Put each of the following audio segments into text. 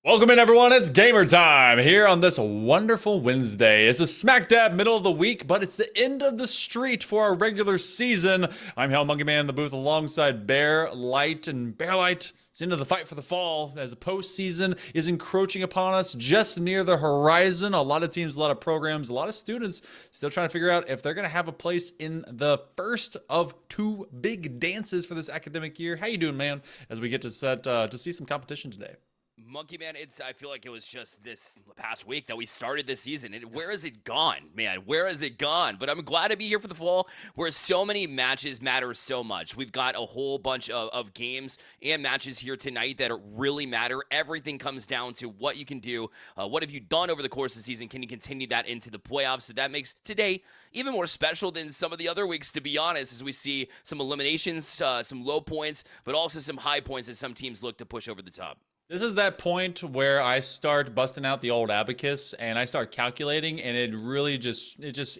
Welcome in, everyone. It's gamer time here on this wonderful Wednesday. It's a smack dab middle of the week, but it's the end of the street for our regular season. I'm Hell Monkey Man in the booth alongside Bear Light, and Bear Light. It's into the fight for the fall as the postseason is encroaching upon us just near the horizon. A lot of teams, a lot of programs, a lot of students still trying to figure out if they're going to have a place in the first of two big dances for this academic year. How you doing, man? As we get to see some competition today. Monkey Man, I feel like it was just this past week that we started this season. Where has it gone, man? Where has it gone? But I'm glad to be here for the fall where so many matches matter so much. We've got a whole bunch of games and matches here tonight that really matter. Everything comes down to what you can do. What have you done over the course of the season? Can you continue that into the playoffs? So that makes today even more special than some of the other weeks, to be honest, as we see some eliminations, some low points, but also some high points as some teams look to push over the top. This is that point where I start busting out the old abacus and I start calculating, and it really just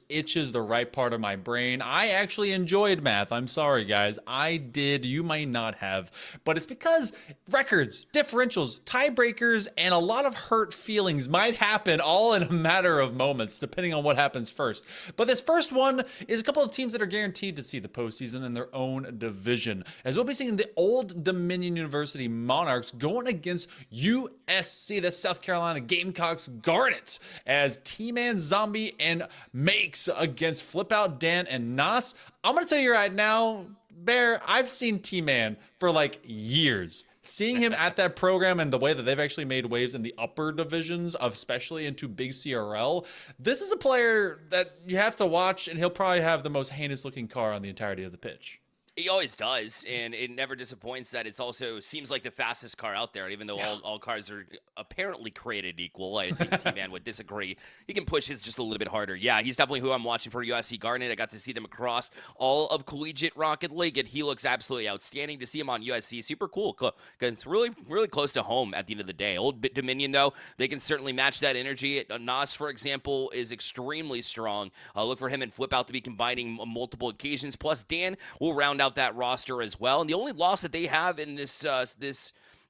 itches the right part of my brain. I actually enjoyed math. I'm sorry, guys. I did. You might not have. But it's because records, differentials, tiebreakers, and a lot of hurt feelings might happen all in a matter of moments, depending on what happens first. But this first one is a couple of teams that are guaranteed to see the postseason in their own division, as we'll be seeing the Old Dominion University Monarchs going against USC, the South Carolina Gamecocks Garnet, as T-Man Zombie and Makes against Flip Out Dan and Nas. I'm going to tell you right now, Bear, I've seen T-Man for like years. Seeing him at that program and the way that they've actually made waves in the upper divisions, especially into Big CRL, this is a player that you have to watch, and he'll probably have the most heinous looking car on the entirety of the pitch. He always does, and it never disappoints that it's also seems like the fastest car out there, even though all cars are apparently created equal. I think T-Man would disagree. He can push his just a little bit harder. Yeah, he's definitely who I'm watching for USC Garnet. I got to see them across all of Collegiate Rocket League, and he looks absolutely outstanding. To see him on USC, super cool. It's really, really close to home at the end of the day. Old Dominion, though, they can certainly match that energy. Nas, for example, is extremely strong. Look for him and Flip Out to be combining multiple occasions. Plus, Dan will round out that roster as well. And the only loss that they have in this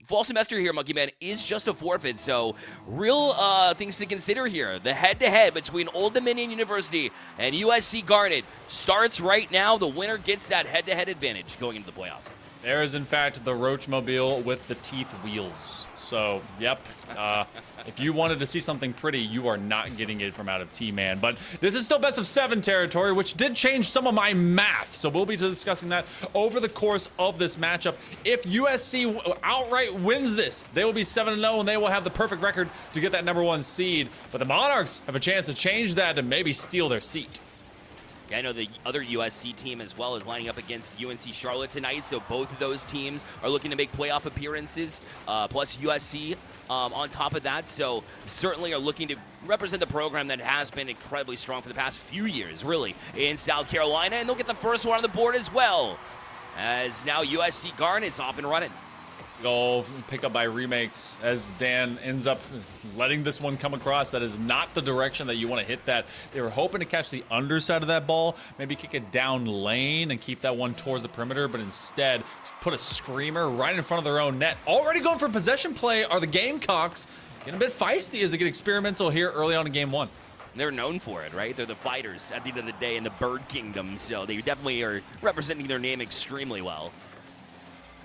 fall semester here, Monkey Man, is just a forfeit. So real things to consider here. The head-to-head between Old Dominion University and USC Garnet starts right now. The winner gets that head-to-head advantage going into the playoffs. There is, in fact, the Roachmobile with the teeth wheels. So, yep. If you wanted to see something pretty, you are not getting it from out of T-Man. But this is still best of 7 territory, which did change some of my math. So we'll be discussing that over the course of this matchup. If USC outright wins this, they will be 7-0, and they will have the perfect record to get that #1 seed. But the Monarchs have a chance to change that and maybe steal their seat. Yeah, I know the other USC team as well is lining up against UNC Charlotte tonight, so both of those teams are looking to make playoff appearances, plus USC on top of that, so certainly are looking to represent the program that has been incredibly strong for the past few years, really, in South Carolina, and they'll get the first one on the board as well, as now USC Garnet's off and running. Goal pick up by Remakes as Dan ends up letting this one come across. That is not the direction that you want to hit that. They were hoping to catch the underside of that ball, maybe kick it down lane and keep that one towards the perimeter, but instead put a screamer right in front of their own net. Already going for possession play are the Gamecocks. Getting a bit feisty as they get experimental here early on in game 1. They're known for it, right? They're the fighters at the end of the day in the Bird Kingdom, so they definitely are representing their name extremely well.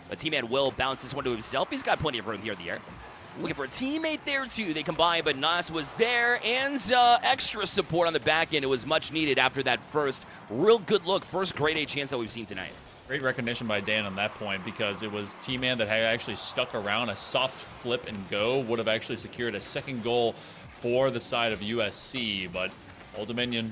But T-Man will bounce this one to himself. He's got plenty of room here in the air. Looking for a teammate there, too. They combine, but Nas was there, and extra support on the back end. It was much needed after that first real good look, first grade A chance that we've seen tonight. Great recognition by Dan on that point, because it was T-Man that had actually stuck around. A soft flip and go would have actually secured a second goal for the side of USC, but Old Dominion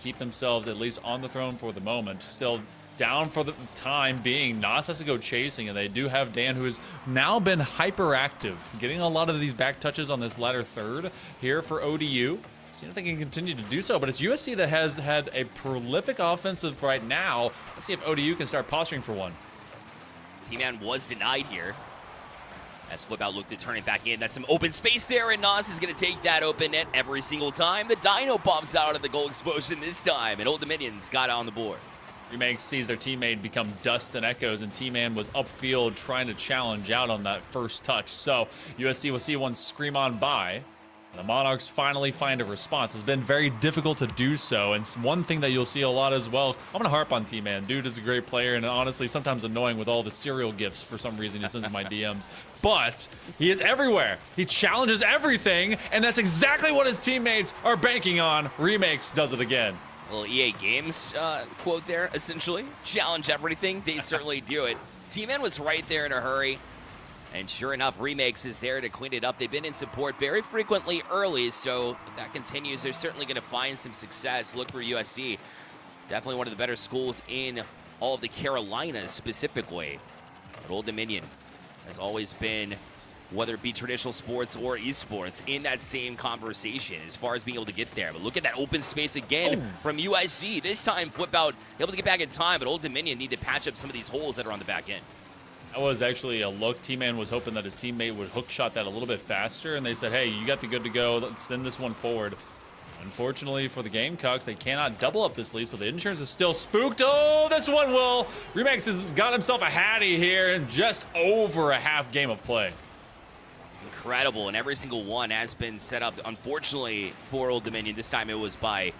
keep themselves at least on the throne for the moment. Still down for the time being. Nas has to go chasing, and they do have Dan, who has now been hyperactive, getting a lot of these back touches on this latter third here for ODU. See if they can continue to do so, but it's USC that has had a prolific offensive right now. Let's see if ODU can start posturing for one. T-Man was denied here. As Flip Out looked to turn it back in. That's some open space there, and Nas is going to take that open net every single time. The Dino pops out of the goal explosion this time, and Old Dominion's got it on the board. Remakes sees their teammate become dust and echoes, and T-Man was upfield trying to challenge out on that first touch. So USC will see one scream on by. The Monarchs finally find a response. It's been very difficult to do so, and one thing that you'll see a lot as well, I'm going to harp on T-Man. Dude is a great player, and honestly, sometimes annoying with all the cereal gifts for some reason he sends in my DMs. But he is everywhere. He challenges everything, and that's exactly what his teammates are banking on. Remakes does it again. Little EA Games quote there, essentially. Challenge everything. They certainly do it. T-Man was right there in a hurry. And sure enough, Remakes is there to clean it up. They've been in support very frequently early, so if that continues, they're certainly going to find some success. Look for USC. Definitely one of the better schools in all of the Carolinas specifically. But Old Dominion has always been, whether it be traditional sports or esports, in that same conversation as far as being able to get there. But look at that open space again from USC. This time, Flip Out able to get back in time, but Old Dominion need to patch up some of these holes that are on the back end. That was actually a look. T-Man was hoping that his teammate would hook shot that a little bit faster, and they said, hey, you got the good to go. Let's send this one forward. Unfortunately for the Gamecocks, they cannot double up this lead, so the insurance is still spooked. Oh, this one will. Remakes has got himself a hattie here in just over a half game of play. Incredible, and every single one has been set up, unfortunately, for Old Dominion. This time it was by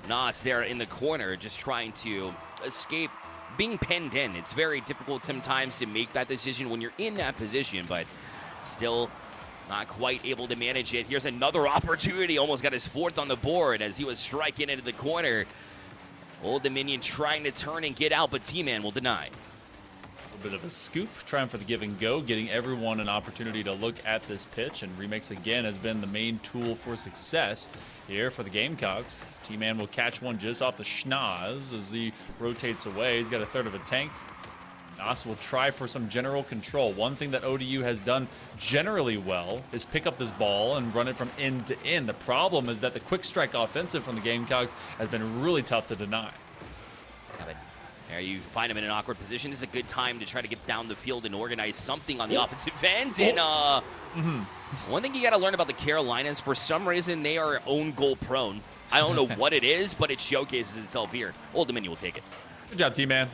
Nas there in the corner, just trying to escape being penned in. It's very difficult sometimes to make that decision when you're in that position, but still not quite able to manage it. Here's another opportunity. Almost got his fourth on the board as he was striking into the corner. Old Dominion trying to turn and get out, but T-Man will deny. A bit of a scoop, trying for the give and go, getting everyone an opportunity to look at this pitch, and Remakes again has been the main tool for success here for the Gamecocks. T-Man will catch one just off the schnoz as he rotates away. He's got a third of a tank. Nas will try for some general control. One thing that ODU has done generally well is pick up this ball and run it from end to end. The problem is that the quick strike offensive from the Gamecocks has been really tough to deny. There you find him in an awkward position. This is a good time to try to get down the field and organize something on the offensive end. And one thing you got to learn about the Carolinas, for some reason, they are own goal prone. I don't know what it is, but it showcases itself here. Old Dominion will take it. Good job, T-Man.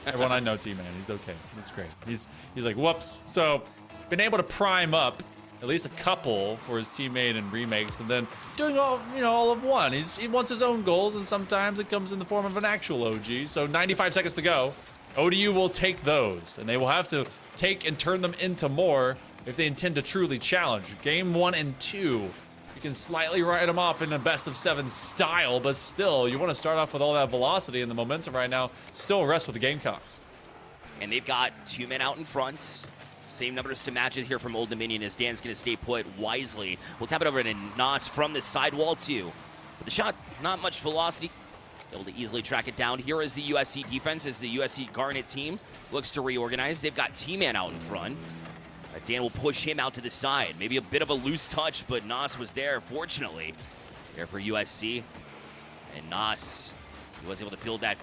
Everyone I know T-Man. He's okay. That's great. He's like, whoops. So, been able to prime up at least a couple for his teammate and Remakes, and then doing all of one. He wants his own goals, and sometimes it comes in the form of an actual OG. So 95 seconds to go. ODU will take those, and they will have to take and turn them into more if they intend to truly challenge. Game 1 and 2, you can slightly write them off in a best-of-7 style, but still, you want to start off with all that velocity, and the momentum right now still rests with the Gamecocks. And they've got 2 men out in front. Same numbers to match it here from Old Dominion as Dan's going to stay put wisely. We'll tap it over to Nas from the sidewall, too. But the shot, not much velocity. Able to easily track it down. Here is the USC defense as the USC Garnet team looks to reorganize. They've got T-Man out in front. Dan will push him out to the side. Maybe a bit of a loose touch, but Nas was there, fortunately. There for USC. And Nas, he was able to field that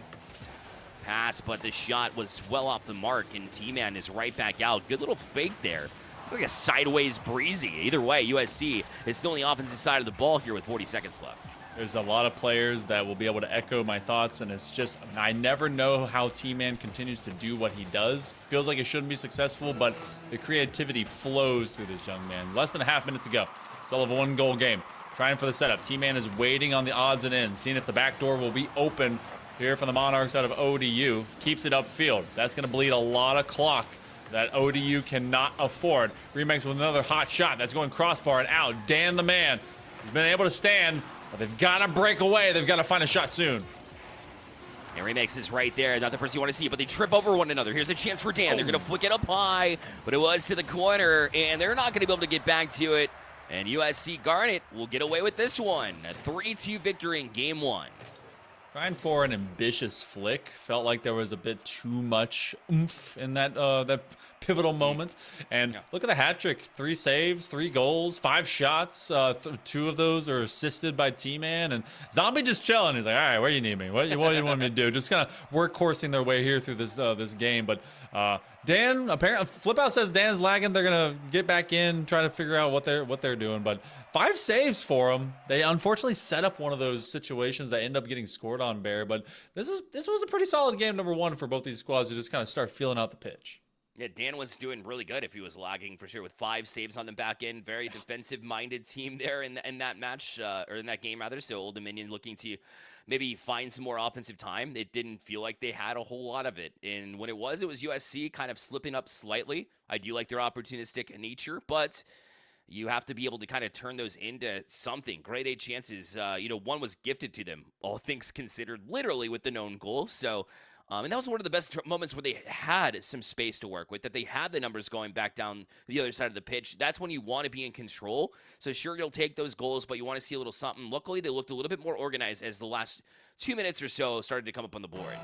pass, but the shot was well off the mark, and T-Man is right back out. Good little fake there. Like a sideways breezy. Either way, USC is still on the offensive side of the ball here with 40 seconds left. There's a lot of players that will be able to echo my thoughts, and it's just, I never know how T-Man continues to do what he does. Feels like it shouldn't be successful, but the creativity flows through this young man. Less than a half minutes to go. It's all of a 1-goal game. Trying for the setup. T-Man is waiting on the odds and ends, seeing if the back door will be open here from the Monarchs out of ODU. Keeps it upfield. That's going to bleed a lot of clock that ODU cannot afford. Remix with another hot shot. That's going crossbar and out. Dan the man has been able to stand, but they've got to break away. They've got to find a shot soon. And Remix is right there. Not the person you want to see, but they trip over one another. Here's a chance for Dan. They're going to flick it up high, but it was to the corner, and they're not going to be able to get back to it. And USC Garnet will get away with this one. A 3-2 victory in Game 1. Trying for an ambitious flick. Felt like there was a bit too much oomph in that that pivotal moment. And look at the hat trick. 3 saves, 3 goals, 5 shots. 2 of those are assisted by T-Man. And Zombie just chilling. He's like, all right, where you need me? What do you want me to do? Just kind of workhorseing their way here through this this game. But Dan, apparently, Flip Out says Dan's lagging. They're going to get back in, try to figure out what they're doing. But 5 saves for them. They unfortunately set up one of those situations that end up getting scored on, Bear. But this was a pretty solid game, number 1, for both these squads to just kind of start feeling out the pitch. Yeah, Dan was doing really good if he was lagging for sure with 5 saves on the back end. Very defensive-minded team there in that match, or in that game rather. So Old Dominion looking to maybe find some more offensive time. It didn't feel like they had a whole lot of it. And when it was USC kind of slipping up slightly. I do like their opportunistic nature, but you have to be able to kind of turn those into something. Grade A chances, one was gifted to them, all things considered, literally with the known goal. So, and that was one of the best moments where they had some space to work with, that they had the numbers going back down the other side of the pitch. That's when you want to be in control. So sure, you'll take those goals, but you want to see a little something. Luckily, they looked a little bit more organized as the last 2 minutes or so started to come up on the board.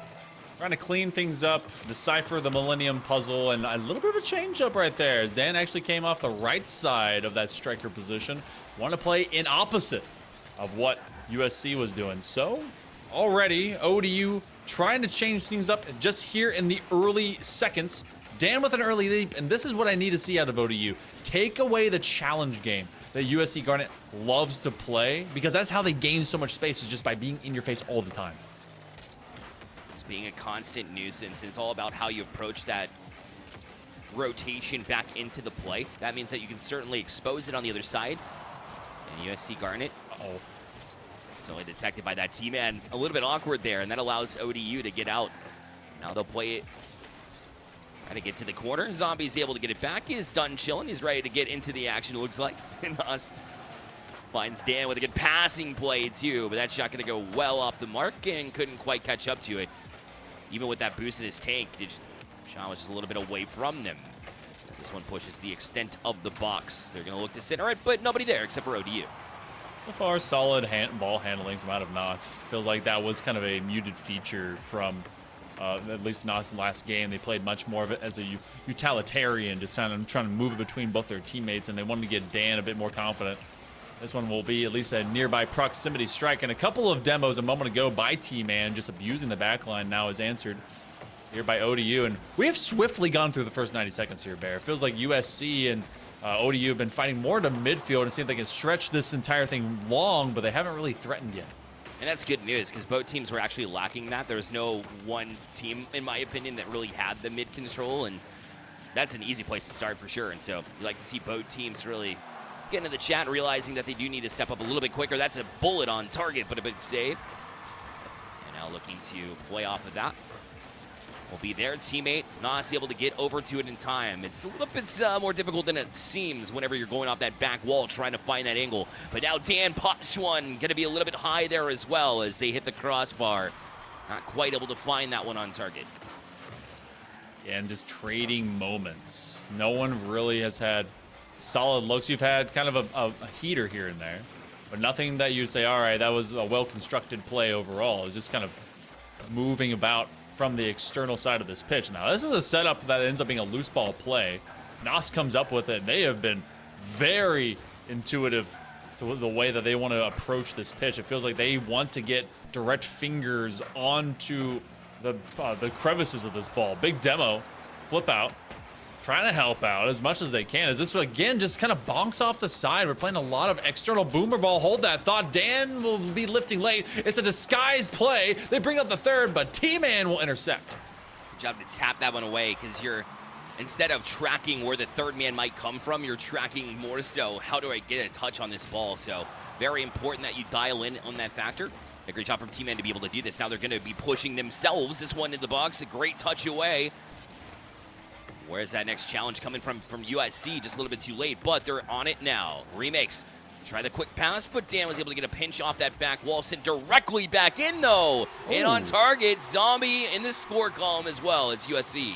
Trying to clean things up, decipher the Millennium Puzzle, and a little bit of a change-up right there as Dan actually came off the right side of that striker position. Want to play in opposite of what USC was doing. So already ODU trying to change things up just here in the early seconds. Dan with an early leap, and this is what I need to see out of ODU. Take away the challenge game that USC Garnet loves to play, because that's how they gain so much space, is just by being in your face all the time. Being a constant nuisance. It's all about how you approach that rotation back into the play. That means that you can certainly expose it on the other side. And USC Garnet, it's only detected by that T-Man. A little bit awkward there, and that allows ODU to get out. Now they'll play it. Try to get to the corner. Zombie's able to get it back. He is done chilling. He's ready to get into the action, it looks like. Nas finds Dan with a good passing play, too, but that shot going to go well off the mark and couldn't quite catch up to it. Even with that boost in his tank, Sean was just a little bit away from them. As this one pushes the extent of the box. They're going to look to center it, but nobody there except for ODU. So far, solid ball handling from out of Nas. Feels like that was kind of a muted feature from at least Nas last game. They played much more of it as a utilitarian, just kind of trying to move it between both their teammates, and they wanted to get Dan a bit more confident. This one will be at least a nearby proximity strike. And a couple of demos a moment ago by T-Man, just abusing the backline, now is answered here by ODU. And we have swiftly gone through the first 90 seconds here, Bear. It feels like USC and ODU have been fighting more to midfield and see if they can stretch this entire thing long, but they haven't really threatened yet. And that's good news, because both teams were actually lacking that. There was no one team, in my opinion, that really had the mid control, and that's an easy place to start for sure. And so you like to see both teams really get into the chat and realizing that they do need to step up a little bit quicker. That's a bullet on target, but a big save. And now looking to play off of that. will be their teammate. Nas able to get over to it in time. It's a little bit more difficult than it seems whenever you're going off that back wall trying to find that angle. But now Dan pops one, going to be a little bit high there as well as they hit the crossbar. Not quite able to find that one on target. Yeah, and just trading moments. No one really has had solid looks. You've had kind of a heater here and there, but nothing that you say, all right, that was a well-constructed play overall. It's just kind of moving about from the external side of this pitch. Now, this is a setup that ends up being a loose ball play. Nas comes up with it, and they have been very intuitive to the way that they want to approach this pitch. It feels like they want to get direct fingers onto the crevices of this ball. Big demo, flip out, trying to help out as much as they can. As this, again, just kind of bonks off the side. We're playing a lot of external boomer ball. Hold that thought. Dan will be lifting late. It's a disguised play. They bring up the third, but T-Man will intercept. Good job to tap that one away because you're, instead of tracking where the third man might come from, you're tracking more so, how do I get a touch on this ball? So very important that you dial in on that factor. A great job from T-Man to be able to do this. Now they're going to be pushing themselves. This one in the box, a great touch away. Where's that next challenge coming from USC? Just a little bit too late, but they're on it now. Remakes. Try the quick pass, but Dan was able to get a pinch off that back wall. Sent directly back in, though. And on target, Zombie in the score column as well. It's USC.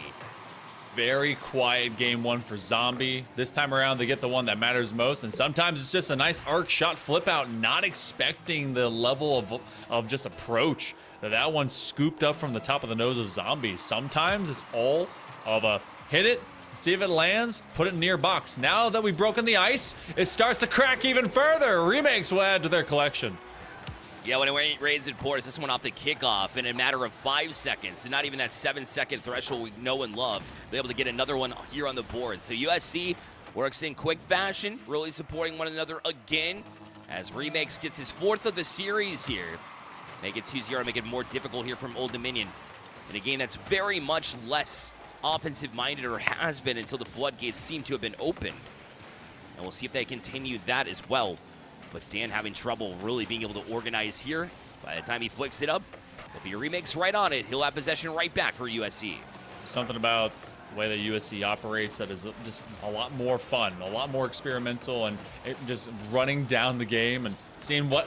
Very quiet game one for Zombie. This time around, they get the one that matters most, and sometimes it's just a nice arc shot flip out, not expecting the level of just approach. That one scooped up from the top of the nose of Zombie. Sometimes it's all of a hit it, see if it lands, put it near box. Now that we've broken the ice, it starts to crack even further. Remakes will add to their collection. Yeah, when it rains and pours, this one off the kickoff in a matter of 5 seconds, and not even that 7-second threshold we know and love. Be able to get another one here on the board. So USC works in quick fashion, really supporting one another again, as Remakes gets his 4th of the series here. Make it 2-0, make it more difficult here from Old Dominion. In a game that's very much less offensive-minded, or has been until the floodgates seem to have been opened. And we'll see if they continue that as well. But Dan having trouble really being able to organize here. By the time he flicks it up, there'll be a Remakes right on it. He'll have possession right back for USC. Something about the way that USC operates that is just a lot more fun, a lot more experimental, and just running down the game and seeing what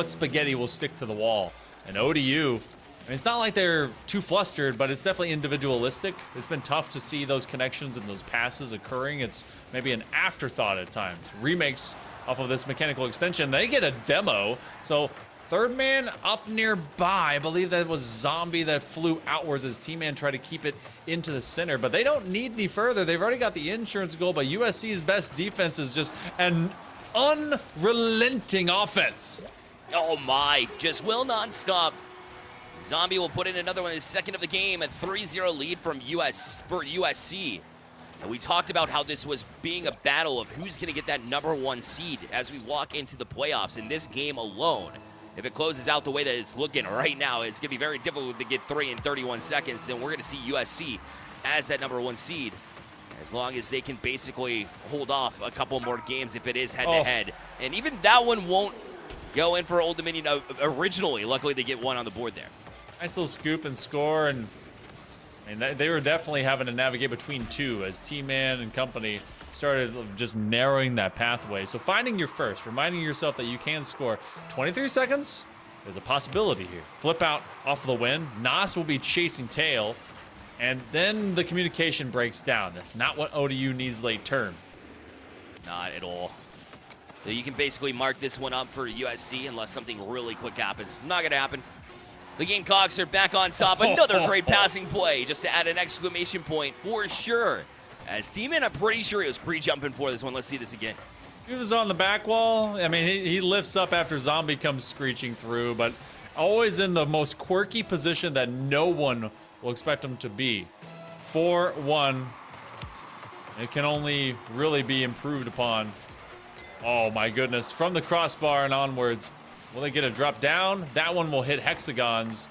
spaghetti will stick to the wall. And ODU, I mean, it's not like they're too flustered, but it's definitely individualistic. It's been tough to see those connections and those passes occurring. It's maybe an afterthought at times. Remakes off of this mechanical extension, they get a demo. So third man up nearby. I believe that was Zombie that flew outwards as T-Man tried to keep it into the center, but they don't need any further. They've already got the insurance goal, but USC's best defense is just an unrelenting offense. Oh my, just will not stop. Zombie will put in another one, his second of the game, a 3-0 lead from USC. And we talked about how this was being a battle of who's going to get that #1 seed as we walk into the playoffs. In this game alone, if it closes out the way that it's looking right now, it's going to be very difficult to get 3 in 31 seconds. Then we're going to see USC as that #1 seed, as long as they can basically hold off a couple more games if it is head-to-head. And even that one won't go in for Old Dominion originally. Luckily, they get one on the board there. Nice little scoop and score, and they were definitely having to navigate between two as T-Man and company started just narrowing that pathway. So finding your first, reminding yourself that you can score. 23 seconds, there's a possibility here. Flip out off of the win. Nas will be chasing tail, and then the communication breaks down. That's not what ODU needs late term. Not at all. So you can basically mark this one up for USC unless something really quick happens. Not going to happen. The Gamecocks are back on top. Another great passing play, just to add an exclamation point for sure. As T-Man, I'm pretty sure he was pre-jumping for this one. Let's see this again. He was on the back wall. I mean, he lifts up after Zombie comes screeching through, but always in the most quirky position that no one will expect him to be. 4-1. It can only really be improved upon. Oh my goodness. From the crossbar and onwards. Will they get a drop down? That one will hit hexagons.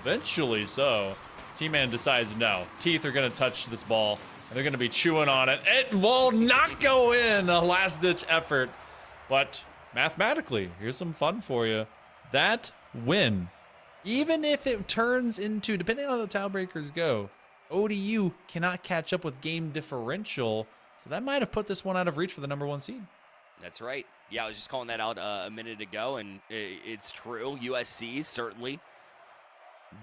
Eventually so. T-Man decides no. Teeth are going to touch this ball, and they're going to be chewing on it. It will not go in. A last-ditch effort. But mathematically, here's some fun for you. That win Even if it turns into, depending on how the tiebreakers go, ODU cannot catch up with game differential. So that might have put this one out of reach for the #1 seed. That's right. Yeah, I was just calling that out a minute ago, and it's true. USC certainly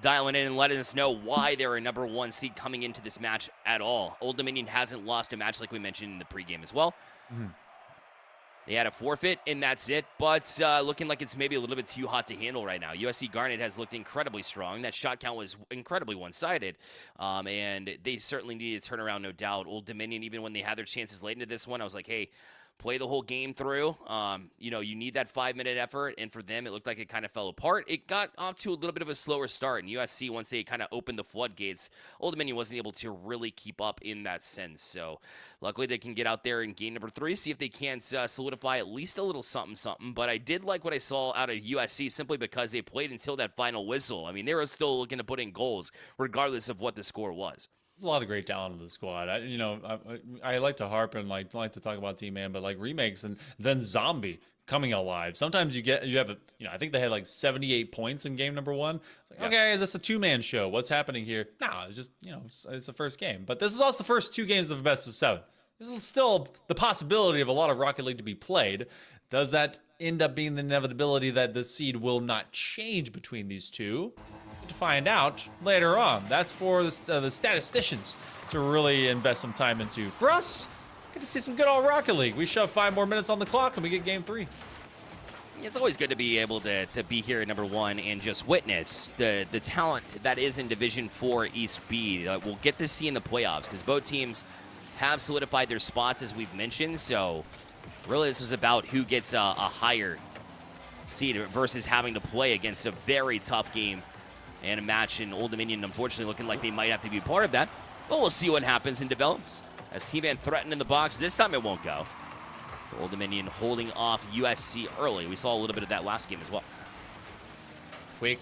dialing in and letting us know why they're a #1 seed coming into this match at all. Old Dominion hasn't lost a match like we mentioned in the pregame as well. They had a forfeit, and that's it. But looking like it's maybe a little bit too hot to handle right now. USC Garnet has looked incredibly strong. That shot count was incredibly one-sided. And they certainly needed to turn around, no doubt. Old Dominion, even when they had their chances late into this one, I was like, hey, play the whole game through. You know, you need that 5-minute effort. And for them, it looked like it kind of fell apart. It got off to a little bit of a slower start. And USC, once they kind of opened the floodgates, Old Dominion wasn't able to really keep up in that sense. So luckily they can get out there in game number 3, see if they can't solidify at least a little something. But I did like what I saw out of USC simply because they played until that final whistle. I mean, they were still looking to put in goals regardless of what the score was. There's a lot of great talent in the squad. I like to harp and like to talk about T-Man, but like remakes and then Zombie coming alive. Sometimes you have a, I think they had like 78 points in game number 1. It's like, okay, is this a 2-man show? What's happening here? No, it's just, it's the first game. But this is also the first 2 games of a best of 7. There's still the possibility of a lot of Rocket League to be played. Does that end up being the inevitability that the seed will not change between these two? To find out later on. That's for the statisticians to really invest some time into. For us, get to see some good old Rocket League. We shove 5 more minutes on the clock and we get game 3. It's always good to be able to be here at #1 and just witness the talent that is in Division 4 East B. We'll get to see in the playoffs because both teams have solidified their spots, as we've mentioned. So really this was about who gets a higher seed versus having to play against a very tough game and a match in Old Dominion, unfortunately, looking like they might have to be part of that. But we'll see what happens and develops. As T-Man threatened in the box, this time it won't go. So Old Dominion holding off USC early. We saw a little bit of that last game as well. Quick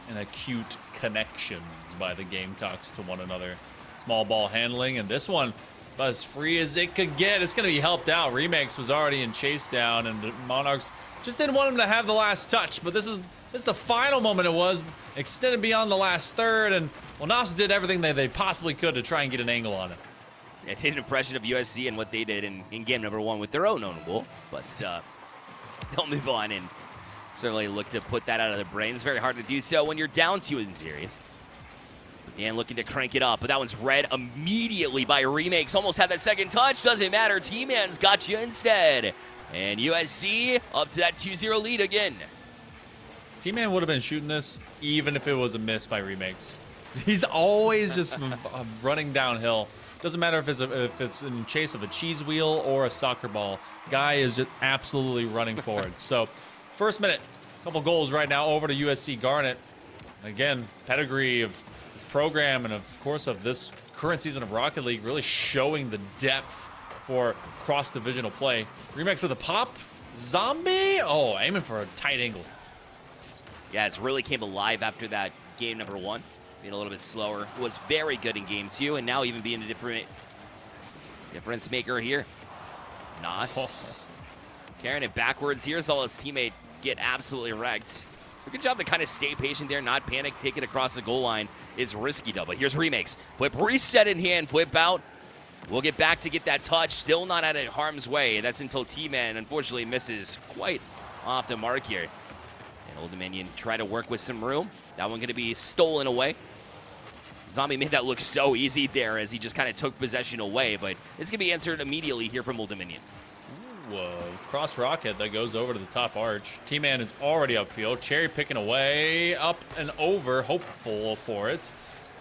and acute connections by the Gamecocks to one another. Small ball handling, and this one is about as free as it could get. It's going to be helped out. Remakes was already in chase down, and the Monarchs just didn't want him to have the last touch, but this is the final moment it was, extended beyond the last third, and well, NASA did everything they possibly could to try and get an angle on it. It did an impression of USC and what they did in game #1 with their own goal, but they'll move on and certainly look to put that out of their brains. Very hard to do so when you're down 2 in series. And looking to crank it up, but that one's read immediately by Remakes. Almost had that second touch, doesn't matter. T-Man's got you instead. And USC up to that 2-0 lead again. T-Man would have been shooting this even if it was a miss by Remakes. He's always just running downhill. Doesn't matter if it's in chase of a cheese wheel or a soccer ball. Guy is just absolutely running forward. So, first minute, couple goals right now over to USC Garnet. Again, pedigree of this program and of course of this current season of Rocket League really showing the depth for cross-divisional play. Remakes with a pop. Zombie. Oh, aiming for a tight angle. Yeah, it's really came alive after that game #1. Being a little bit slower. Was very good in game 2, and now even being a difference maker here. Nas carrying it backwards. Here's all his teammate get absolutely wrecked. Good job to kind of stay patient there, not panic. Take it across the goal line is risky, though. But here's Remakes. Flip reset in hand, flip out. We'll get back to get that touch. Still not out of harm's way. That's until T-Man, unfortunately, misses quite off the mark here. And Old Dominion try to work with some room. That one going to be stolen away. Zombie made that look so easy there as he just kind of took possession away, but it's going to be answered immediately here from Old Dominion. Ooh, cross rocket that goes over to the top arch. T-Man is already upfield. Cherry picking away, up and over, hopeful for it.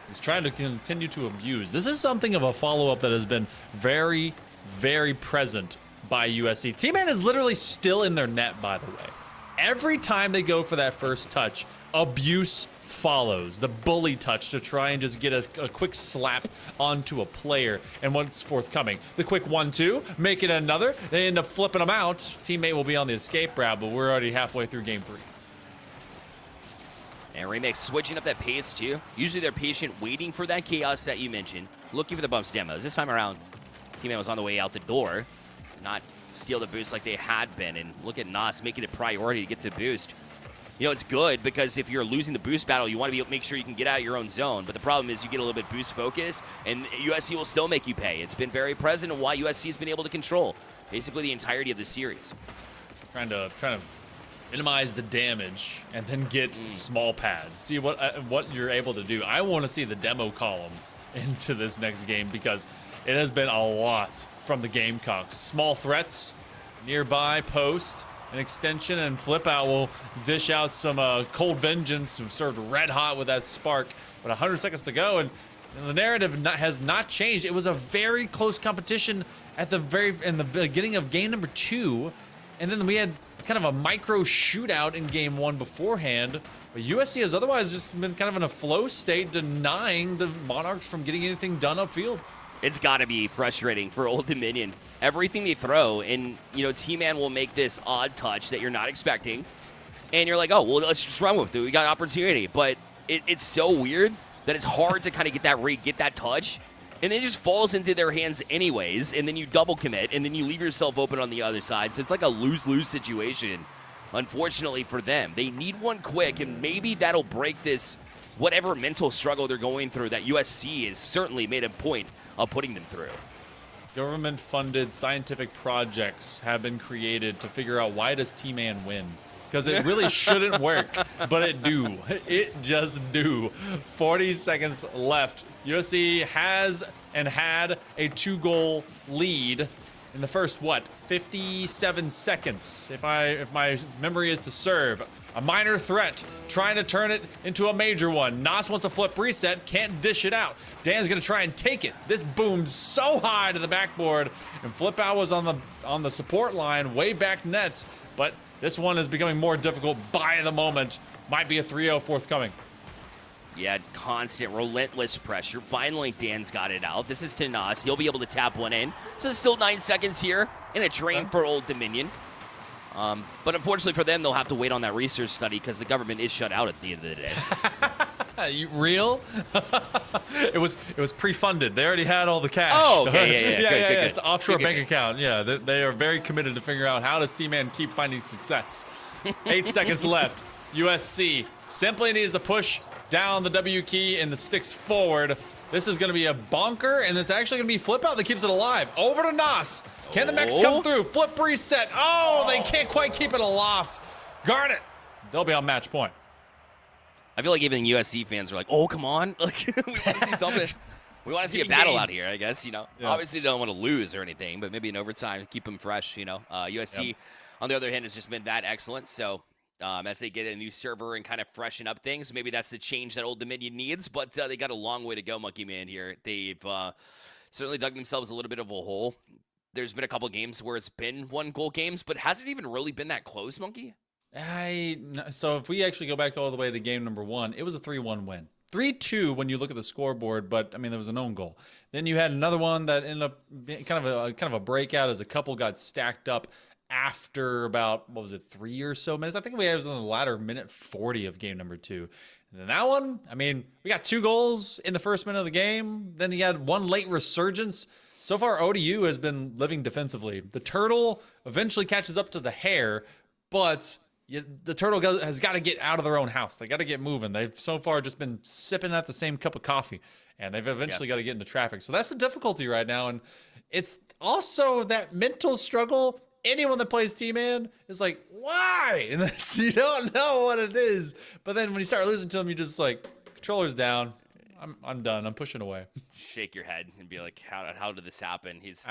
He's trying to continue to abuse. This is something of a follow-up that has been very, very present by USC. T-Man is literally still in their net, by the way. Every time they go for that first touch, abuse follows. The bully touch to try and just get a quick slap onto a player. And what's forthcoming? The quick 1-2, make it another. They end up flipping them out. Teammate will be on the escape route, but we're already halfway through game 3. And Remix switching up that pace too. Usually they're patient, waiting for that chaos that you mentioned, looking for the bumps demos. This time around, teammate was on the way out the door, not steal the boost like they had been. And look at Nas making it priority to get the boost. you know, it's good because if you're losing the boost battle, you want to make sure you can get out of your own zone. But the problem is you get a little bit boost focused, and USC will still make you pay. It's been very present in why USC has been able to control basically the entirety of the series. Trying to minimize the damage and then get small pads. See what you're able to do. I want to see the demo column into this next game because it has been a lot from the Gamecocks. Small threats, nearby post, an extension, and Flip Out will dish out some Cold Vengeance, who served red hot with that spark. But 100 seconds to go, and the narrative has not changed. It was a very close competition in the beginning of game number 2, and then we had kind of a micro shootout in game 1 beforehand. But USC has otherwise just been kind of in a flow state, denying the Monarchs from getting anything done upfield. It's got to be frustrating for Old Dominion. Everything they throw, and, you know, T-Man will make this odd touch that you're not expecting. And you're like, oh, well, let's just run with it. We got opportunity. But it's so weird that it's hard to kind of get that read, get that touch. And then it just falls into their hands anyways. And then you double commit, and then you leave yourself open on the other side. So it's like a lose-lose situation, unfortunately, for them. They need one quick, and maybe that'll break this whatever mental struggle they're going through that USC has certainly made a point of putting them through. Government-funded scientific projects have been created to figure out why does T-Man win. Because it really shouldn't work, but it do. It just do. 40 seconds left. USC has and had a 2-goal lead in the first, 57 seconds, if my memory is to serve. A minor threat, trying to turn it into a major one. Nas wants to flip reset, can't dish it out. Dan's gonna try and take it. This boomed so high to the backboard, and Flip Out was on the support line, way back net, but this one is becoming more difficult by the moment. Might be a 3-0 forthcoming. Yeah, constant, relentless pressure. Finally, Dan's got it out. This is to Nas. He'll be able to tap one in. So it's still 9 seconds here in a drain for Old Dominion. But unfortunately for them, they'll have to wait on that research study because the government is shut out at the end of the day. You real? It was pre-funded. They already had all the cash. Oh, okay, yeah. Good. It's offshore bank account. Yeah, they are very committed to figure out how does T-Man keep finding success. 8 seconds left. USC simply needs to push down the W key and the sticks forward. This is going to be a bonker, and it's actually going to be Flip Out that keeps it alive. Over to Nos. Can the mechs come through? Flip reset. Oh, they can't quite keep it aloft. Guard it. They'll be on match point. I feel like even USC fans are like, oh, come on. Like, we want to see something. We want to see a battle out here, I guess, you know. Yeah. Obviously, they don't want to lose or anything, but maybe in overtime, keep them fresh, you know. USC, on the other hand, has just been that excellent. So as they get a new server and kind of freshen up things, maybe that's the change that Old Dominion needs. But they got a long way to go, Monkey Man, here. They've certainly dug themselves a little bit of a hole. There's been a couple games where it's been 1-goal games, but hasn't even really been that close, Monkey? So if we actually go back all the way to game number 1, it was a 3-1 win. 3-2 when you look at the scoreboard, but I mean there was an own goal. Then you had another one that ended up being kind of a breakout as a couple got stacked up after about 3 or so minutes. I think it was in the latter minute 40 of game number 2. And then that one, I mean, we got 2 goals in the first minute of the game. Then you had one late resurgence. So far, ODU has been living defensively. The turtle eventually catches up to the hare, but the turtle has got to get out of their own house. They got to get moving. They've so far just been sipping at the same cup of coffee, and they've eventually got to get into traffic. So that's the difficulty right now, and it's also that mental struggle. Anyone that plays T-Man is like, why? And you don't know what it is. But then when you start losing to them, you just like, controller's down. I'm done. I'm pushing away. Shake your head and be like, how did this happen? He's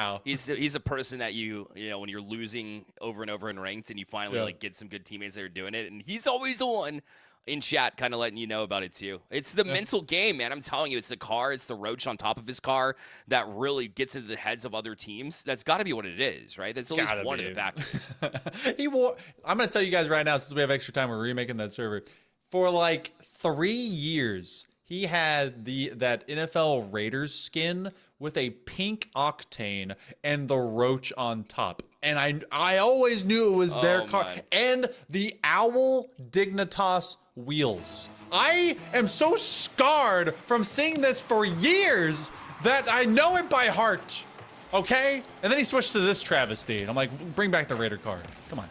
a person that you know when you're losing over and over in ranked and you finally like get some good teammates that are doing it, and he's always the one in chat kind of letting you know about it too. It's the mental game, man. I'm telling you, it's the car, it's the roach on top of his car that really gets into the heads of other teams. That's got to be what it is, right? That's at least one of the factors. I'm going to tell you guys right now, since we have extra time, we're remaking that server. For like 3 years, he had that NFL Raiders skin with a pink octane and the roach on top. And I always knew it was their car. Man. And the Owl Dignitas wheels. I am so scarred from seeing this for years that I know it by heart. Okay? And then he switched to this travesty. And I'm like, bring back the Raider card. Come on.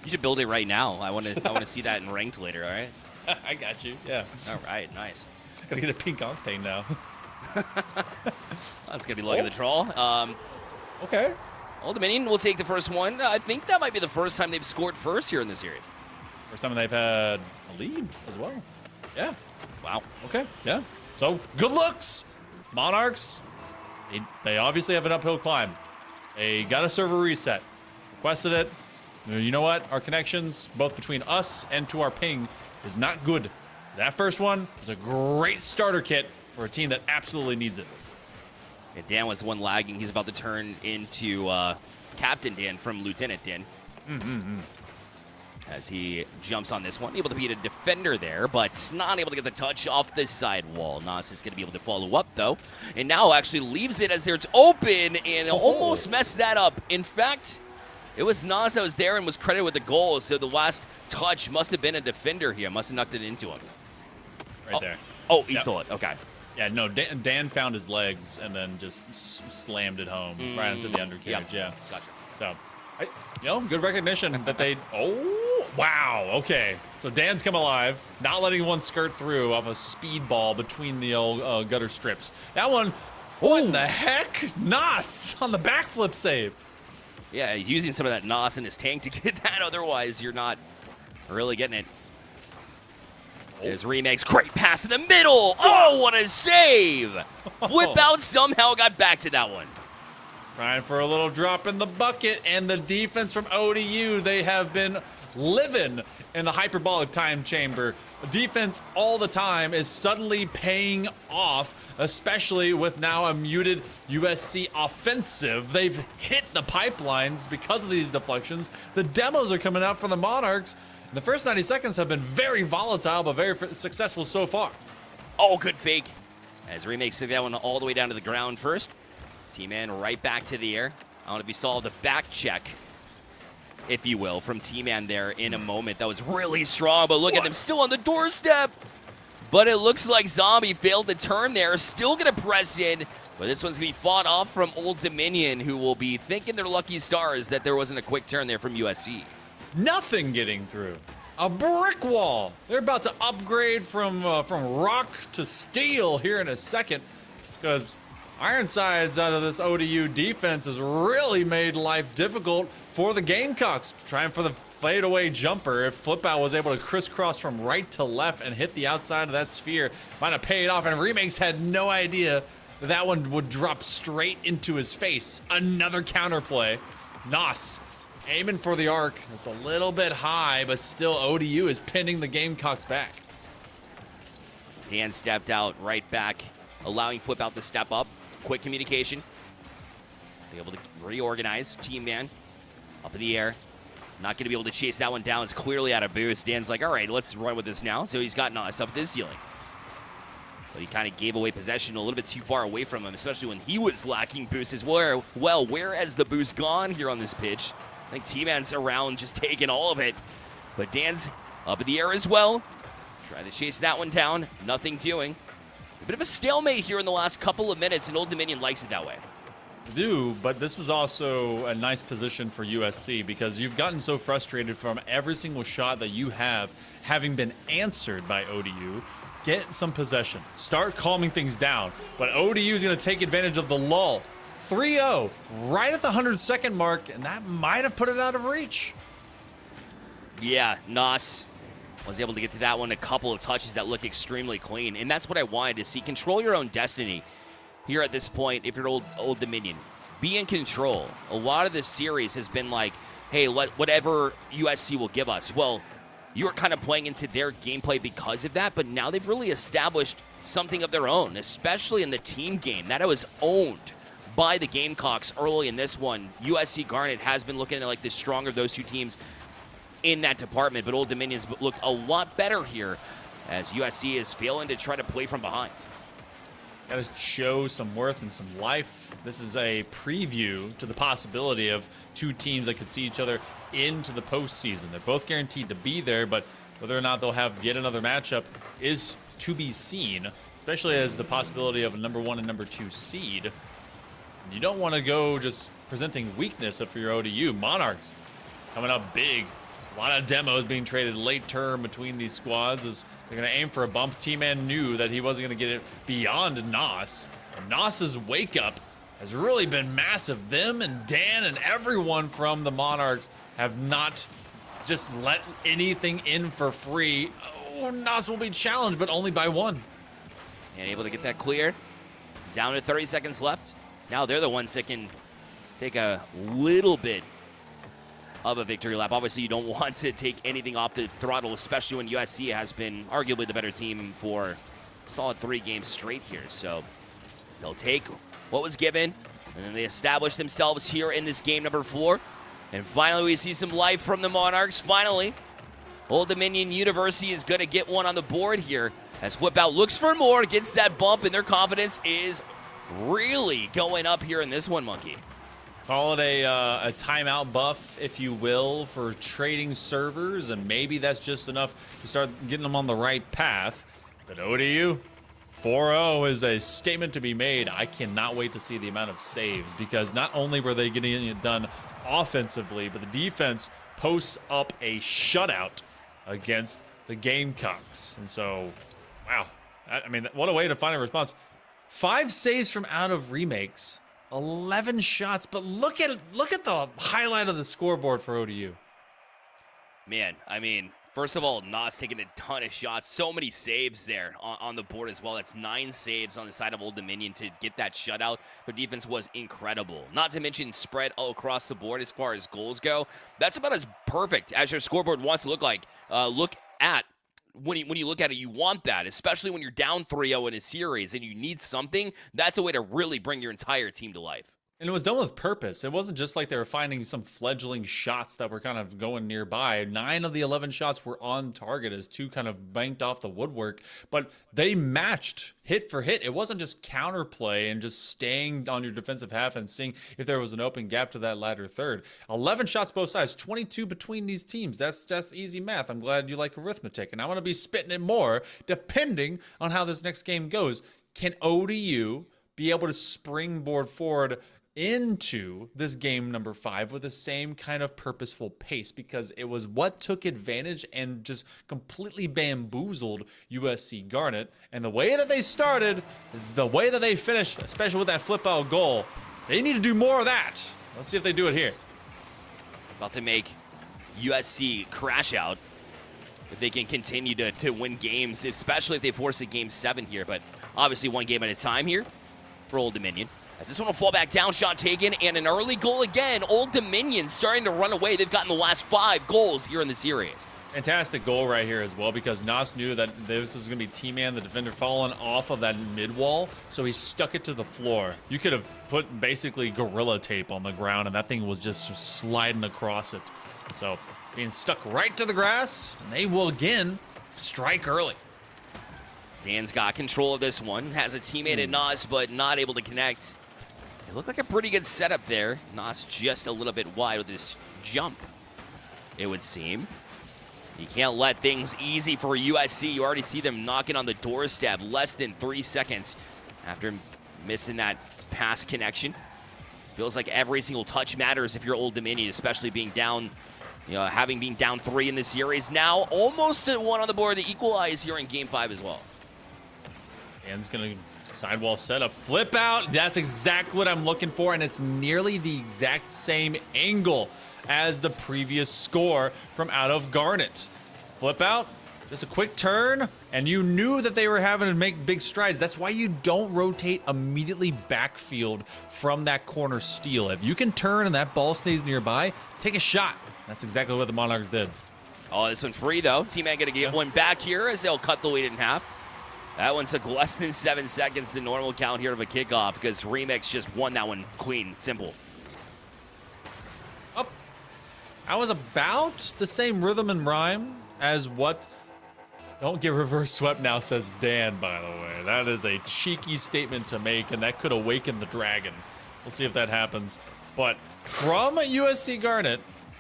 You should build it right now. I want to see that in ranked later. All right. I got you. Yeah. All right. Nice. Gotta get a pink octane now. That's gonna be luck of the draw. Okay. Old Dominion will take the first one. I think that might be the first time they've scored first here in the series. First time they've had a lead as well. Yeah. Wow. Okay. Yeah. So good looks, Monarchs. They obviously have an uphill climb. They got a server reset. Requested it. You know what? Our connections, both between us and to our ping, is not good. That first one is a great starter kit for a team that absolutely needs it. Yeah, Dan was the one lagging. He's about to turn into Captain Dan from Lieutenant Dan. As he jumps on this one. Able to beat a defender there, but not able to get the touch off the side wall. Nas is going to be able to follow up, though. And now actually leaves it as it's open and almost messed that up. In fact, it was Nas that was there and was credited with the goal, so the last touch must have been a defender here. Must have knocked it into him. Right there. Oh, he stole it. Okay. Yeah, no, Dan found his legs and then just slammed it home right into the undercarriage. Yeah. Gotcha. So, good recognition that they. Oh, wow. Okay. So Dan's come alive, not letting one skirt through off a speedball between the old gutter strips. That one. What in the heck? Nas on the backflip save. Yeah, using some of that NOS in his tank to get that. Otherwise, you're not really getting it. There's Remakes. Great pass in the middle. Oh, what a save. Whip out somehow got back to that one. Trying for a little drop in the bucket, and the defense from ODU, they have been living in the hyperbolic time chamber. Defense all the time is suddenly paying off, especially with now a muted USC offensive. They've hit the pipelines because of these deflections. The demos are coming out from the Monarchs. The first 90 seconds have been very volatile, but very successful so far. Oh, good fake. As Remakes took that one all the way down to the ground first. T-Man right back to the air. I don't know if you saw the back check, if you will, from T-Man there in a moment. That was really strong, but look at them still on the doorstep. But it looks like Zombie failed to turn there. Still going to press in, but this one's going to be fought off from Old Dominion, who will be thanking their lucky stars that there wasn't a quick turn there from USC. Nothing getting through. A brick wall. They're about to upgrade from rock to steel here in a second, because Ironsides out of this ODU defense has really made life difficult for the Gamecocks. Trying for the fadeaway jumper. If Flip Out was able to crisscross from right to left and hit the outside of that sphere, might have paid off. And Remakes had no idea that one would drop straight into his face. Another counterplay. Nos aiming for the arc. It's a little bit high, but still ODU is pinning the Gamecocks back. Dan stepped out right back, allowing Flip Out to step up. Quick communication. Be able to reorganize. T-Man up in the air. Not going to be able to chase that one down. It's clearly out of boost. Dan's like, all right, let's run with this now. So he's got Nos up at the ceiling. But he kind of gave away possession a little bit too far away from him, especially when he was lacking boost as well. Well, where has the boost gone here on this pitch? I think T-Man's around just taking all of it. But Dan's up in the air as well. Trying to chase that one down. Nothing doing. A bit of a stalemate here in the last couple of minutes, and Old Dominion likes it that way. Do, but this is also a nice position for USC because you've gotten so frustrated from every single shot that you have having been answered by ODU. Get some possession. Start calming things down. But ODU is going to take advantage of the lull. 3-0 right at the 100-second mark, and that might have put it out of reach. Yeah, Nos was able to get to that one a couple of touches that look extremely clean, and that's what I wanted to see. Control your own destiny here at this point if you're Old Dominion. Be in control. A lot of this series has been like, hey, whatever USC will give us. Well, you're kind of playing into their gameplay because of that, but now they've really established something of their own, especially in the team game. That was owned by the Gamecocks early in this one. USC Garnet has been looking like the stronger of those two teams in that department, but Old Dominion's looked a lot better here as USC is failing to try to play from behind. Got to show some worth and some life. This is a preview to the possibility of two teams that could see each other into the postseason. They're both guaranteed to be there, but whether or not they'll have yet another matchup is to be seen, especially as the possibility of a number 1 and number 2 seed. You don't want to go just presenting weakness up for your ODU. Monarchs coming up big A lot of demos being traded late term between these squads as they're going to aim for a bump. T-Man knew that he wasn't going to get it beyond NOS. And NOS's wake up has really been massive. Them and Dan and everyone from the Monarchs have not just let anything in for free. Oh, NOS will be challenged, but only by one. And able to get that clear. Down to 30 seconds left. Now they're the ones that can take a little bit of a victory lap. Obviously, you don't want to take anything off the throttle, especially when USC has been arguably the better team for a solid 3 games straight here. So they'll take what was given, and then they establish themselves here in this game number 4. And finally, we see some life from the Monarchs. Finally, Old Dominion University is going to get one on the board here as Whip Out looks for more, gets that bump, and their confidence is really going up here in this one, Monkey. Call it a timeout buff, if you will, for trading servers, and maybe that's just enough to start getting them on the right path. But ODU, 4-0 is a statement to be made. I cannot wait to see the amount of saves, because not only were they getting it done offensively, but the defense posts up a shutout against the Gamecocks. And so, wow. I mean, what a way to find a response. 5 saves from out of remakes. 11 shots, but look at the highlight of the scoreboard for ODU. Man, I mean, first of all, NOS taking a ton of shots. So many saves there on the board as well. That's 9 saves on the side of Old Dominion to get that shutout. Their defense was incredible. Not to mention spread all across the board as far as goals go. That's about as perfect as your scoreboard wants to look like. When you look at it, you want that, especially when you're down 3-0 in a series and you need something. That's a way to really bring your entire team to life. And it was done with purpose. It wasn't just like they were finding some fledgling shots that were kind of going nearby. 9 of the 11 shots were on target as 2 kind of banked off the woodwork. But they matched hit for hit. It wasn't just counterplay and just staying on your defensive half and seeing if there was an open gap to that latter third. 11 shots both sides, 22 between these teams. That's easy math. I'm glad you like arithmetic. And I'm going to be spitting it more depending on how this next game goes. Can ODU be able to springboard forward into this game number 5 with the same kind of purposeful pace, because it was what took advantage and just completely bamboozled USC Garnet. And the way that they started is the way that they finished, especially with that flip out goal. They need to do more of that. Let's see if they do it here. About to make USC crash out if they can continue to win games, especially if they force a game 7 here. But obviously 1 game at a time here for Old Dominion. As this one will fall back down, shot taken, and an early goal again. Old Dominion starting to run away. They've gotten the last 5 goals here in the series. Fantastic goal right here as well, because NOS knew that this was going to be T-Man, the defender, falling off of that mid-wall, so he stuck it to the floor. You could have put basically gorilla tape on the ground, and that thing was just sliding across it. So being stuck right to the grass, and they will again strike early. Dan's got control of this one. Has a teammate at NOS, but not able to connect. It looked like a pretty good setup there. NOS just a little bit wide with this jump, it would seem. You can't let things easy for USC. You already see them knocking on the doorstep less than 3 seconds after missing that pass connection. Feels like every single touch matters if you're Old Dominion, especially being down, having been down 3 in the series. Now almost at 1 on the board to equalize here in Game 5 as well. Dan's going to sidewall setup, flip out. That's exactly what I'm looking for, and it's nearly the exact same angle as the previous score from out of Garnet. Flip out, just a quick turn, and you knew that they were having to make big strides. That's why you don't rotate immediately backfield from that corner steal. If you can turn and that ball stays nearby, take a shot. That's exactly what the Monarchs did. Oh, this one free, though. T-Man going to get one back here as they'll cut the lead in half. That one took less than 7 seconds, the normal count here of a kickoff, because Remix just won that one clean, simple. Oh, I was about the same rhythm and rhyme as what... Don't get reverse swept now, says Dan, by the way. That is a cheeky statement to make, and that could awaken the dragon. We'll see if that happens. But from USC Garnet,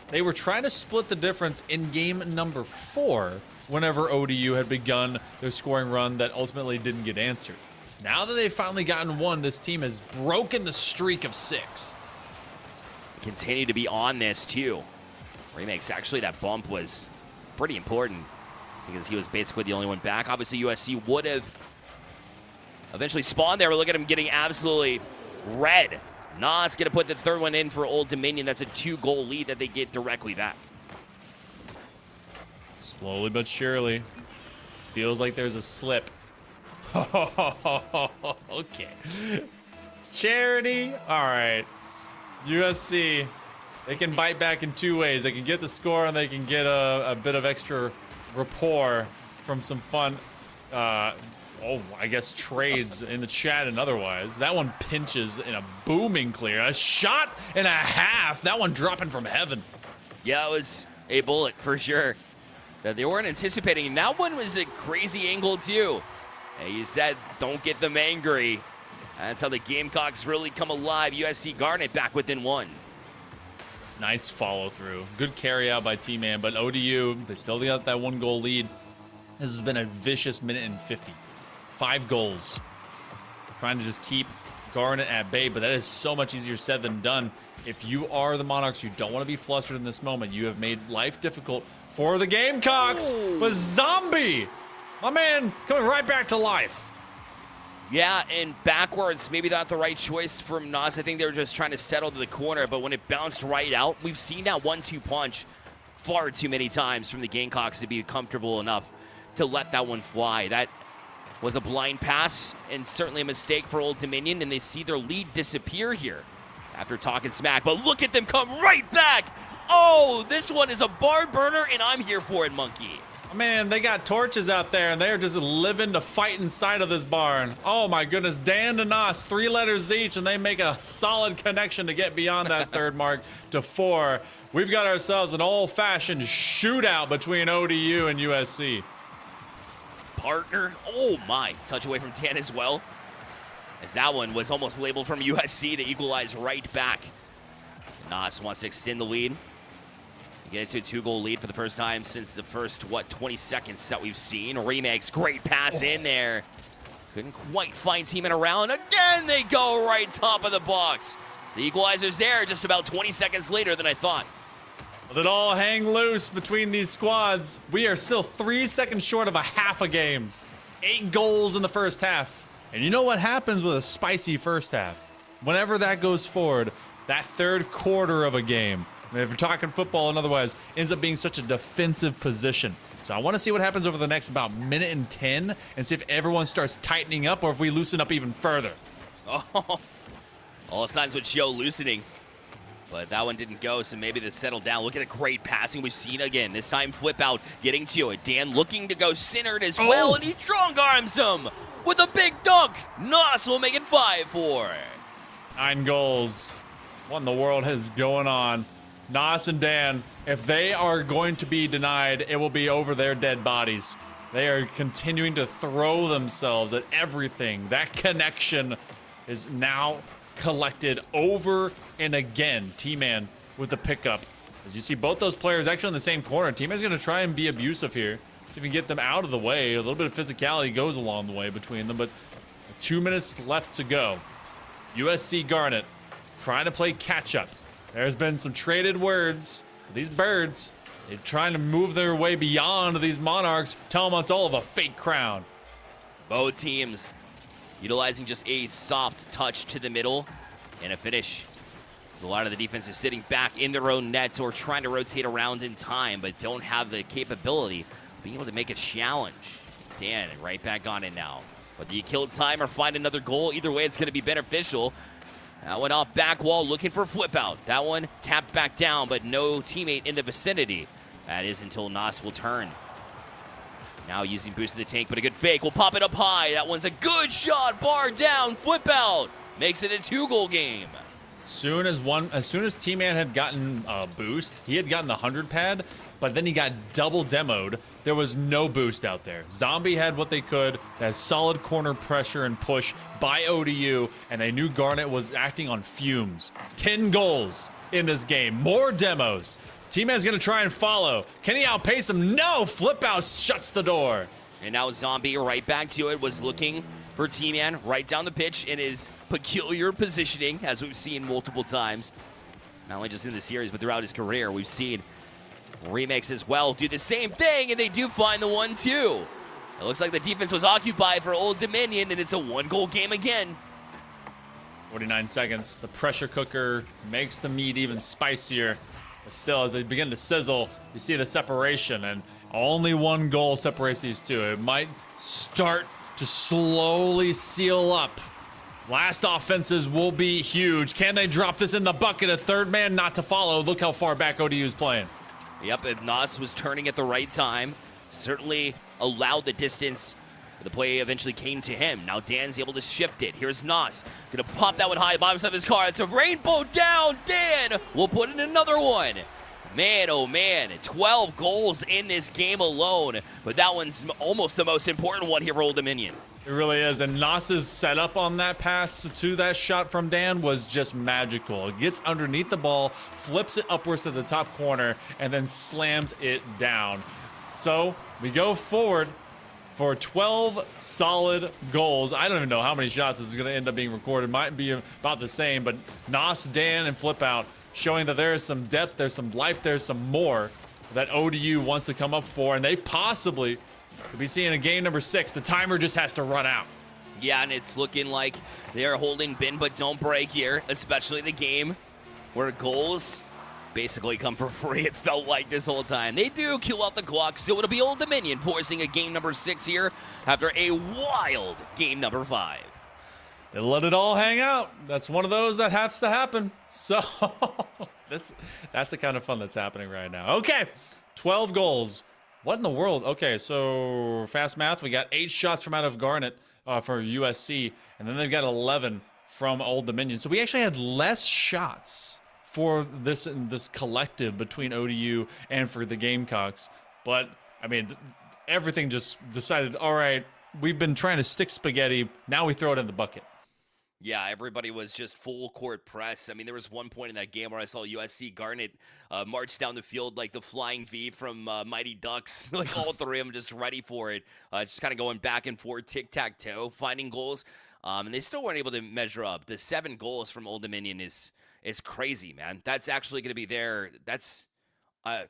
they were trying to split the difference in game number 4 whenever ODU had begun their scoring run that ultimately didn't get answered. Now that they've finally gotten 1, this team has broken the streak of 6. Continue to be on this, too. Remakes, actually, that bump was pretty important because he was basically the only one back. Obviously, USC would have eventually spawned there. But look at him getting absolutely red. Nas going to put the third one in for Old Dominion. That's a 2-goal lead that they get directly back. Slowly but surely. Feels like there's a slip. Okay. Charity. All right. USC. They can bite back in 2 ways. They can get the score and they can get a bit of extra rapport from some fun, I guess, trades in the chat and otherwise. That one pinches in a booming clear. A shot and a half. That one dropping from heaven. Yeah, it was a bullet for sure that they weren't anticipating. And that one was a crazy angle too. And you said, don't get them angry. That's how the Gamecocks really come alive. USC Garnet back within 1. Nice follow through. Good carry out by T-Man, but ODU, they still got that 1-goal lead. This has been a vicious minute and 50. 5 goals. Trying to just keep Garnet at bay, but that is so much easier said than done. If you are the Monarchs, you don't want to be flustered in this moment. You have made life difficult for the Gamecocks. Ooh. But Zombie, my man, coming right back to life. Yeah, and backwards, maybe not the right choice from Nas. I think they were just trying to settle to the corner, but when it bounced right out, we've seen that 1-2 punch far too many times from the Gamecocks to be comfortable enough to let that one fly. That was a blind pass and certainly a mistake for Old Dominion, and they see their lead disappear here after talking smack. But look at them come right back. Oh, this one is a barn burner, and I'm here for it, Monkey. Man, they got torches out there, and they're just living to fight inside of this barn. Oh, my goodness. Dan to Nos, 3 letters each, and they make a solid connection to get beyond that third mark to 4. We've got ourselves an old-fashioned shootout between ODU and USC. Partner. Oh, my. Touch away from Dan as well, as that one was almost labeled from USC to equalize right back. Nos wants to extend the lead. Get it to a 2-goal lead for the first time since the first, 20 seconds that we've seen. Remakes, great pass in there. Couldn't quite find T-Man around. Again, they go right top of the box. The equalizer's there just about 20 seconds later than I thought. Let it all hang loose between these squads. We are still 3 seconds short of a half a game. 8 goals in the first half. And you know what happens with a spicy first half? Whenever that goes forward, that third quarter of a game, if you're talking football and otherwise, ends up being such a defensive position. So I want to see what happens over the next about minute and 10 and see if everyone starts tightening up or if we loosen up even further. Oh, all signs would show loosening. But that one didn't go, so maybe they settled down. Look at the great passing we've seen again. This time flip out, getting to it. Dan looking to go centered as well, and he strong arms him with a big dunk. Nos will make it 5-4. 9 goals. What in the world is going on? Nas and Dan, if they are going to be denied, it will be over their dead bodies. They are continuing to throw themselves at everything. That connection is now collected over and again. T-Man with the pickup. As you see both those players actually in the same corner. T-Man's going to try and be abusive here. See if he can get them out of the way. A little bit of physicality goes along the way between them, but 2 minutes left to go. USC Garnet trying to play catch up. There's been some traded words. These birds, they're trying to move their way beyond these Monarchs. Tell them it's all of a fake crown. Both teams utilizing just a soft touch to the middle and a finish. So a lot of the defense is sitting back in their own nets or trying to rotate around in time, but don't have the capability of being able to make a challenge. Dan right back on it now. Whether you kill time or find another goal, either way it's going to be beneficial. That one off back wall, looking for a flip out. That one tapped back down, but no teammate in the vicinity. That is until Nas will turn. Now using boost of the tank, but a good fake. We'll pop it up high. That one's a good shot. Bar down, flip out. Makes it a 2-goal game. As soon as T-Man had gotten a boost, he had gotten the 100 pad, but then he got double demoed. There was no boost out there. Zombie had what they could, that solid corner pressure and push by ODU, and they knew Garnet was acting on fumes. 10 goals in this game, more demos. T-Man's gonna try and follow. Can he outpace him? No, flip out shuts the door. And now Zombie right back to it, was looking for T-Man right down the pitch in his peculiar positioning, as we've seen multiple times. Not only just in the series, but throughout his career, we've seen Remix as well do the same thing, and they do find the 1-2. It looks like the defense was occupied for Old Dominion, and it's a 1-goal game again. 49 seconds. The pressure cooker makes the meat even spicier. But still, as they begin to sizzle, you see the separation, and only 1 goal separates these two. It might start to slowly seal up. Last offenses will be huge. Can they drop this in the bucket? A third man not to follow. Look how far back ODU is playing. Yep, if Nas was turning at the right time, certainly allowed the distance. The play eventually came to him. Now Dan's able to shift it. Here's Nas. Gonna pop that one high, bottom side of his car. It's a rainbow down. Dan will put in another one. Man, oh man, 12 goals in this game alone. But that one's almost the most important one here for Old Dominion. It really is, and Nas's setup on that pass to that shot from Dan was just magical. It gets underneath the ball, flips it upwards to the top corner, and then slams it down. So we go forward for 12 solid goals. I don't even know how many shots this is going to end up being recorded. Might be about the same, but Nas, Dan, and Flip Out showing that there is some depth, there's some life, there's some more that ODU wants to come up for, and they possibly could be seeing a game number 6. The timer just has to run out. Yeah, and it's looking like they're holding bend but don't break here, especially the game where goals basically come for free, it felt like this whole time. They do kill out the clock, so it'll be Old Dominion forcing a game number 6 here after a wild game number 5. They let it all hang out. That's one of those that has to happen. So that's the kind of fun that's happening right now. Okay, 12 goals. What in the world? Okay, so fast math. We got 8 shots from out of Garnet for USC, and then they've got 11 from Old Dominion. So we actually had less shots for this collective between ODU and for the Gamecocks. But, I mean, everything just decided, all right, we've been trying to stick spaghetti. Now we throw it in the bucket. Yeah, everybody was just full court press. I mean, there was one point in that game where I saw USC Garnet march down the field like the flying V from Mighty Ducks. Like all 3 of them just ready for it. Just kind of going back and forth, tic-tac-toe, finding goals. And they still weren't able to measure up. The 7 goals from Old Dominion is crazy, man. That's actually going to be there. That's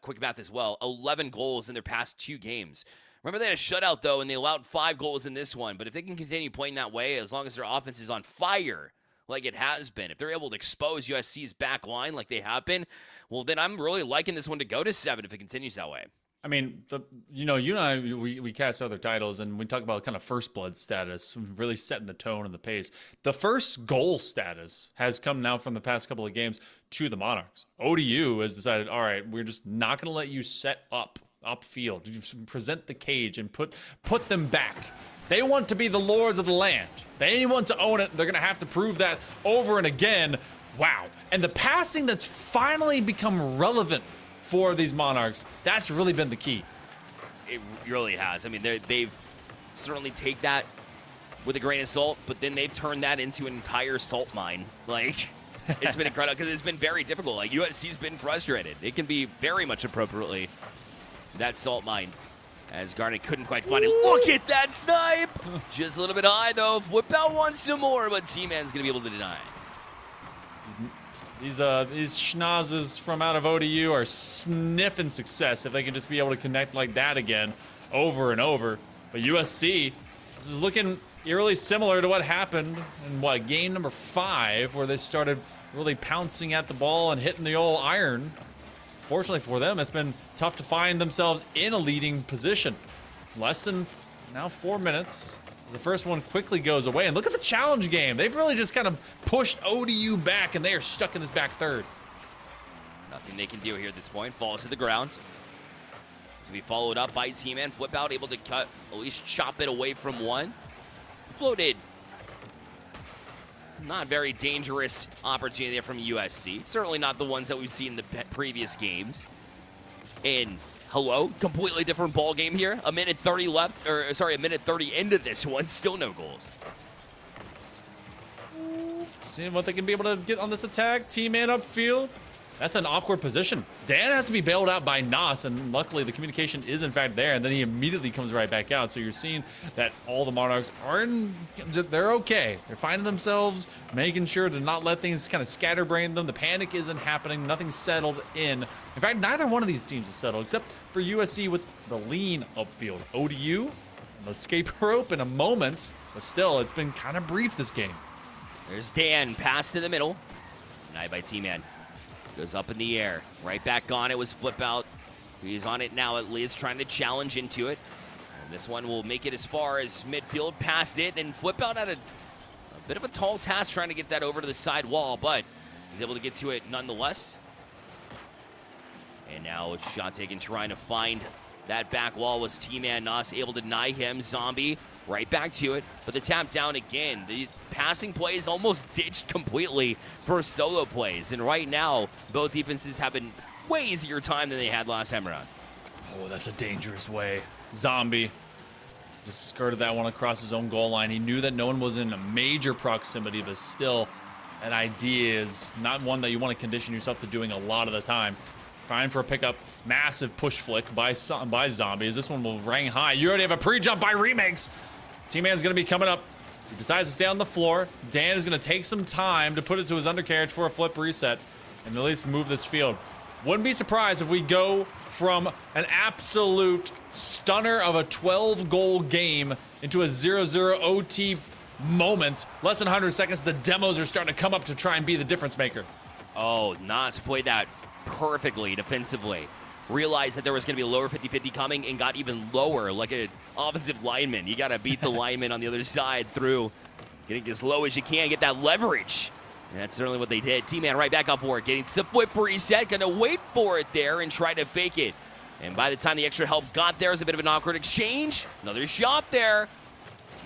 quick math as well. 11 goals in their past 2 games. Remember, they had a shutout, though, and they allowed 5 goals in this one. But if they can continue playing that way, as long as their offense is on fire like it has been, if they're able to expose USC's back line like they have been, well, then I'm really liking this one to go to 7 if it continues that way. I mean, you and I, we cast other titles, and we talk about kind of first blood status, really setting the tone and the pace. The first goal status has come now from the past couple of games to the Monarchs. ODU has decided, all right, we're just not going to let you set upfield. You present the cage and put them back. They want to be the lords of the land. They want to own it. They're going to have to prove that over and again. Wow. And the passing that's finally become relevant for these Monarchs, that's really been the key. It really has. I mean, they've certainly take that with a grain of salt, but then they've turned that into an entire salt mine. Like, it's been incredible because it's been very difficult. Like, USC's been frustrated. It can be very much appropriately that salt mine, as Garnet couldn't quite find it. Look at that snipe! Just a little bit high, though. Whip out one some more, but T-Man's going to be able to deny. These schnozzes from out of ODU are sniffing success if they can just be able to connect like that again over and over. But USC, this is looking eerily similar to what happened in game number 5, where they started really pouncing at the ball and hitting the old iron. Fortunately for them, it's been tough to find themselves in a leading position. Less than now 4 minutes. The first one quickly goes away. And look at the challenge game. They've really just kind of pushed ODU back, and they are stuck in this back third. Nothing they can do here at this point. Falls to the ground. It's going to be followed up by T-Man. Flip out, able to cut, at least chop it away from one. Floated. Not very dangerous opportunity there from USC. Certainly not the ones that we've seen in the previous games. And hello, completely different ball game here. A minute 30 left, or sorry, a minute 30 into this one. Still no goals. Seeing what they can be able to get on this attack. T-Man upfield. That's an awkward position. Dan has to be bailed out by Nos, and luckily the communication is in fact there, and then he immediately comes right back out. So you're seeing that all the Monarchs they're okay. They're finding themselves, making sure to not let things kind of scatterbrain them. The panic isn't happening. Nothing's settled in. In fact, neither one of these teams is settled, except for USC with the lean upfield. ODU, an escape rope in a moment, but still, it's been kind of brief this game. There's Dan, pass to the middle. Denied by T-Man. Goes up in the air. Right back on it was Flip Out. He's on it now at least, trying to challenge into it. And this one will make it as far as midfield, past it, and Flip Out had a bit of a tall task trying to get that over to the side wall, but he's able to get to it nonetheless. And now shot taken, trying to find that back wall was T-Man. Nos able to deny him. Zombie right back to it, but the tap down again. The passing play is almost ditched completely for solo plays, and right now both defenses have been way easier time than they had last time around. Oh, that's a dangerous way. Zombie just skirted that one across his own goal line. He knew that no one was in a major proximity, but still, that idea is not one that you want to condition yourself to doing a lot of the time. Trying for a pickup, massive push flick by Zombie. As this one will ring high. You already have a pre-jump by Remakes. T-Man's going to be coming up. He decides to stay on the floor. Dan is going to take some time to put it to his undercarriage for a flip reset and at least move this field. Wouldn't be surprised if we go from an absolute stunner of a 12-goal game into a 0-0 OT moment. Less than 100 seconds, the demos are starting to come up to try and be the difference maker. Oh, Nas played that perfectly defensively. Realized that there was going to be a lower 50-50 coming and got even lower like an offensive lineman. You got to beat the lineman on the other side through getting as low as you can, get that leverage. And that's certainly what they did. T-Man right back up for it, getting the whip reset, going to wait for it there and try to fake it. And by the time the extra help got there, it was a bit of an awkward exchange. Another shot there.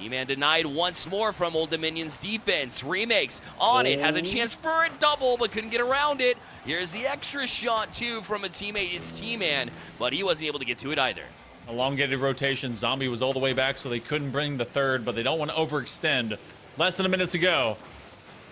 T-Man denied once more from Old Dominion's defense. Remakes on it, has a chance for a double, but couldn't get around it. Here's the extra shot, too, from a teammate. It's T-Man, but he wasn't able to get to it either. Elongated rotation. Zombie was all the way back, so they couldn't bring the third, but they don't want to overextend. Less than a minute to go.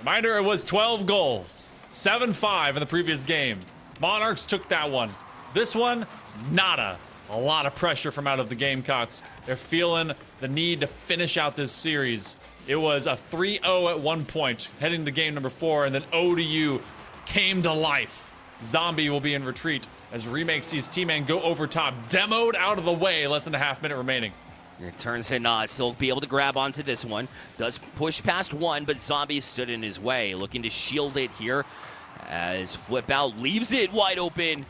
Reminder, it was 12 goals. 7-5 in the previous game. Monarchs took that one. This one, nada. A lot of pressure from out of the Gamecocks. They're feeling the need to finish out this series. It was a 3-0 at one point, heading to game number 4, and then ODU came to life. Zombie will be in retreat as Remake sees T-Man go over top, demoed out of the way, less than a half minute remaining. It turns to Nas. He'll be able to grab onto this one. Does push past one, but Zombie stood in his way, looking to shield it here as Flip Out leaves it wide open.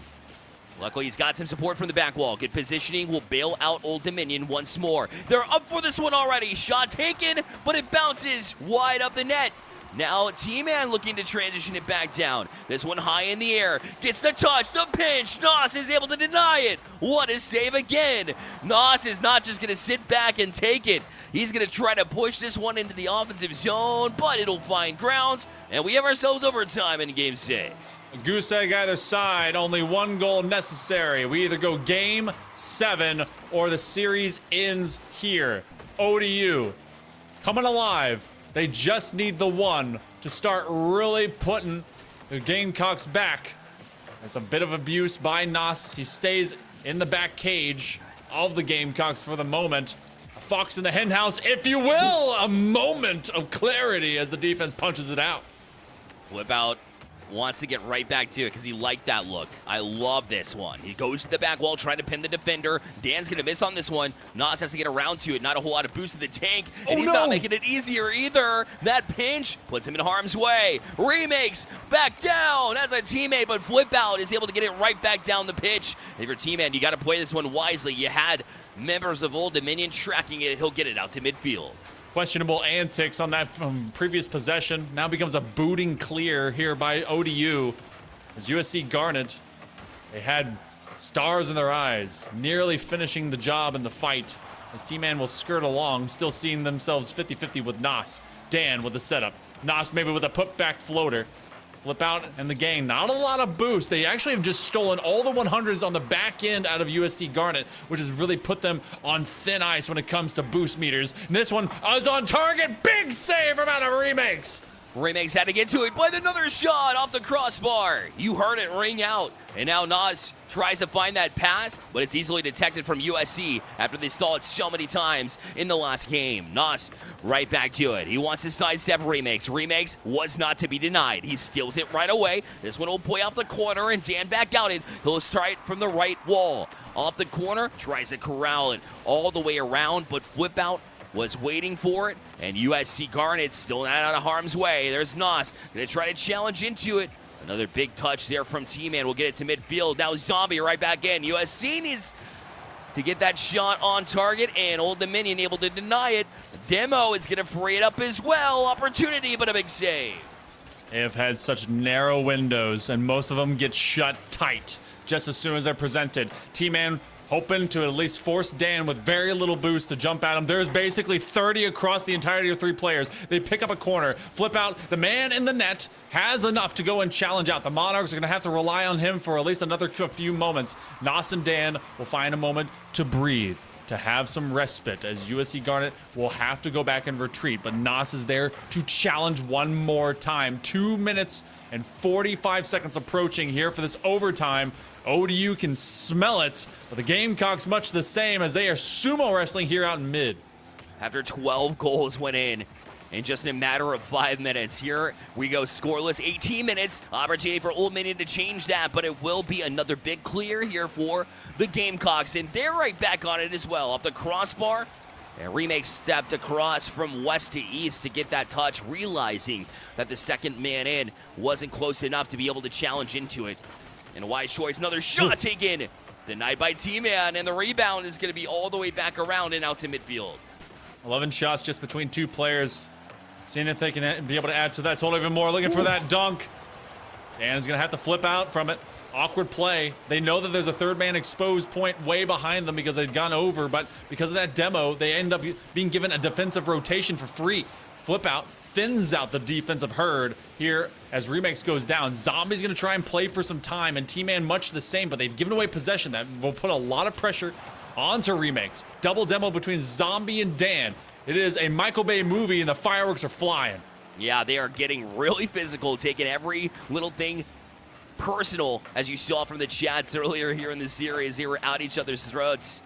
Luckily, he's got some support from the back wall. Good positioning will bail out Old Dominion once more. They're up for this one already. Shot taken, but it bounces wide up the net. Now, T-Man looking to transition it back down. This one high in the air. Gets the touch, the pinch. Nos is able to deny it. What a save again. Nos is not just going to sit back and take it. He's going to try to push this one into the offensive zone, but it'll find grounds, and we have ourselves overtime in Game 6. A goose egg either side, only one goal necessary. We either go Game 7 or the series ends here. ODU coming alive. They just need the one to start really putting the Gamecocks back. It's a bit of abuse by Nas. He stays in the back cage of the Gamecocks for the moment. A fox in the henhouse, if you will. A moment of clarity as the defense punches it out. Flip Out wants to get right back to it because he liked that look. I love this one. He goes to the back wall trying to pin the defender. Dan's going to miss on this one. Nas has to get around to it. Not a whole lot of boost to the tank. And he's not making it easier either. That pinch puts him in harm's way. Remakes back down as a teammate, but Flip Out is able to get it right back down the pitch. If you're teammate, you got to play this one wisely. You had members of Old Dominion tracking it. He'll get it out to midfield. Questionable antics on that from previous possession. Now becomes a booting clear here by ODU. As USC Garnet, they had stars in their eyes, nearly finishing the job in the fight. As T-Man will skirt along, still seeing themselves 50-50 with Nas. Dan with the setup. Nas maybe with a put-back floater. Flip Out and the gang, not a lot of boost. They actually have just stolen all the 100s on the back end out of USC Garnet, which has really put them on thin ice when it comes to boost meters. And this one is on target. Big save from out of Remakes. Remakes had to get to it, but another shot off the crossbar. You heard it ring out. And now Nas tries to find that pass, but it's easily detected from USC after they saw it so many times in the last game. Nas right back to it. He wants to sidestep Remakes. Remakes was not to be denied. He steals it right away. This one will play off the corner, and Dan back out it. He'll strike from the right wall. Off the corner, tries to corral it all the way around, but flip out was waiting for it, and USC Garnet still not out of harm's way. There's Nos, gonna try to challenge into it. Another big touch there from T-Man. We'll get it to midfield. Now Zombie right back in. USC needs to get that shot on target, and Old Dominion able to deny it. Demo is gonna free it up as well. Opportunity, but a big save. They have had such narrow windows, and most of them get shut tight just as soon as they're presented. T-Man hoping to at least force Dan with very little boost to jump at him. There's basically 30 across the entirety of 3 players. They pick up a corner, flip out. The man in the net has enough to go and challenge out. The Monarchs are going to have to rely on him for at least another few moments. Nos and Dan will find a moment to breathe, to have some respite, as USC Garnet will have to go back and retreat. But Nos is there to challenge one more time. 2 minutes and 45 seconds approaching here for this overtime. ODU can smell it, but the Gamecocks much the same, as they are sumo wrestling here out in mid. After 12 goals went in just a matter of 5 minutes. Here we go, scoreless, 18 minutes. Opportunity for Old Dominion to change that, but it will be another big clear here for the Gamecocks, and they're right back on it as well. Off the crossbar, and Remake stepped across from west to east to get that touch, realizing that the second man in wasn't close enough to be able to challenge into it. And a wide choice, another shot taken. Denied by T-Man, and the rebound is going to be all the way back around and out to midfield. 11 shots just between 2 players. Seeing if they can be able to add to that total even more. Looking for that dunk. Dan's going to have to flip out from it. Awkward play. They know that there's a third man exposed point way behind them because they'd gone over, but because of that demo, they end up being given a defensive rotation for free. Flip out. Thins out the defensive herd here as Remix goes down. Zombie's going to try and play for some time, and T-Man much the same, but they've given away possession. That will put a lot of pressure onto Remix. Double demo between Zombie and Dan. It is a Michael Bay movie, and the fireworks are flying. Yeah, they are getting really physical, taking every little thing personal, as you saw from the chats earlier here in the series. They were at each other's throats.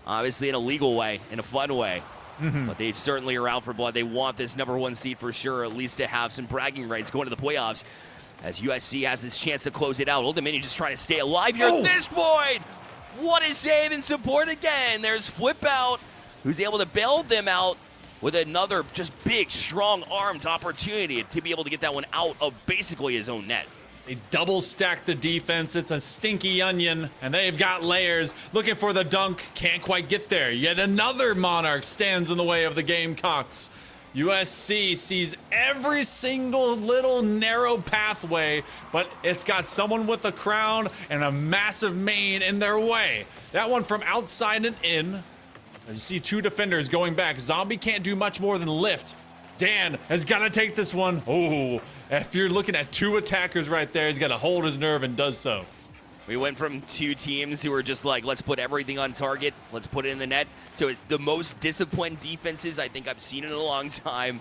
Obviously in a legal way, in a fun way. But they certainly are out for blood. They want this #1 seed for sure, at least to have some bragging rights going to the playoffs, as USC has this chance to close it out. Old Dominion just trying to stay alive here at this point. What a save and support again. There's Flip Out, who's able to bail them out with another just big, strong-armed opportunity to be able to get that one out of basically his own net. They double stack the defense. It's a stinky onion, and they've got layers. Looking for the dunk, can't quite get there. Yet another Monarch stands in the way of the Gamecocks. USC sees every single little narrow pathway, but it's got someone with a crown and a massive mane in their way. That one from outside and in. As you see 2 defenders going back. Zombie can't do much more than lift. Dan has got to take this one. Oh, if you're looking at 2 attackers right there, he's got to hold his nerve and does so. We went from 2 teams who were just like, let's put everything on target, let's put it in the net, to the most disciplined defenses I think I've seen in a long time,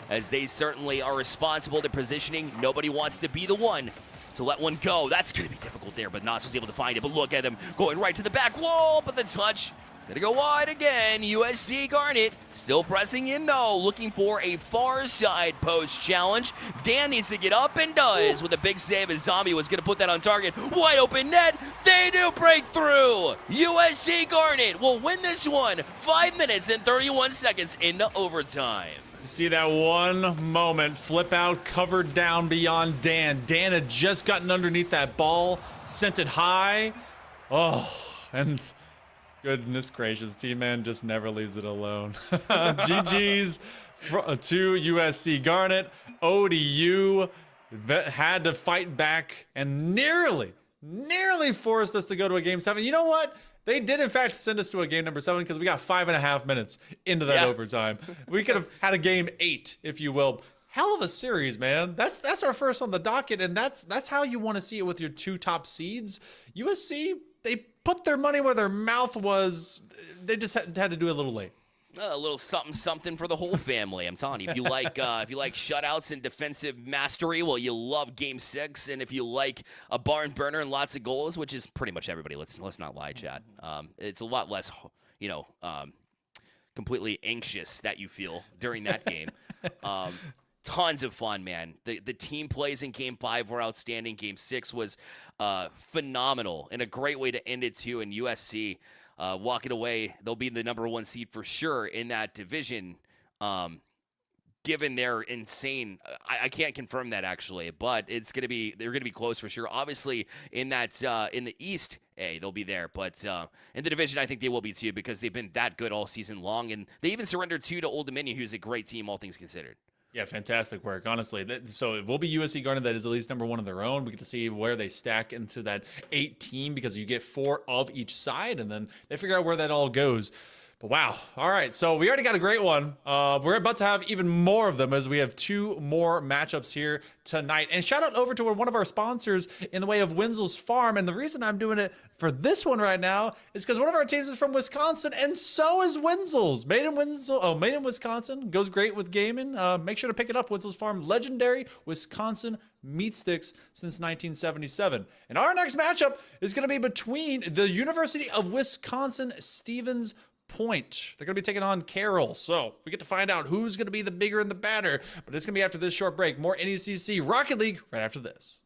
as they certainly are responsible to positioning. Nobody wants to be the one to let one go. That's going to be difficult there, but Nas was able to find it. But look at them going right to the back wall, but the touch gonna go wide again. USC Garnet still pressing in though, looking for a far side post challenge. Dan needs to get up and does with a big save as Zombie was gonna put that on target. Wide open net, they do break through. USC Garnet will win this one 5 minutes and 31 seconds into overtime. You see that one moment, Flip Out covered down beyond Dan. Dan had just gotten underneath that ball, sent it high. Oh, and goodness gracious, T-Man just never leaves it alone. GG's to USC Garnet. ODU had to fight back and nearly forced us to go to a game 7. You know what? They did, in fact, send us to a game number 7 because we got 5.5 minutes into that overtime. We could have had a game 8, if you will. Hell of a series, man. That's our first on the docket, and that's how you want to see it with your 2 top seeds. USC, they put their money where their mouth was. They just had to do it a little late. A little something something for the whole family. I'm telling you, if you like shutouts and defensive mastery, well, you love Game 6. And if you like a barn burner and lots of goals, which is pretty much everybody, let's not lie, chat. It's a lot less, completely anxious that you feel during that game. Tons of fun, man. The team plays in Game 5 were outstanding. Game 6 was phenomenal and a great way to end it too. And USC walking away, they'll be the #1 seed for sure in that division. Given their insane, I can't confirm that actually, but they're gonna be close for sure. Obviously, in that in the East, they'll be there, but in the division, I think they will be too because they've been that good all season long, and they even surrendered 2 to Old Dominion, who's a great team, all things considered. Yeah, fantastic work, honestly. So it will be USC Garden that is at least #1 of their own. We get to see where they stack into that 8 team because you get 4 of each side, and then they figure out where that all goes. But wow. All right. So we already got a great one. We're about to have even more of them as we have 2 more matchups here tonight. And shout out over to one of our sponsors in the way of Wenzel's Farm. And the reason I'm doing it for this one right now is because one of our teams is from Wisconsin, and so is Wenzel's. Made in Wisconsin. Goes great with gaming. Make sure to pick it up. Wenzel's Farm, legendary Wisconsin meat sticks since 1977. And our next matchup is going to be between the University of Wisconsin Stevens Point. They're going to be taking on Carroll. So we get to find out who's going to be the bigger and the badder. But it's going to be after this short break. More NECC Rocket League right after this.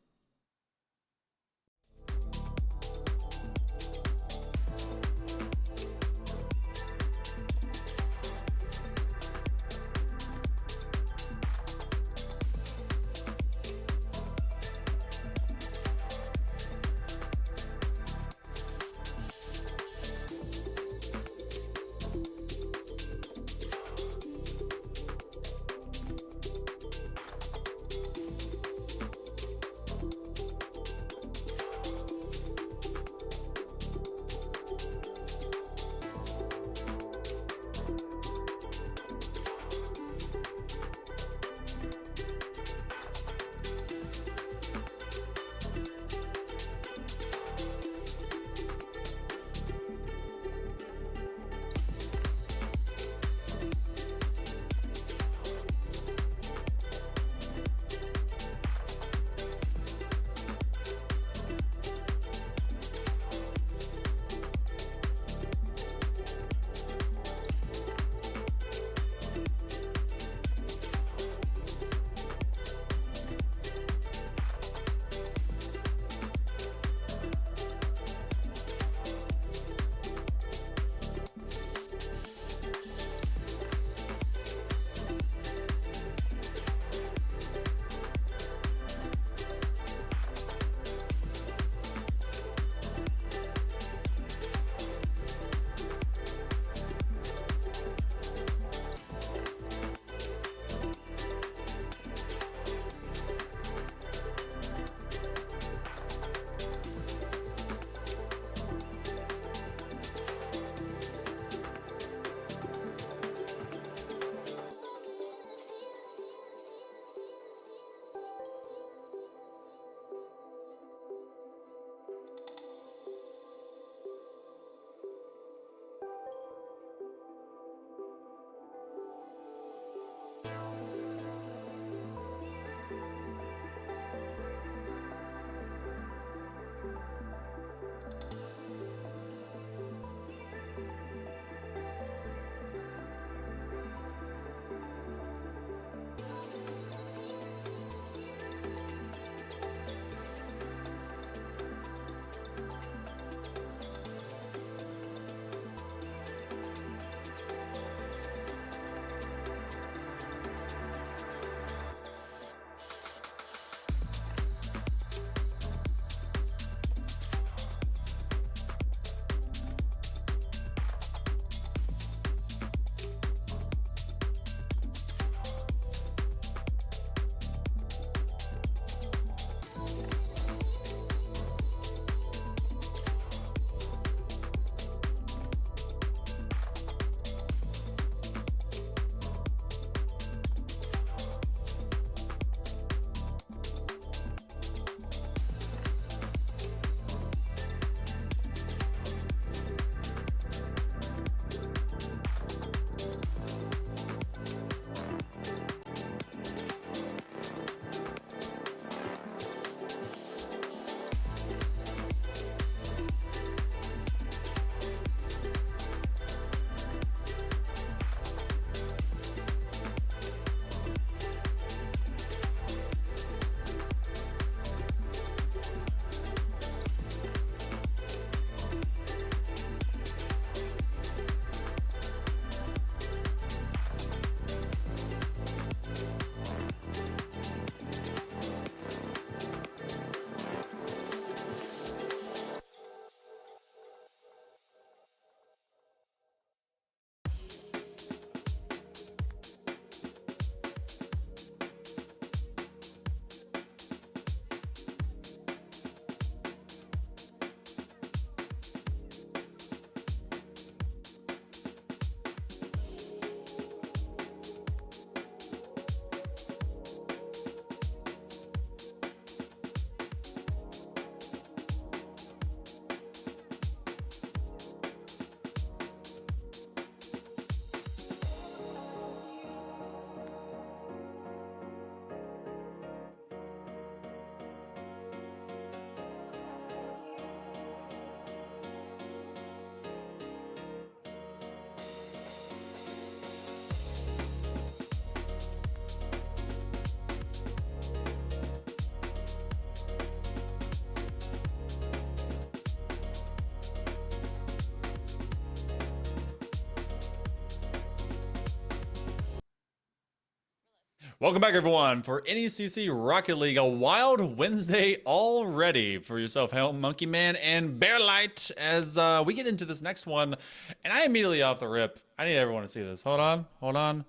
Welcome back, everyone, for NECC Rocket League. A wild Wednesday already for yourself, Monkey Man and Bearlight, as we get into this next one. And I immediately off the rip, I need everyone to see this. Hold on.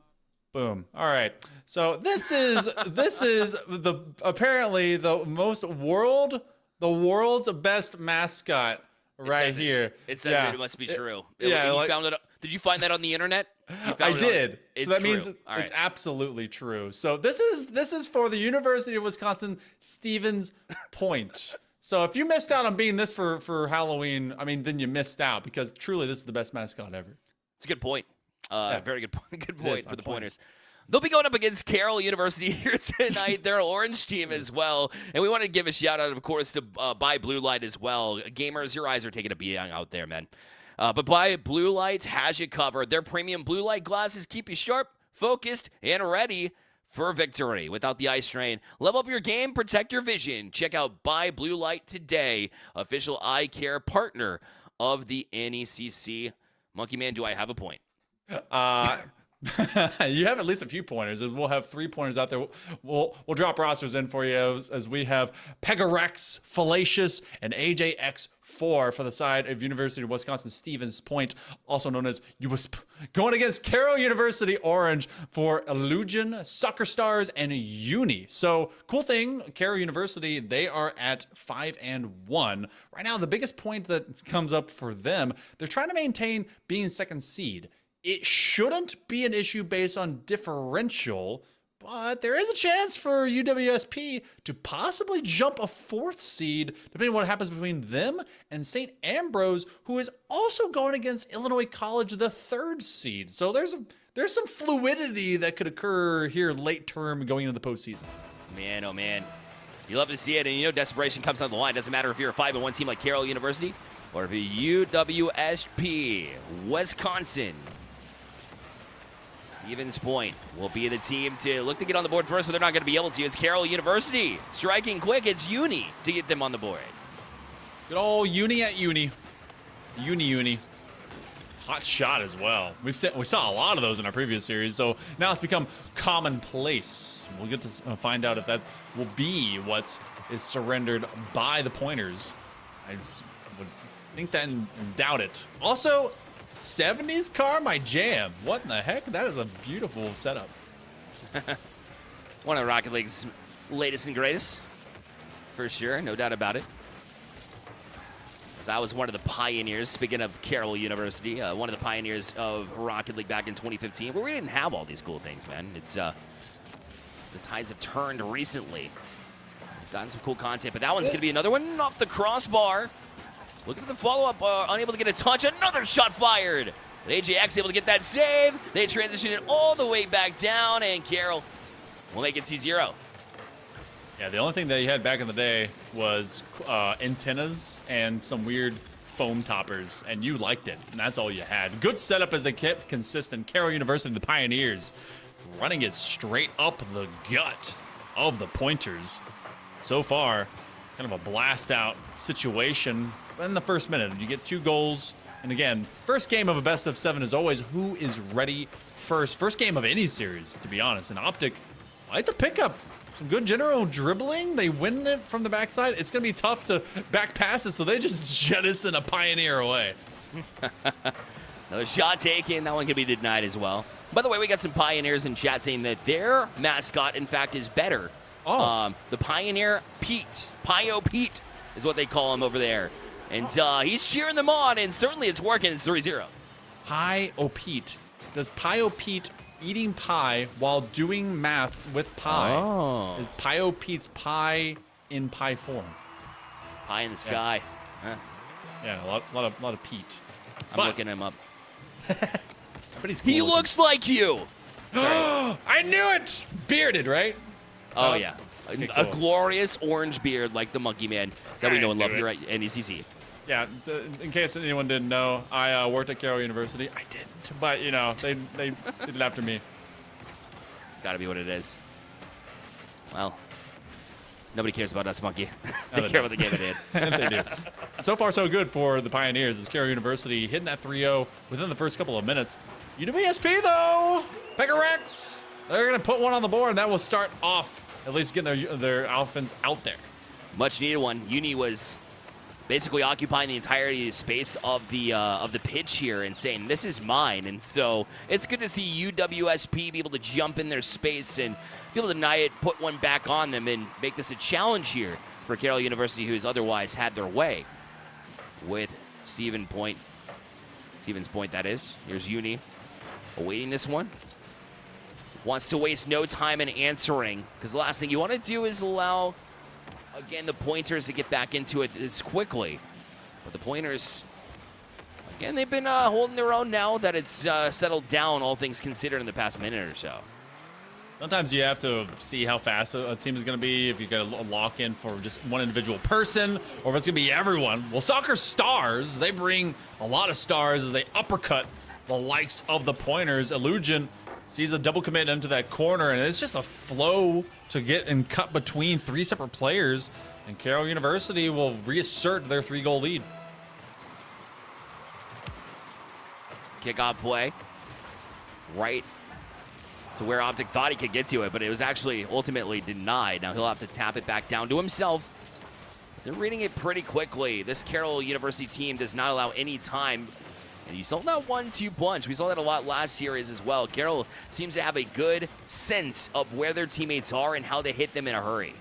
Boom. All right. So this is apparently the world's best mascot right here. It says yeah. it must be true. Yeah. Did you find that on the internet? I did. So that means All it's right. absolutely true. So this is for the University of Wisconsin Stevens Point. So if you missed out on being this for Halloween, I mean, then you missed out, because truly this is the best mascot ever. It's a good point. Very good point. Good point for the point. Pointers. They'll be going up against Carroll University here tonight. They're an orange team as well. And we want to give a shout out, of course, to Buy Blue Light as well. Gamers, your eyes are taking a beating out there, man. But Buy Blue Light has you covered. Their premium blue light glasses keep you sharp, focused, and ready for victory without the eye strain. Level up your game, protect your vision. Check out Buy Blue Light today, official eye care partner of the NECC. Monkey Man, do I have a point? You have at least a few pointers. We'll have 3 pointers out there. We'll drop rosters in for you as we have Pegarex, Fallacious, and AJX4 for the side of University of Wisconsin Stevens Point, also known as UWISP, going against Carroll University Orange for Illusion, Soccer Stars, and Uni. So cool thing, Carroll University, they are at 5-1 right now. The biggest point that comes up for them, they're trying to maintain being second seed. It shouldn't be an issue based on differential, but there is a chance for UWSP to possibly jump a 4th seed, depending on what happens between them and St. Ambrose, who is also going against Illinois College, the 3rd seed. So there's some fluidity that could occur here late term going into the postseason. Man, oh man. You love to see it, and you know desperation comes on the line. Doesn't matter if you're a 5-1 team like Carroll University or if you're UWSP, Wisconsin. Stevens Point will be the team to look to get on the board first, but they're not going to be able to. It's Carroll University. Striking quick, it's Uni to get them on the board. Good old Uni at Uni. Uni. Hot shot as well. We saw a lot of those in our previous series, so now it's become commonplace. We'll get to find out if that will be what is surrendered by the Pointers. I just would think that and doubt it. Also, 70s car, my jam. What in the heck? That is a beautiful setup. One of Rocket League's latest and greatest, for sure, no doubt about it. As I was one of the pioneers, speaking of Carroll University, one of the pioneers of Rocket League back in 2015, where we didn't have all these cool things, man. It's the tides have turned recently. Gotten some cool content, but that one's going to be another one off the crossbar. Looking for the follow-up, unable to get a touch. Another shot fired. But AJX able to get that save. They transition it all the way back down, and Carroll will make it 2-0. Yeah, the only thing that he had back in the day was antennas and some weird foam toppers, and you liked it, and that's all you had. Good setup as they kept consistent. Carroll University, the Pioneers, running it straight up the gut of the Pointers. So far, kind of a blast-out situation. In the first minute, you get 2 goals. And again, first game of a best of 7 is always who is ready first. First game of any series, to be honest. And Optic, like the pickup. Some good general dribbling. They win it from the backside. It's going to be tough to back pass it, so they just jettison a Pioneer away. Another shot taken. That one can be denied as well. By the way, we got some Pioneers in chat saying that their mascot, in fact, is better. Oh. The Pioneer Pete. Pio Pete is what they call him over there. And he's cheering them on, and certainly it's working. It's 3-0. Pio Pete. Does Pio Pete eating pie while doing math with pie? Oh. Is Pio Pete's pie in pie form? Pie in the sky. Huh. Yeah, a lot of Pete. I'm looking him up. But he's cool He looking. looks like you. I knew it! Bearded, right? Oh, yeah. Okay, A cool. glorious orange beard like the Monkey Man that we know and love here at NECC. Yeah, in case anyone didn't know, I worked at Carroll University. I didn't, but, you know, they did it after me. Gotta be what it is. Well, nobody cares about us, Monkey. No, They care about the game at hand. They do. So far, so good for the Pioneers as Carroll University hitting that 3-0 within the first couple of minutes. UWSP, though! Pegarex! They're going to put one on the board, and that will start off at least getting their offense out there. Much needed one. Uni was basically occupying the entirety of the space of the pitch here and saying, this is mine. And so it's good to see UWSP be able to jump in their space and be able to deny it, put one back on them, and make this a challenge here for Carroll University, who has otherwise had their way with Stevens Point, that is. Here's Uni awaiting this one. Wants to waste no time in answering, because the last thing you want to do is allow, again, the pointers to get back into it as quickly. But the pointers, again, they've been holding their own now that it's settled down, all things considered, in the past minute or so. Sometimes you have to see how fast a team is going to be, if you're going to lock in for just one individual person, or if it's going to be everyone. Well, Soccer Stars, they bring a lot of stars as they uppercut the likes of the pointers. Illusion sees a double commit into that corner, and it's just a flow to get and cut between three separate players, and Carroll University will reassert their 3-goal lead. Kickoff play right to where Optic thought he could get to it, but it was actually ultimately denied. Now he'll have to tap it back down to himself. They're reading it pretty quickly. This Carroll University team does not allow any time. And you saw that 1-2 punch. We saw that a lot last series as well. Carroll seems to have a good sense of where their teammates are and how to hit them in a hurry.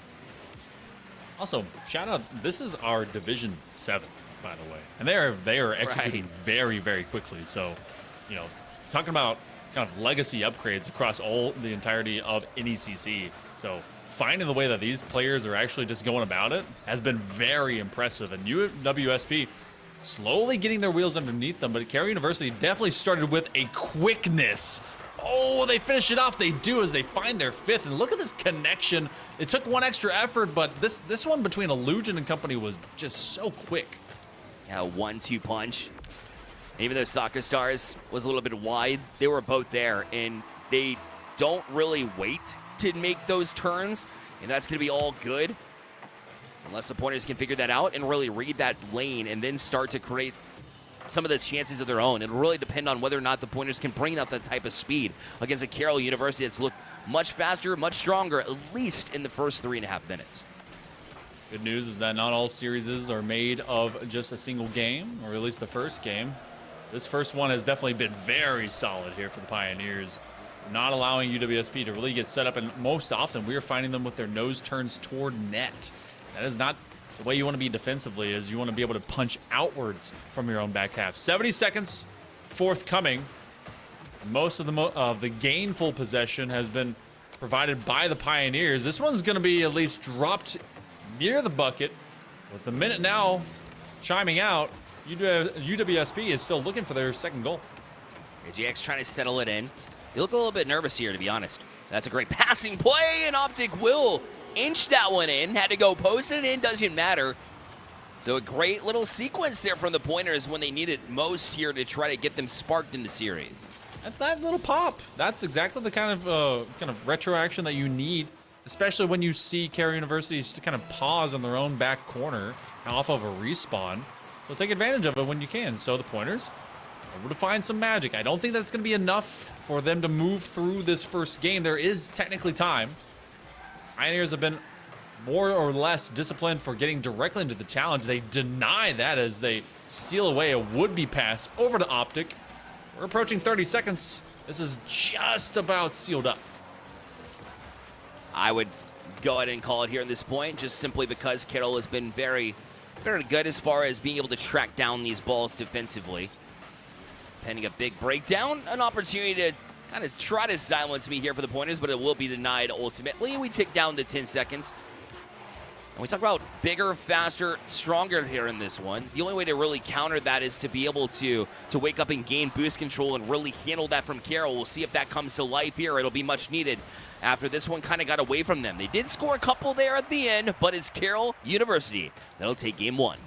Also, shout out, this is our Division 7, by the way. And they are executing very, very quickly. So, you know, talking about kind of legacy upgrades across the entirety of NECC. So finding the way that these players are actually just going about it has been very impressive. And UWSP slowly getting their wheels underneath them, but Carroll University definitely started with a quickness. Oh, they finish it off. They do, as they find their 5th. And look at this connection. It took one extra effort, but this one between Illusion and company was just so quick. Yeah, 1-2 punch. And even though Soccer Stars was a little bit wide, they were both there, and they don't really wait to make those turns, and that's going to be all good unless the pointers can figure that out and really read that lane and then start to create some of the chances of their own. It'll really depend on whether or not the pointers can bring out that type of speed against a Carroll University that's looked much faster, much stronger, at least in the first 3.5 minutes. Good news is that not all series are made of just a single game, or at least the first game. This first one has definitely been very solid here for the Pioneers, not allowing UWSP to really get set up, and most often we are finding them with their nose turns toward net. That is not the way you want to be defensively, is you want to be able to punch outwards from your own back half. 70 seconds forthcoming. Most of the gainful possession has been provided by the Pioneers. This one's going to be at least dropped near the bucket. With the minute now chiming out, UWSP is still looking for their second goal. GX trying to settle it in. They look a little bit nervous here, to be honest. That's a great passing play, and Optic will inch that one in. Had to go post it in, doesn't matter. So a great little sequence there from the pointers when they need it most here to try to get them sparked in the series. That little pop. That's exactly the kind of retro action that you need, especially when you see Carroll University kind of pause on their own back corner off of a respawn. So take advantage of it when you can. So the pointers are able to find some magic. I don't think that's going to be enough for them to move through this first game. There is technically time. Pioneers have been more or less disciplined for getting directly into the challenge. They deny that as they steal away a would-be pass over to Optic. We're approaching 30 seconds. This is just about sealed up. I would go ahead and call it here at this point, just simply because Carroll has been very, very good as far as being able to track down these balls defensively. Pending a big breakdown, an opportunity to kind of try to silence me here for the pointers, but it will be denied ultimately. We tick down to 10 seconds. And we talk about bigger, faster, stronger here in this one. The only way to really counter that is to be able to wake up and gain boost control and really handle that from Carroll. We'll see if that comes to life here. It'll be much needed after this one kind of got away from them. They did score a couple there at the end, but it's Carroll University that'll take game one.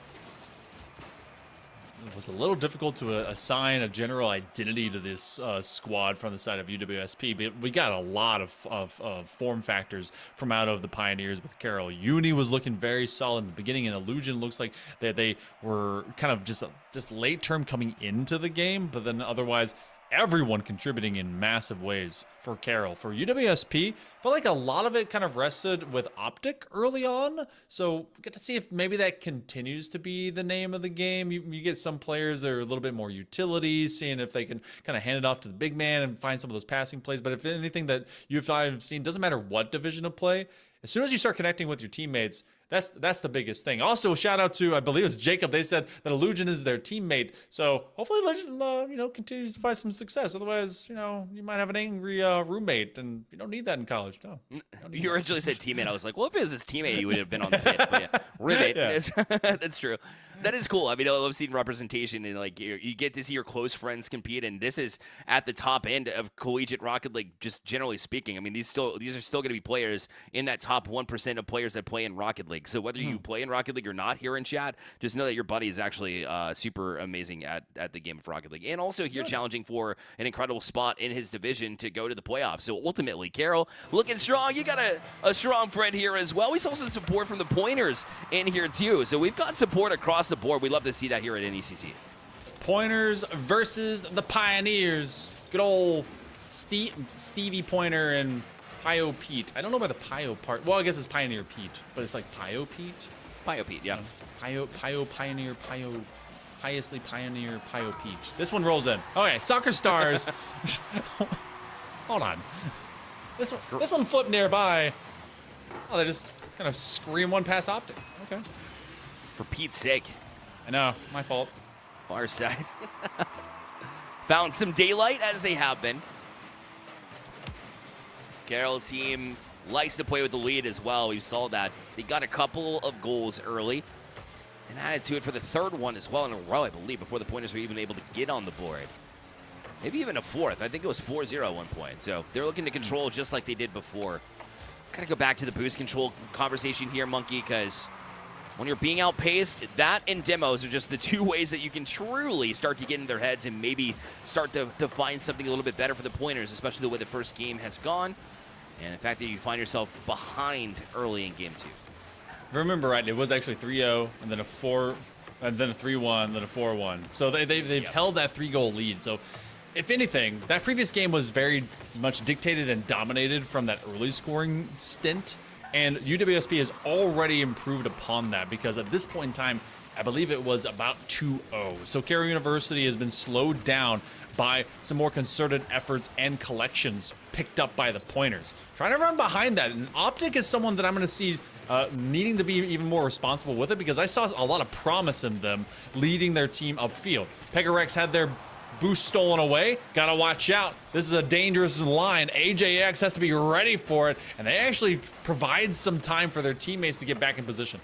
It was a little difficult to assign a general identity to this squad from the side of UWSP, but we got a lot of form factors from out of the Pioneers with Carroll. Uni was looking very solid in the beginning, and Illusion looks like they were kind of just late term coming into the game, but then otherwise everyone contributing in massive ways for Carroll. For UWSP, I felt like a lot of it kind of rested with Optic early on. So we get to see if maybe that continues to be the name of the game. You get some players that are a little bit more utility, seeing if they can kind of hand it off to the big man and find some of those passing plays. But if anything that I've seen, doesn't matter what division of play, as soon as you start connecting with your teammates, that's the biggest thing. Also, shout out to, I believe it's Jacob. They said that Illusion is their teammate. So hopefully Illusion, continues to find some success. Otherwise, you might have an angry roommate, and you don't need that in college. No. You originally said teammate. I was like, well, if it was his teammate, he would have been on the pitch. But yeah, roommate. Yeah. That's true. That is cool. I mean, I love seeing representation, and like you get to see your close friends compete, and this is at the top end of collegiate Rocket League, just generally speaking. I mean, these are still going to be players in that top 1% of players that play in Rocket League. So whether you play in Rocket League or not here in chat, just know that your buddy is actually super amazing at the game of Rocket League, and also here challenging for an incredible spot in his division to go to the playoffs. So ultimately, Carroll looking strong. You got a strong friend here as well. We saw some support from the Pointers in here too. So we've got support across the board. We'd love to see that here at NECC. Pointers versus the Pioneers. Good old Stevie Pointer and Pio Pete. I don't know about the Pio part. Well, I guess it's Pioneer Pete, but it's like Pio Pete. Pio Pete, yeah. Pioneer, Piously Pioneer, Pio Pete. This one rolls in. Okay, Soccer Stars. Hold on. This one flipped nearby. Oh, they just kind of scream one past Optic. Okay. For Pete's sake. I know, my fault. Far side. Found some daylight, as they have been. Carroll's team likes to play with the lead as well. We saw that. They got a couple of goals early and added to it for the third one as well in a row, I believe, before the Pointers were even able to get on the board. Maybe even a fourth. I think it was 4-0 at one point. So they're looking to control just like they did before. Gotta go back to the boost control conversation here, Monkey, because when you're being outpaced, that and demos are just the two ways that you can truly start to get in their heads and maybe start to find something a little bit better for the Pointers, especially the way the first game has gone. And the fact that you find yourself behind early in game 2. If I remember right, it was actually 3-0, and then a 4, and then a 3-1, then a 4-1. So they've held that 3-goal lead. So if anything, that previous game was very much dictated and dominated from that early scoring stint. And UWSP has already improved upon that, because at this point in time, I believe it was about 2-0. So Carroll University has been slowed down by some more concerted efforts and collections picked up by the Pointers. Trying to run behind that. And Optic is someone that I'm going to see needing to be even more responsible with it, because I saw a lot of promise in them leading their team upfield. Pegarex had their boost stolen away. Gotta watch out. This is a dangerous line. AJX has to be ready for it, and they actually provide some time for their teammates to get back in position.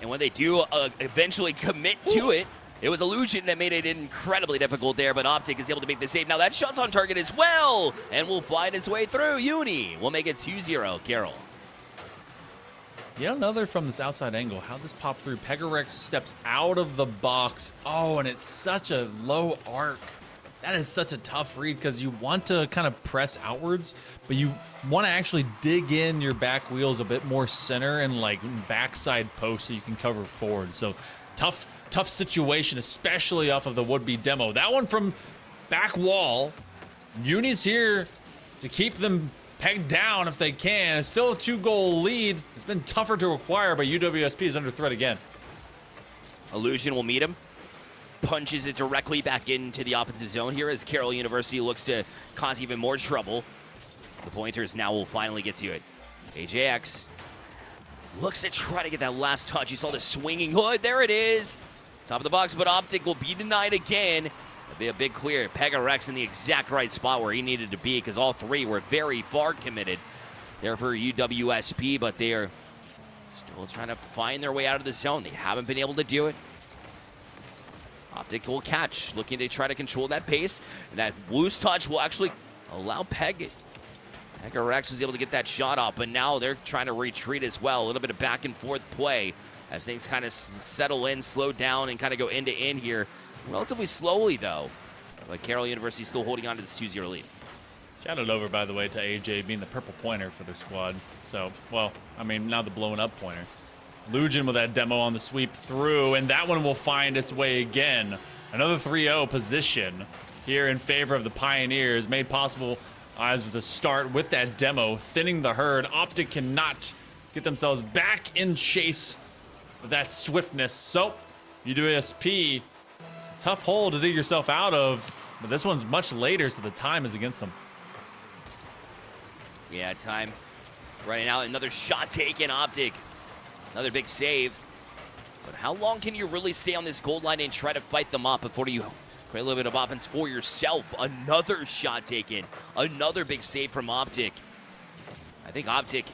And when they do eventually commit to it, it was Illusion that made it incredibly difficult there, but Optic is able to make the save. Now that shot's on target as well, and will find its way through. Uni will make it 2-0, Carroll. Yet another from this outside angle. How this popped through. Pegarex steps out of the box. Oh, and it's such a low arc. That is such a tough read, because you want to kind of press outwards, but you want to actually dig in your back wheels a bit more center and like backside post so you can cover forward. So tough situation, especially off of the would-be demo. That one from back wall. Uni's here to keep them pegged down if they can. It's still a 2-goal lead. It's been tougher to acquire, but UWSP is under threat again. Illusion will meet him. Punches it directly back into the offensive zone here as Carroll University looks to cause even more trouble. The Pointers now will finally get to it. AJX looks to try to get that last touch. You saw the swinging hood. There it is. Top of the box, but Optic will be denied again. It'll be a big clear. Pegarex in the exact right spot where he needed to be, because all three were very far committed there for UWSP, but they are still trying to find their way out of the zone. They haven't been able to do it. Optic will catch, looking to try to control that pace. And that loose touch will actually allow Pegarex was able to get that shot off, but now they're trying to retreat as well. A little bit of back and forth play as things kind of settle in, slow down, and kind of go end to end here. Relatively slowly, though. But Carroll University still holding on to this 2-0 lead. Shout it over, by the way, to AJ being the purple pointer for their squad. So, well, I mean, now the blowing up pointer. Lugen with that demo on the sweep through, and that one will find its way again. Another 3-0 position. here in favor of the Pioneers, made possible as the start with that demo, thinning the herd. Optic cannot get themselves back in chase with that swiftness. So, UWSP, it's a tough hole to dig yourself out of, but this one's much later, so the time is against them. Yeah, time running out. Another shot taken, Optic. Another big save. But how long can you really stay on this gold line and try to fight them up before you create a little bit of offense for yourself? Another shot taken. Another big save from Optic. I think Optic,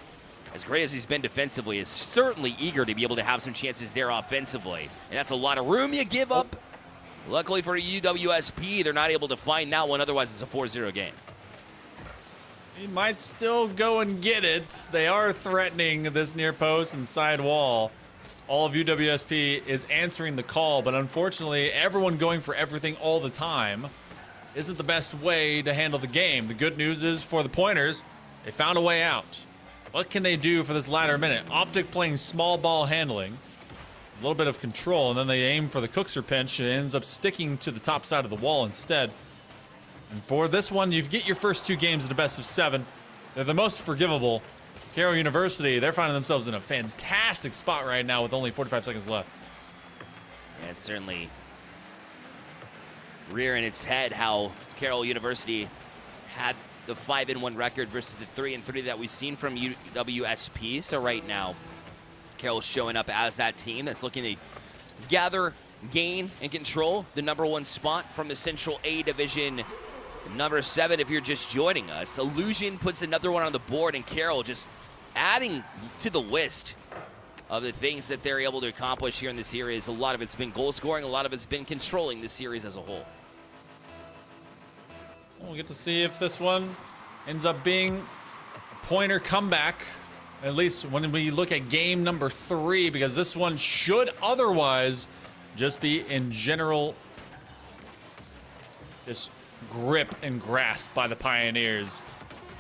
as great as he's been defensively, is certainly eager to be able to have some chances there offensively. And that's a lot of room you give up. Luckily for UWSP, they're not able to find that one. Otherwise, it's a 4-0 game. He might still go and get it. They are threatening this near post and side wall. All of UWSP is answering the call, but unfortunately, everyone going for everything all the time isn't the best way to handle the game. The good news is for the Pointers, they found a way out. What can they do for this latter minute? Optic playing small ball handling, a little bit of control, and then they aim for the Cookser pinch. It ends up sticking to the top side of the wall instead. And for this one, you get your first 2 games in a best of 7. They're the most forgivable. Carroll University, they're finding themselves in a fantastic spot right now with only 45 seconds left. Yeah, it's certainly rearing its head how Carroll University had the 5-1 record versus the 3-3 that we've seen from UWSP. So right now, Carroll's showing up as that team that's looking to gather, gain, and control the #1 spot from the Central A Division. Number 7, if you're just joining us. Illusion puts another one on the board, and Carroll just adding to the list of the things that they're able to accomplish here in the series. A lot of it's been goal scoring, a lot of it's been controlling the series as a whole. We'll get to see if this one ends up being a Pointer comeback, at least when we look at game number 3, because this one should otherwise just be in general just grip and grasp by the Pioneers.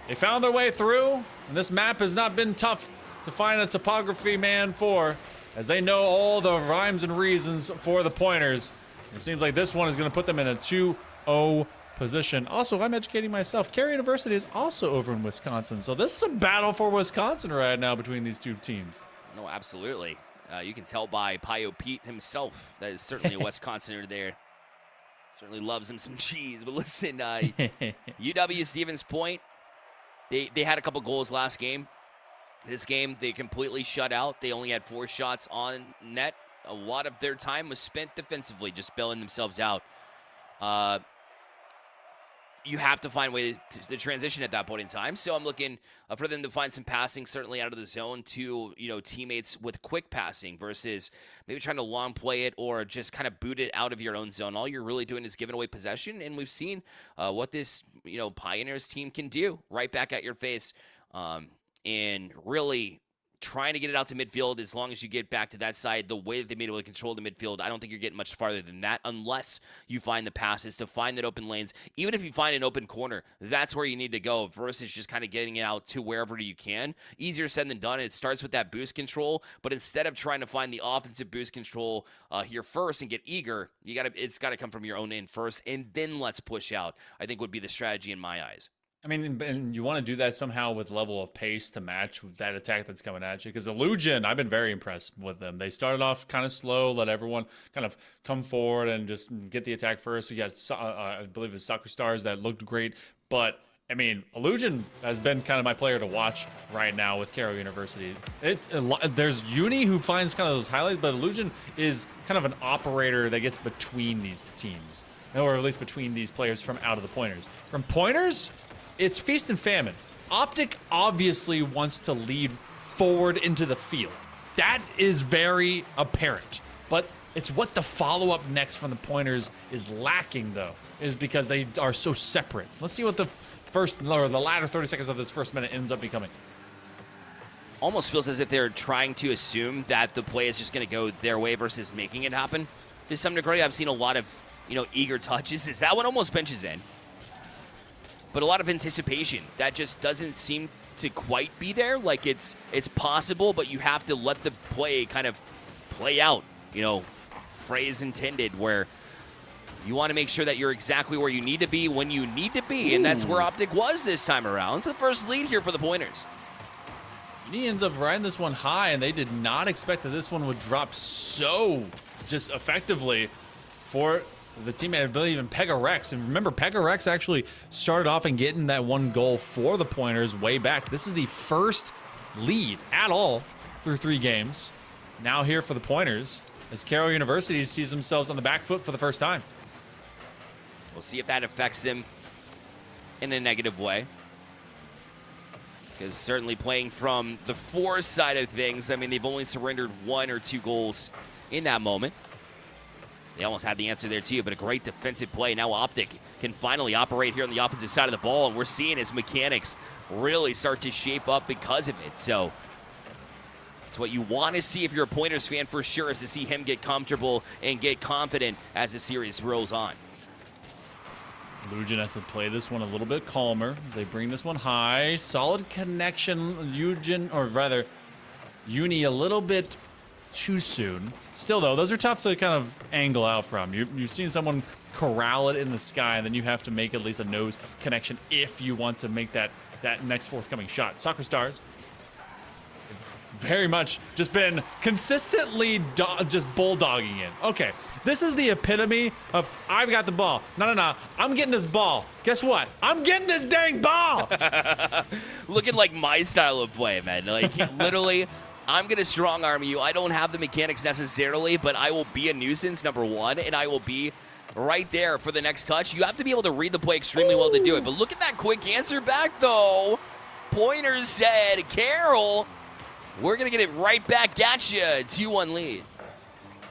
They found their way through, and this map has not been tough to find a topography man for, as they know all the rhymes and reasons for the Pointers. It seems like this one is going to put them in a 2-0 position. Also, I'm educating myself. Carroll University is also over in Wisconsin, so this is a battle for Wisconsin right now between these two teams. No, absolutely. You can tell by Pio Pete himself that is certainly a Wisconsinner there. Certainly loves him some cheese. But listen, UW Stevens Point, they had a couple goals last game. This game, they completely shut out. They only had 4 shots on net. A lot of their time was spent defensively, just bailing themselves out. You have to find a way to transition at that point in time. So I'm looking for them to find some passing, certainly out of the zone, to teammates with quick passing versus maybe trying to long play it or just kind of boot it out of your own zone. All you're really doing is giving away possession, and we've seen what this Pioneers team can do right back at your face, and really trying to get it out to midfield. As long as you get back to that side, the way that they made able to control the midfield, I don't think you're getting much farther than that unless you find the passes to find that open lanes. Even if you find an open corner, that's where you need to go versus just kind of getting it out to wherever you can. Easier said than done. It starts with that boost control, but instead of trying to find the offensive boost control here first and get eager, it's got to come from your own end first, and then let's push out, I think would be the strategy in my eyes. I mean, and you want to do that somehow with level of pace to match with that attack that's coming at you. Because Illusion, I've been very impressed with them. They started off kind of slow, let everyone kind of come forward and just get the attack first. We got, I believe it's Soccer Stars that looked great. But, I mean, Illusion has been kind of my player to watch right now with Carroll University. There's Uni who finds kind of those highlights, but Illusion is kind of an operator that gets between these teams. Or at least between these players from out of the Pointers. From Pointers, it's feast and famine. Optic obviously wants to lead forward into the field. That is very apparent. But it's what the follow-up next from the Pointers is lacking, though, is because they are so separate. Let's see what the latter 30 seconds of this first minute ends up becoming. Almost feels as if they're trying to assume that the play is just going to go their way versus making it happen. To some degree, I've seen a lot of, eager touches. Is that one almost benches in? But a lot of anticipation that just doesn't seem to quite be there. Like it's possible, but you have to let the play kind of play out. Phrase intended, where You want to make sure that you're exactly where you need to be when you need to be, and that's where Optic was this time around. It's the first lead here for the Pointers. He ends up riding this one high, and they did not expect that this one would drop so just effectively for the teammate, I believe, in Pega Rex. And remember, Pega Rex actually started off and getting that one goal for the Pointers way back. This is the first lead at all through 3 games. Now here for the Pointers, as Carroll University sees themselves on the back foot for the first time. We'll see if that affects them in a negative way. Because certainly playing from the 4 side of things, I mean, they've only surrendered 1 or 2 goals in that moment. They almost had the answer there too, but a great defensive play. Now Optic can finally operate here on the offensive side of the ball, and we're seeing his mechanics really start to shape up because of it. So it's what you want to see if you're a Pointers fan for sure, is to see him get comfortable and get confident as the series rolls on. Lujan has to play this one a little bit calmer. They bring this one high. Solid connection. Uni a little bit too soon. Still, though, those are tough to kind of angle out from. You've seen someone corral it in the sky, and then you have to make at least a nose connection if you want to make that next forthcoming shot. Soccer Stars very much just been consistently just bulldogging it. Okay, this is the epitome of I've got the ball. No, I'm getting this ball. Guess what? I'm getting this dang ball. Looking like my style of play, man. Like, literally, I'm going to strong arm you. I don't have the mechanics necessarily, but I will be a nuisance, number 1, and I will be right there for the next touch. You have to be able to read the play extremely well to do it. But look at that quick answer back, though. Pointers said, Carroll, we're going to get it right back at you. 2-1 lead.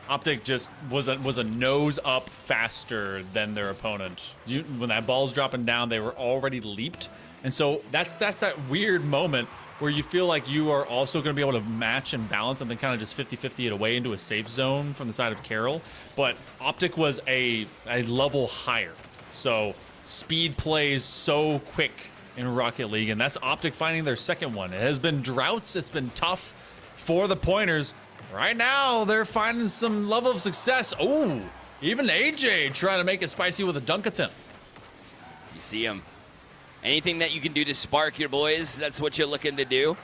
Optic just was a nose up faster than their opponent. When that ball's dropping down, they were already leaped. And so that's that weird moment where you feel like you are also going to be able to match and balance and then kind of just 50-50 it away into a safe zone from the side of Carroll. But Optic was a level higher. So speed plays so quick in Rocket League, and that's Optic finding their second one. It has been droughts. It's been tough for the Pointers. Right now, they're finding some level of success. Oh, even AJ trying to make it spicy with a dunk attempt. You see him. Anything that you can do to spark your boys, that's what you're looking to do.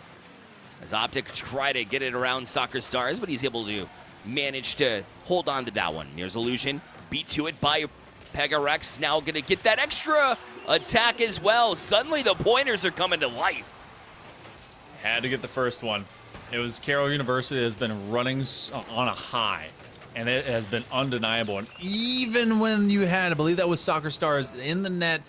As Optic try to get it around Soccer Stars, but he's able to manage to hold on to that one. Here's Illusion, beat to it by Pega Rex. Now going to get that extra attack as well. Suddenly the Pointers are coming to life. Had to get the first one. It was Carroll University has been running on a high, and it has been undeniable. And even when you had, I believe that was Soccer Stars in the net,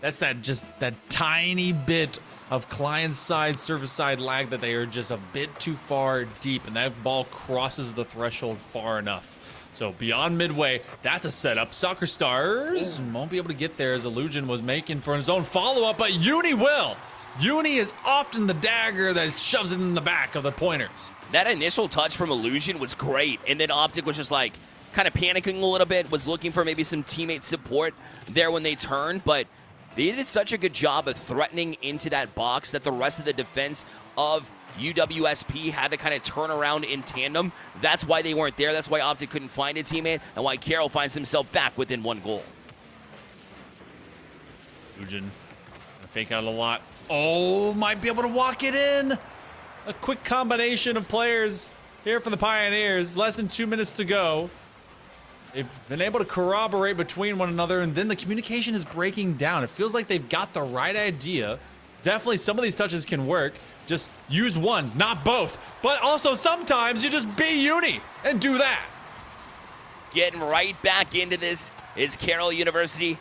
that's that tiny bit of client side, service side lag that they are just a bit too far deep, and that ball crosses the threshold far enough. So beyond midway, that's a setup. Soccer Stars won't be able to get there as Illusion was making for his own follow-up, but Uni will. Uni is often the dagger that shoves it in the back of the Pointers. That initial touch from Illusion was great, and then Optic was just like kind of panicking a little bit, was looking for maybe some teammate support there when they turned, but they did such a good job of threatening into that box that the rest of the defense of UWSP had to kind of turn around in tandem. That's why they weren't there. That's why Optic couldn't find a teammate, and why Carroll finds himself back within 1 goal. Illusion fake out a lot. Oh, might be able to walk it in. A quick combination of players here for the Pioneers. Less than 2 minutes to go. They've been able to corroborate between one another, and then the communication is breaking down. It feels like they've got the right idea. Definitely some of these touches can work. Just use one, not both. But also sometimes you just be Uni and do that. Getting right back into this is Carroll University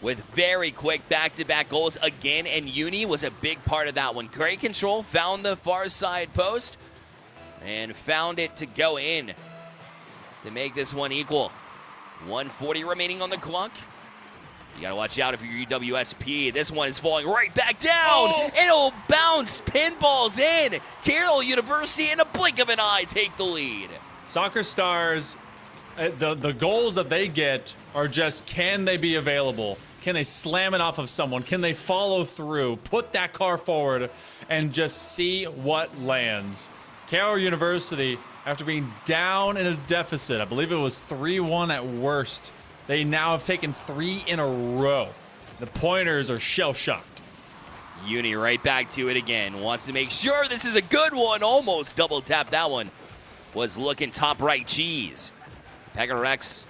with very quick back-to-back goals again, and Uni was a big part of that one. Great control, found the far side post, and found it to go in to make this one equal. 1:40 remaining on the clock. You gotta watch out if you're UWSP. This one is falling right back down. It'll bounce pinballs in. Carroll University in a blink of an eye take the lead. Soccer Stars, the goals that they get are just, can they be available? Can they slam it off of someone? Can they follow through, put that car forward, and just see what lands? Carroll University, after being down in a deficit, I believe it was 3-1 at worst They now have taken 3 in a row. The Pointers are shell-shocked. Uni right back to it again. Wants to make sure this is a good one. Almost double tap that one. Was looking top right cheese. Pegarex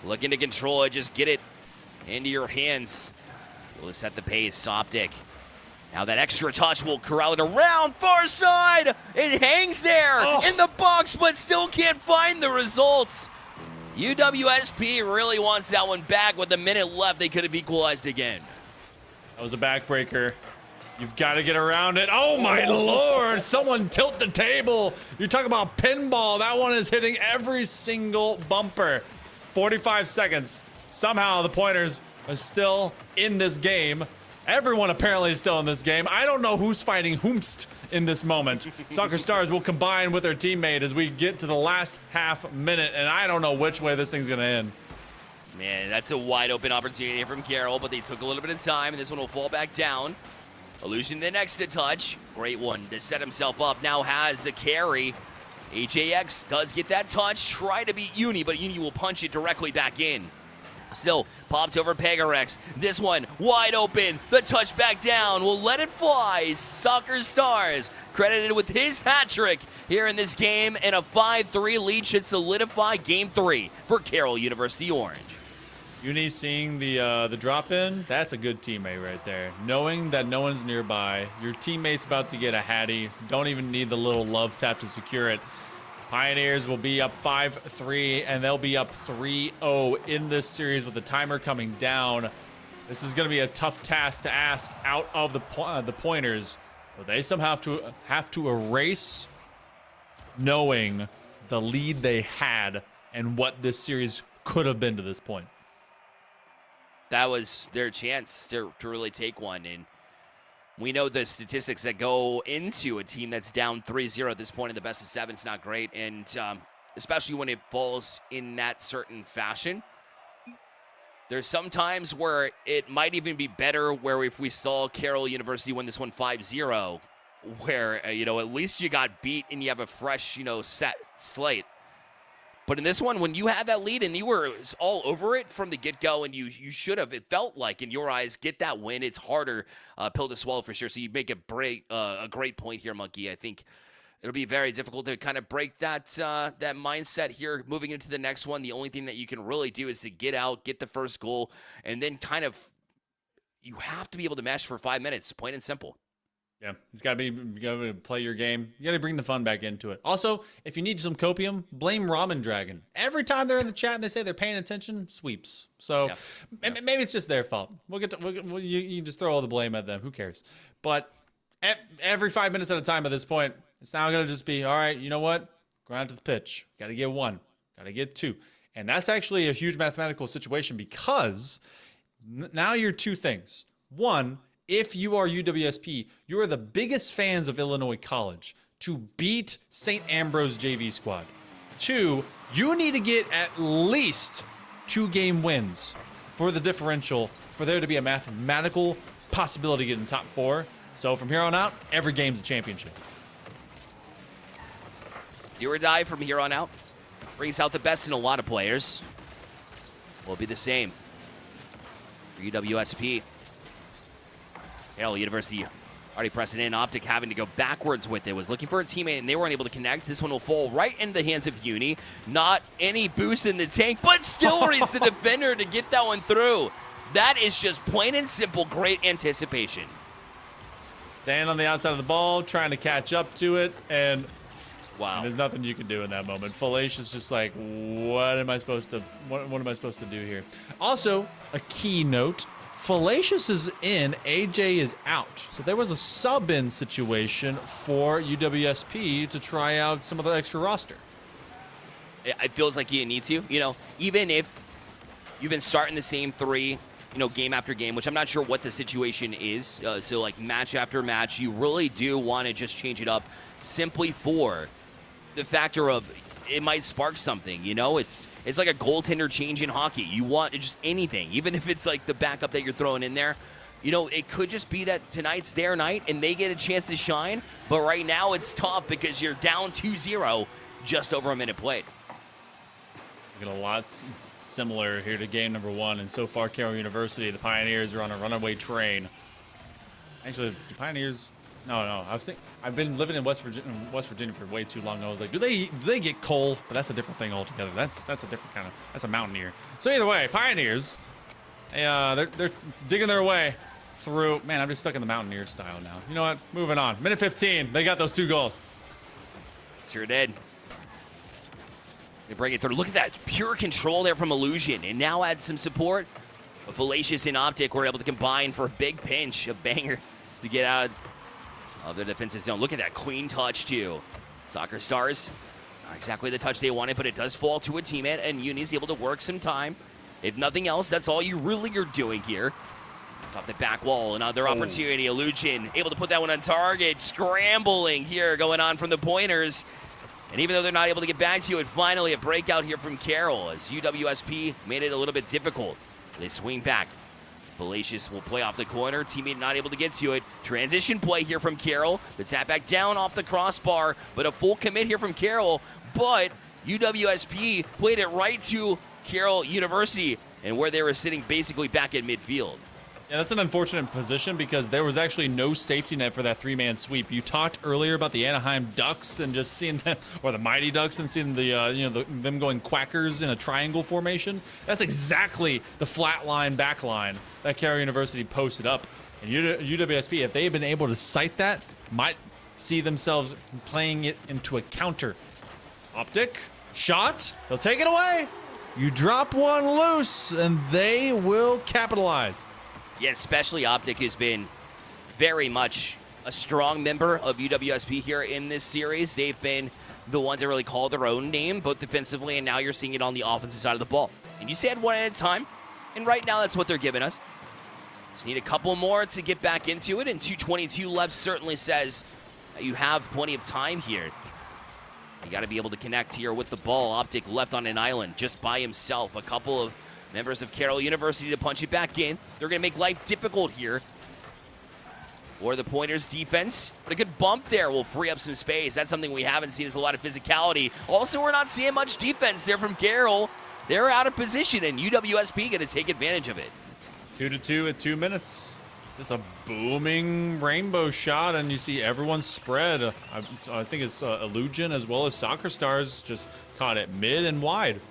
looking to control it. Just get it into your hands. Will set the pace. Optic. Now that extra touch will corral it around far side. It hangs there in the box, but still can't find the results. UWSP really wants that one back. With a minute left, they could have equalized again. That was a backbreaker. You've got to get around it. Oh, my Lord. Someone tilt the table. You're talking about pinball. That one is hitting every single bumper. 45 seconds. Somehow the Pointers are still in this game. Everyone apparently is still in this game. I don't know who's fighting whomst in this moment. Soccer Stars will combine with their teammate as we get to the last half minute, and I don't know which way this thing's going to end. Man, that's a wide open opportunity from Carroll, but they took a little bit of time, and this one will fall back down. Illusion the next to touch. Great one to set himself up. Now has the carry. HAX does get that touch. Try to beat Uni, but Uni will punch it directly back in. Still popped over Pegarex. This one wide open. The touch back down. Will let it fly. Soccer Stars credited with his hat trick here in this game, and a 5-3 lead should solidify Game 3 for Carroll University Orange. Uni seeing the drop in, that's a good teammate right there. Knowing that no one's nearby, your teammate's about to get a hattie, don't even need the little love tap to secure it. Pioneers will be up 5-3, and they'll be up 3-0 in this series with the timer coming down. This is going to be a tough task to ask out of the Pointers. But they somehow have to erase knowing the lead they had and what this series could have been to this point. That was their chance to really take one, and we know the statistics that go into a team that's down 3-0 at this point in the best of 7. It's not great, and especially when it falls in that certain fashion. There's some times where it might even be better where if we saw Carroll University win this one 5-0, where, at least you got beat and you have a fresh, set slate. But in this one, when you had that lead and you were all over it from the get-go, and you should have, it felt like, in your eyes, get that win. It's harder pill to swallow for sure. So you make a great point here, Monkey. I think it'll be very difficult to kind of break that mindset here moving into the next one. The only thing that you can really do is to get out, get the first goal, and then you have to be able to mesh for 5 minutes, plain and simple. Yeah, you got to play your game. You got to bring the fun back into it. Also, if you need some copium, blame Ramen Dragon. Every time they're in the chat and they say they're paying attention, sweeps. So maybe it's just their fault. You just throw all the blame at them. Who cares? But every 5 minutes at a time at this point, it's now going to just be, all right, you know what? Ground to the pitch. Got to get 1. Got to get 2. And that's actually a huge mathematical situation because now you're 2 things. 1, if you are UWSP, you are the biggest fans of Illinois College to beat St. Ambrose JV squad. 2, you need to get at least 2 game wins for the differential for there to be a mathematical possibility to get in top 4. So from here on out, every game's a championship. Do or die from here on out. Brings out the best in a lot of players. Will be the same for UWSP. Carroll University already pressing in. Optic having to go backwards with it. Was looking for a teammate, and they weren't able to connect. This one will fall right into the hands of Uni. Not any boost in the tank, but still reads the defender to get that one through. That is just plain and simple great anticipation. Stand on the outside of the ball, trying to catch up to it, and wow, there's nothing you can do in that moment. Fallacious just like, what am I supposed to do here? Also, a key note. Fallacious is in, AJ is out. So there was a sub-in situation for UWSP to try out some of the extra roster. It feels like you need to, even if you've been starting the same 3, game after game, which I'm not sure what the situation is. So like match after match, you really do want to just change it up simply for the factor of it might spark something, It's like a goaltender change in hockey. You want just anything, even if it's like the backup that you're throwing in there. It could just be that tonight's their night and they get a chance to shine. But right now it's tough because you're down 2-0, just over a minute played. We got a lot similar here to game number 1. And so far, Carroll University, the Pioneers are on a runaway train. Actually, the Pioneers... No. I've been living in West Virginia for way too long. I was like, do they get coal? But that's a different thing altogether. That's a different kind of... That's a mountaineer. So either way, Pioneers, they're digging their way through... Man, I'm just stuck in the mountaineer style now. You know what? Moving on. Minute 15. They got those 2 goals. Sure did. They bring it through. Look at that. Pure control there from Illusion. And now add some support. But Fallacious and Optic were able to combine for a big pinch, a banger, to get out of the defensive zone. Look at that clean touch, too. Soccer Stars, not exactly the touch they wanted, but it does fall to a teammate, and Uni's able to work some time. If nothing else, that's all you really are doing here. It's off the back wall. Another opportunity. Illusion able to put that one on target. Scrambling here going on from the Pointers. And even though they're not able to get back to it, finally a breakout here from Carroll as UWSP made it a little bit difficult. They swing back. Fallacious will play off the corner. Teammate not able to get to it. Transition play here from Carroll. The tap back down off the crossbar, but a full commit here from Carroll. But UWSP played it right to Carroll University and where they were sitting basically back at midfield. Yeah, that's an unfortunate position because there was actually no safety net for that 3-man sweep. You talked earlier about the Anaheim Ducks and just seeing them, or the Mighty Ducks, and seeing them going quackers in a triangle formation. That's exactly the flat line back line that Carroll University posted up. And UWSP, if they had been able to cite that, might see themselves playing it into a counter. Optic, shot, they'll take it away. You drop one loose, and they will capitalize. Yeah, especially Optic has been very much a strong member of UWSP here in this series. They've been the ones that really call their own name, both defensively, and now you're seeing it on the offensive side of the ball. And you said one at a time, and right now that's what they're giving us. Just need a couple more to get back into it, and 2:22 left certainly says that you have plenty of time here. You got to be able to connect here with the ball. Optic left on an island just by himself. A couple of members of Carroll University to punch it back in. They're going to make life difficult here for the Pointers defense. But a good bump there will free up some space. That's something we haven't seen, is a lot of physicality. Also, we're not seeing much defense there from Carroll. They're out of position, and UWSP going to take advantage of it. 2-2 at 2 minutes. Just a booming rainbow shot, and you see everyone spread. I think it's Illusion as well as Soccer Stars just caught it mid and wide.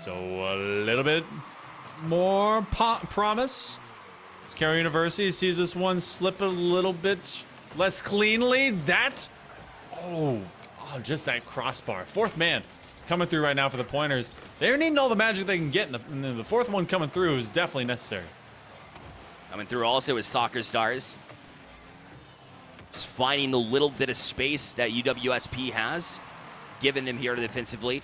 So a little bit more promise. As Carroll University sees this one slip a little bit less cleanly. Just that crossbar. 4th man coming through right now for the Pointers. They're needing all the magic they can get, and the 4th one coming through is definitely necessary. Coming through also is Soccer Stars. Just finding the little bit of space that UWSP has, giving them here defensively.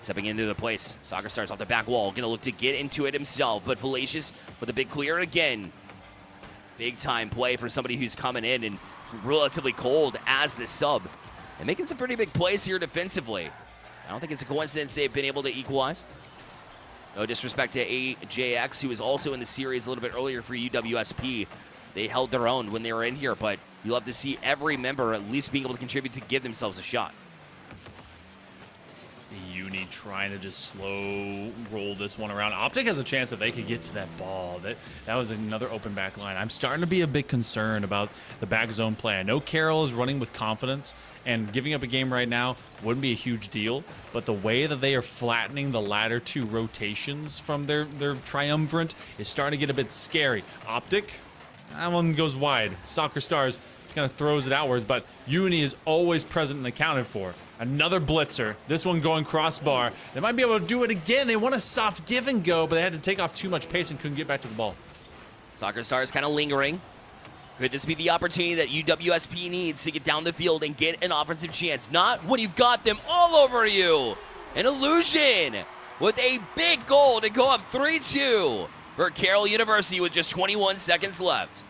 Stepping into the place. Soccer Stars off the back wall. Going to look to get into it himself. But Fallacious with a big clear again. Big time play for somebody who's coming in and relatively cold as the sub. And making some pretty big plays here defensively. I don't think it's a coincidence they've been able to equalize. No disrespect to AJX, who was also in the series a little bit earlier for UWSP. They held their own when they were in here. But you love to see every member at least being able to contribute to give themselves a shot. Uni trying to just slow roll this one around. Optic has a chance that they could get to that ball. That was another open back line. I'm starting to be a bit concerned about the back zone play. I know Carroll is running with confidence, and giving up a game right now wouldn't be a huge deal, but the way that they are flattening the latter 2 rotations from their triumvirate is starting to get a bit scary. Optic, that one goes wide. Soccer Stars kind of throws it outwards, but Uni is always present and accounted for. Another blitzer. This one going crossbar. They might be able to do it again. They want a soft give and go, but they had to take off too much pace and couldn't get back to the ball. Soccer Stars kind of lingering. Could this be the opportunity that UWSP needs to get down the field and get an offensive chance? Not when you've got them all over you. An Illusion with a big goal to go up 3-2 for Carroll University with just 21 seconds left.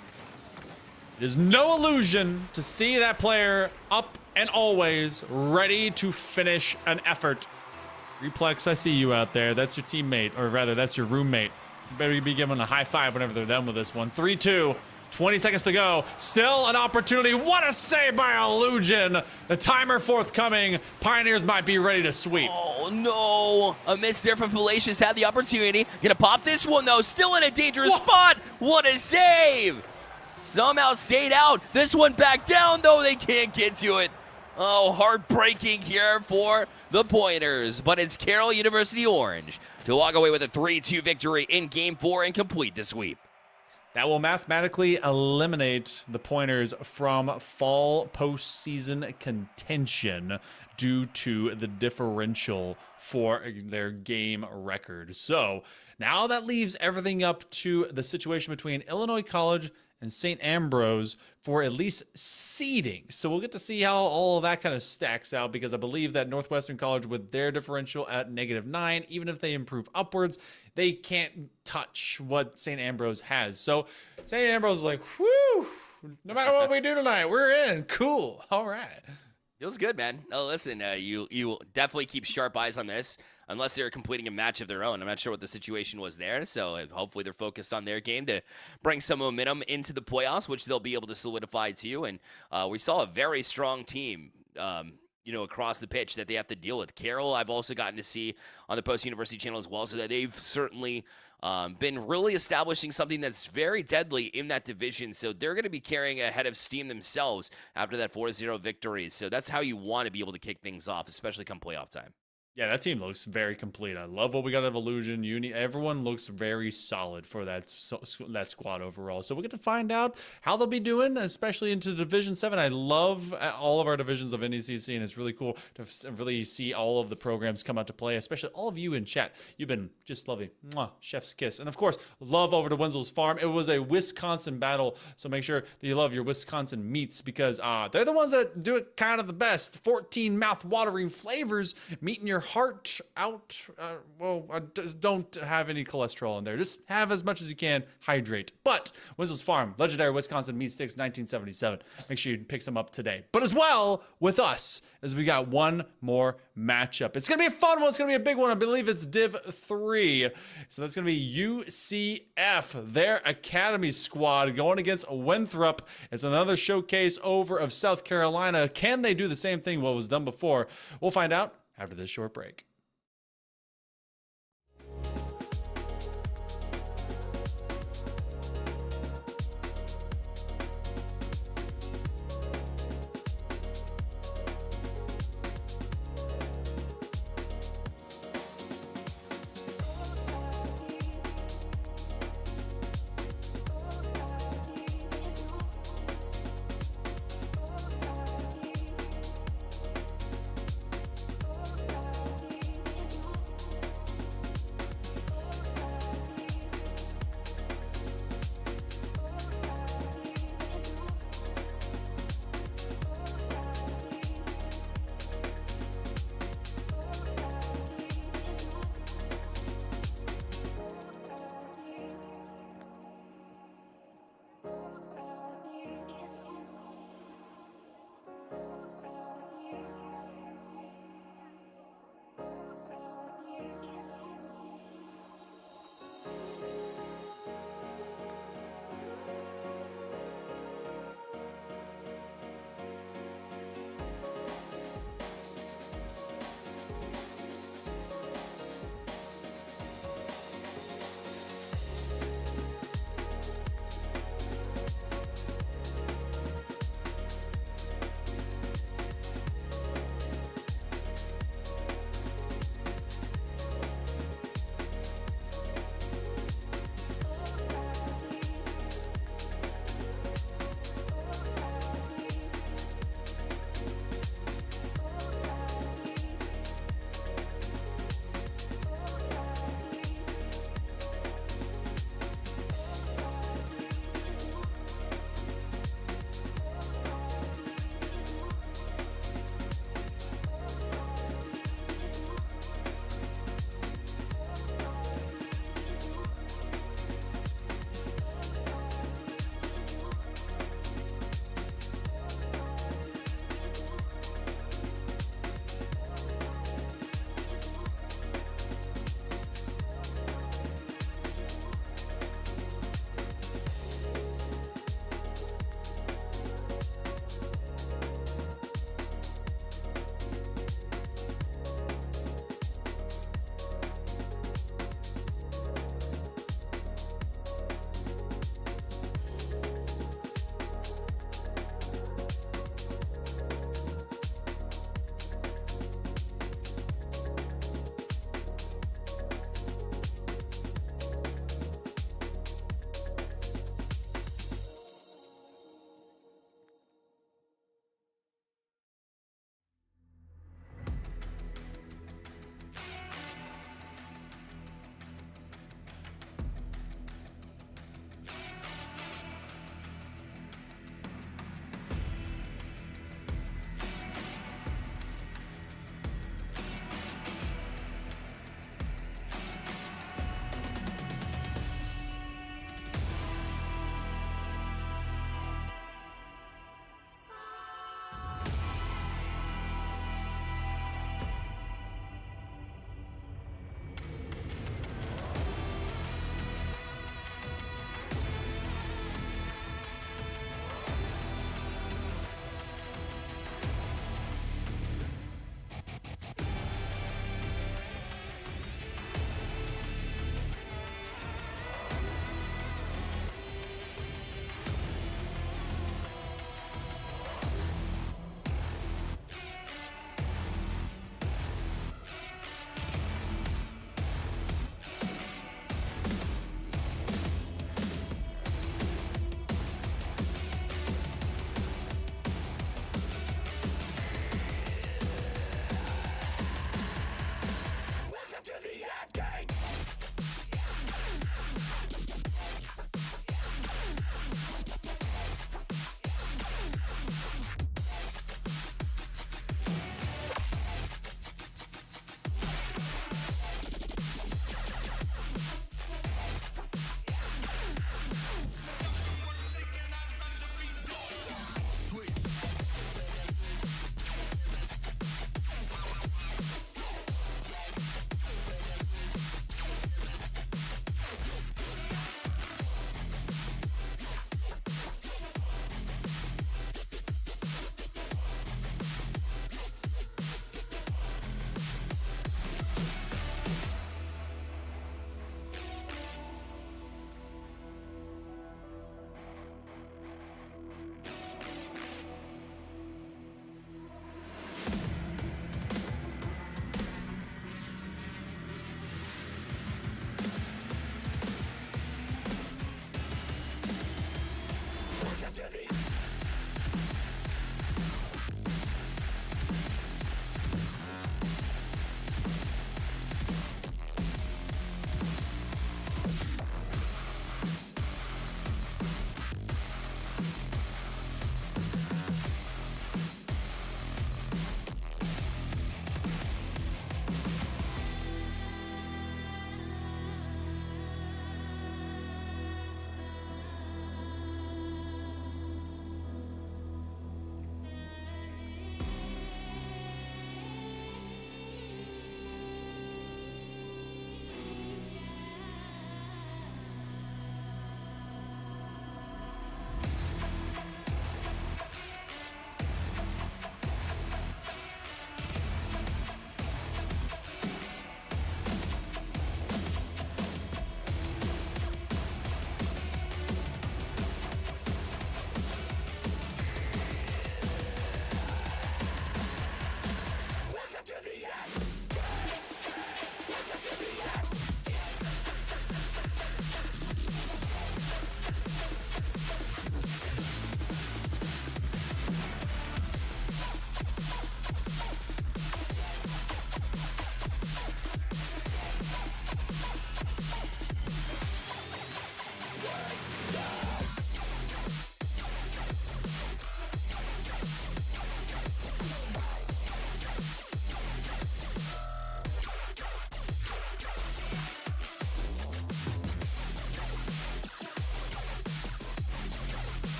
It is no illusion to see that player up and always ready to finish an effort. Replex, I see you out there. That's your teammate, or rather, that's your roommate. You better be giving a high five whenever they're done with this one. 3-2. 20 seconds to go. Still an opportunity. What a save by Illusion. The timer forthcoming. Pioneers might be ready to sweep. Oh, no. A miss there from Fallacious. Had the opportunity. Gonna pop this one, though. Still in a dangerous spot. What a save. Somehow stayed out. This one back down, though. They can't get to it. Oh, heartbreaking here for the Pointers. But it's Carroll University Orange to walk away with a 3-2 victory in Game 4 and complete the sweep. That will mathematically eliminate the Pointers from fall postseason contention due to the differential for their game record. So now that leaves everything up to the situation between Illinois College and St. Ambrose for at least seeding. So we'll get to see how all of that kind of stacks out, because I believe that Northwestern College, with their differential at -9, even if they improve upwards, they can't touch what St. Ambrose has. So St. Ambrose is like, whew, no matter what we do tonight, we're in. Cool. All right. Feels good, man. Oh, listen, you definitely keep sharp eyes on this, unless they're completing a match of their own. I'm not sure what the situation was there, so hopefully they're focused on their game to bring some momentum into the playoffs, which they'll be able to solidify too. And we saw a very strong team, across the pitch that they have to deal with. Carroll, I've also gotten to see on the Post University channel as well, so that they've certainly been really establishing something that's very deadly in that division. So they're going to be carrying a head of steam themselves after that 4-0 victory. So that's how you want to be able to kick things off, especially come playoff time. Yeah, that team looks very complete. I love what we got out of Illusion. Everyone looks very solid for that squad overall. So we get to find out how they'll be doing, especially into Division 7. I love all of our divisions of NECC, and it's really cool to really see all of the programs come out to play, especially all of you in chat. You've been just lovely. Mwah, chef's kiss. And of course, love over to Wenzel's Farm. It was a Wisconsin battle, so make sure that you love your Wisconsin meats, because they're the ones that do it kind of the best. 14 mouth-watering flavors, meeting your heart out. Just don't have any cholesterol in there. Just have as much as you can. Hydrate. But Wenzel's Farm, legendary Wisconsin meat sticks, 1977. Make sure you pick some up today. But as well with us, as we got one more matchup. It's gonna be a fun one. It's gonna be a big one. I believe it's Div 3. So that's gonna be UCF, their academy squad, going against Winthrop. It's another showcase over of South Carolina. Can they do the same thing what was done before? We'll find out after this short break.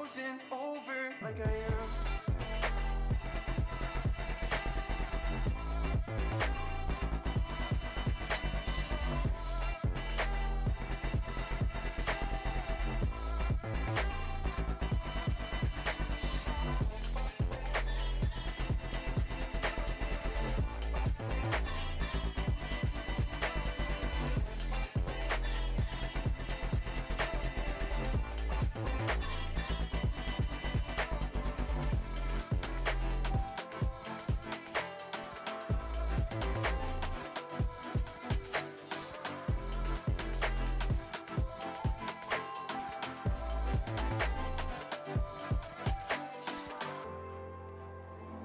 frozen over like I am.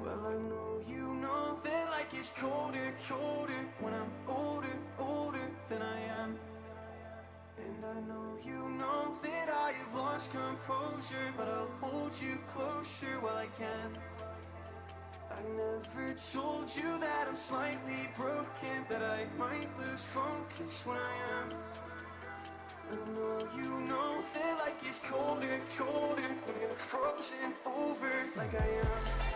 Well, I know you know that like it's colder, colder when I'm older, older than I am. And I know you know that I have lost composure, but I'll hold you closer while I can. I never told you that I'm slightly broken, that I might lose focus when I am. I know you know that life gets colder, colder when you're frozen over like I am.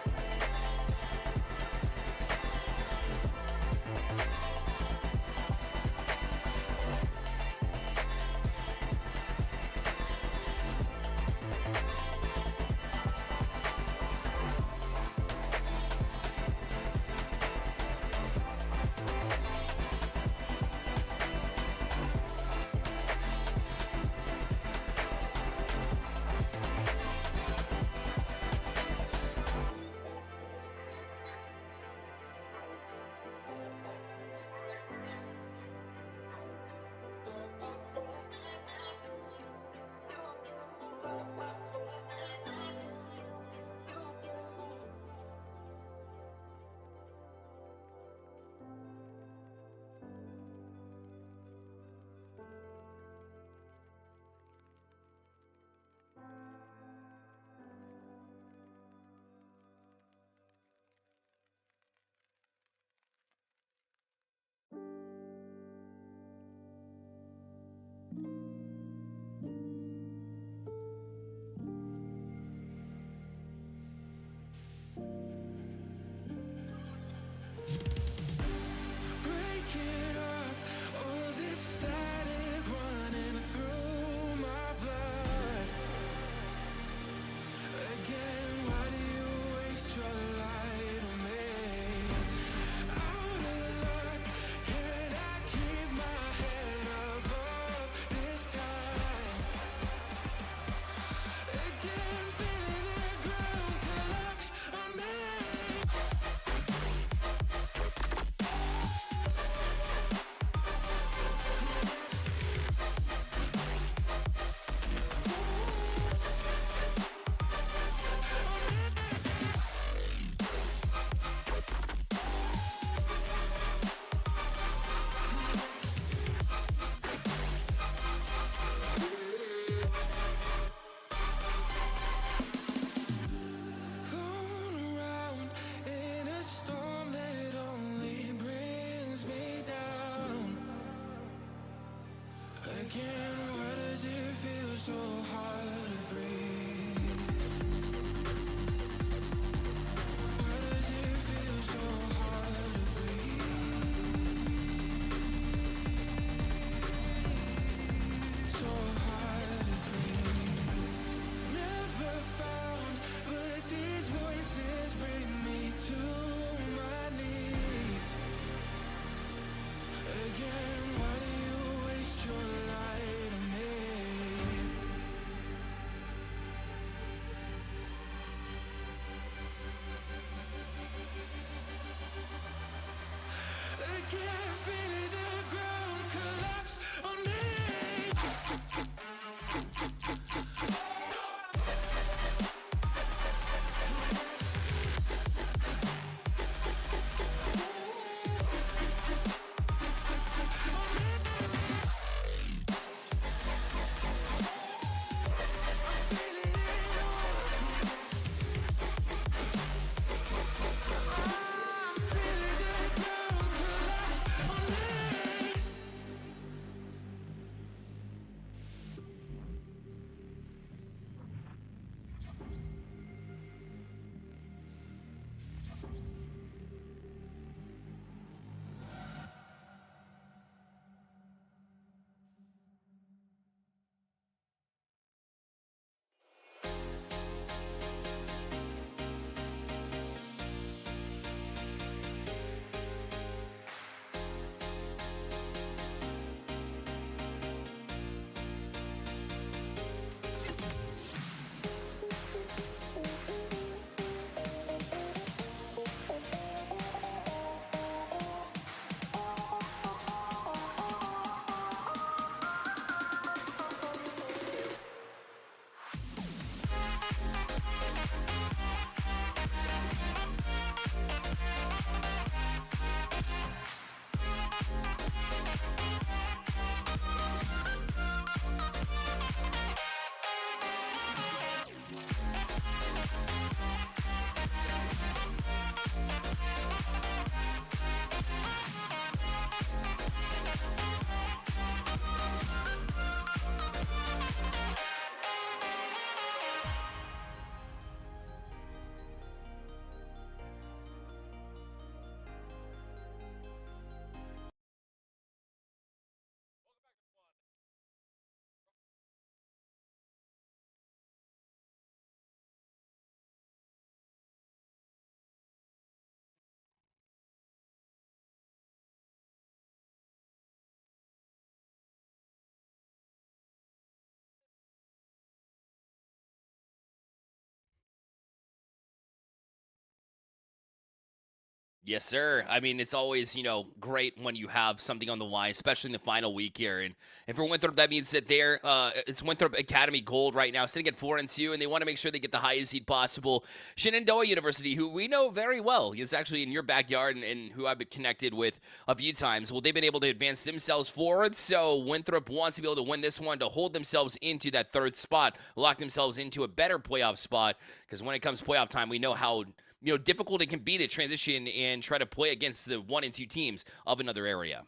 Yes, sir. I mean, it's always, great when you have something on the line, especially in the final week here. And for Winthrop, that means that it's Winthrop Academy Gold right now, sitting at 4-2, and they want to make sure they get the highest seed possible. Shenandoah University, who we know very well, it's actually in your backyard and who I've been connected with a few times. Well, they've been able to advance themselves forward, so Winthrop wants to be able to win this one to hold themselves into that third spot, lock themselves into a better playoff spot, because when it comes playoff time, we know how difficult it can be to transition and try to play against the 1 and 2 teams of another area.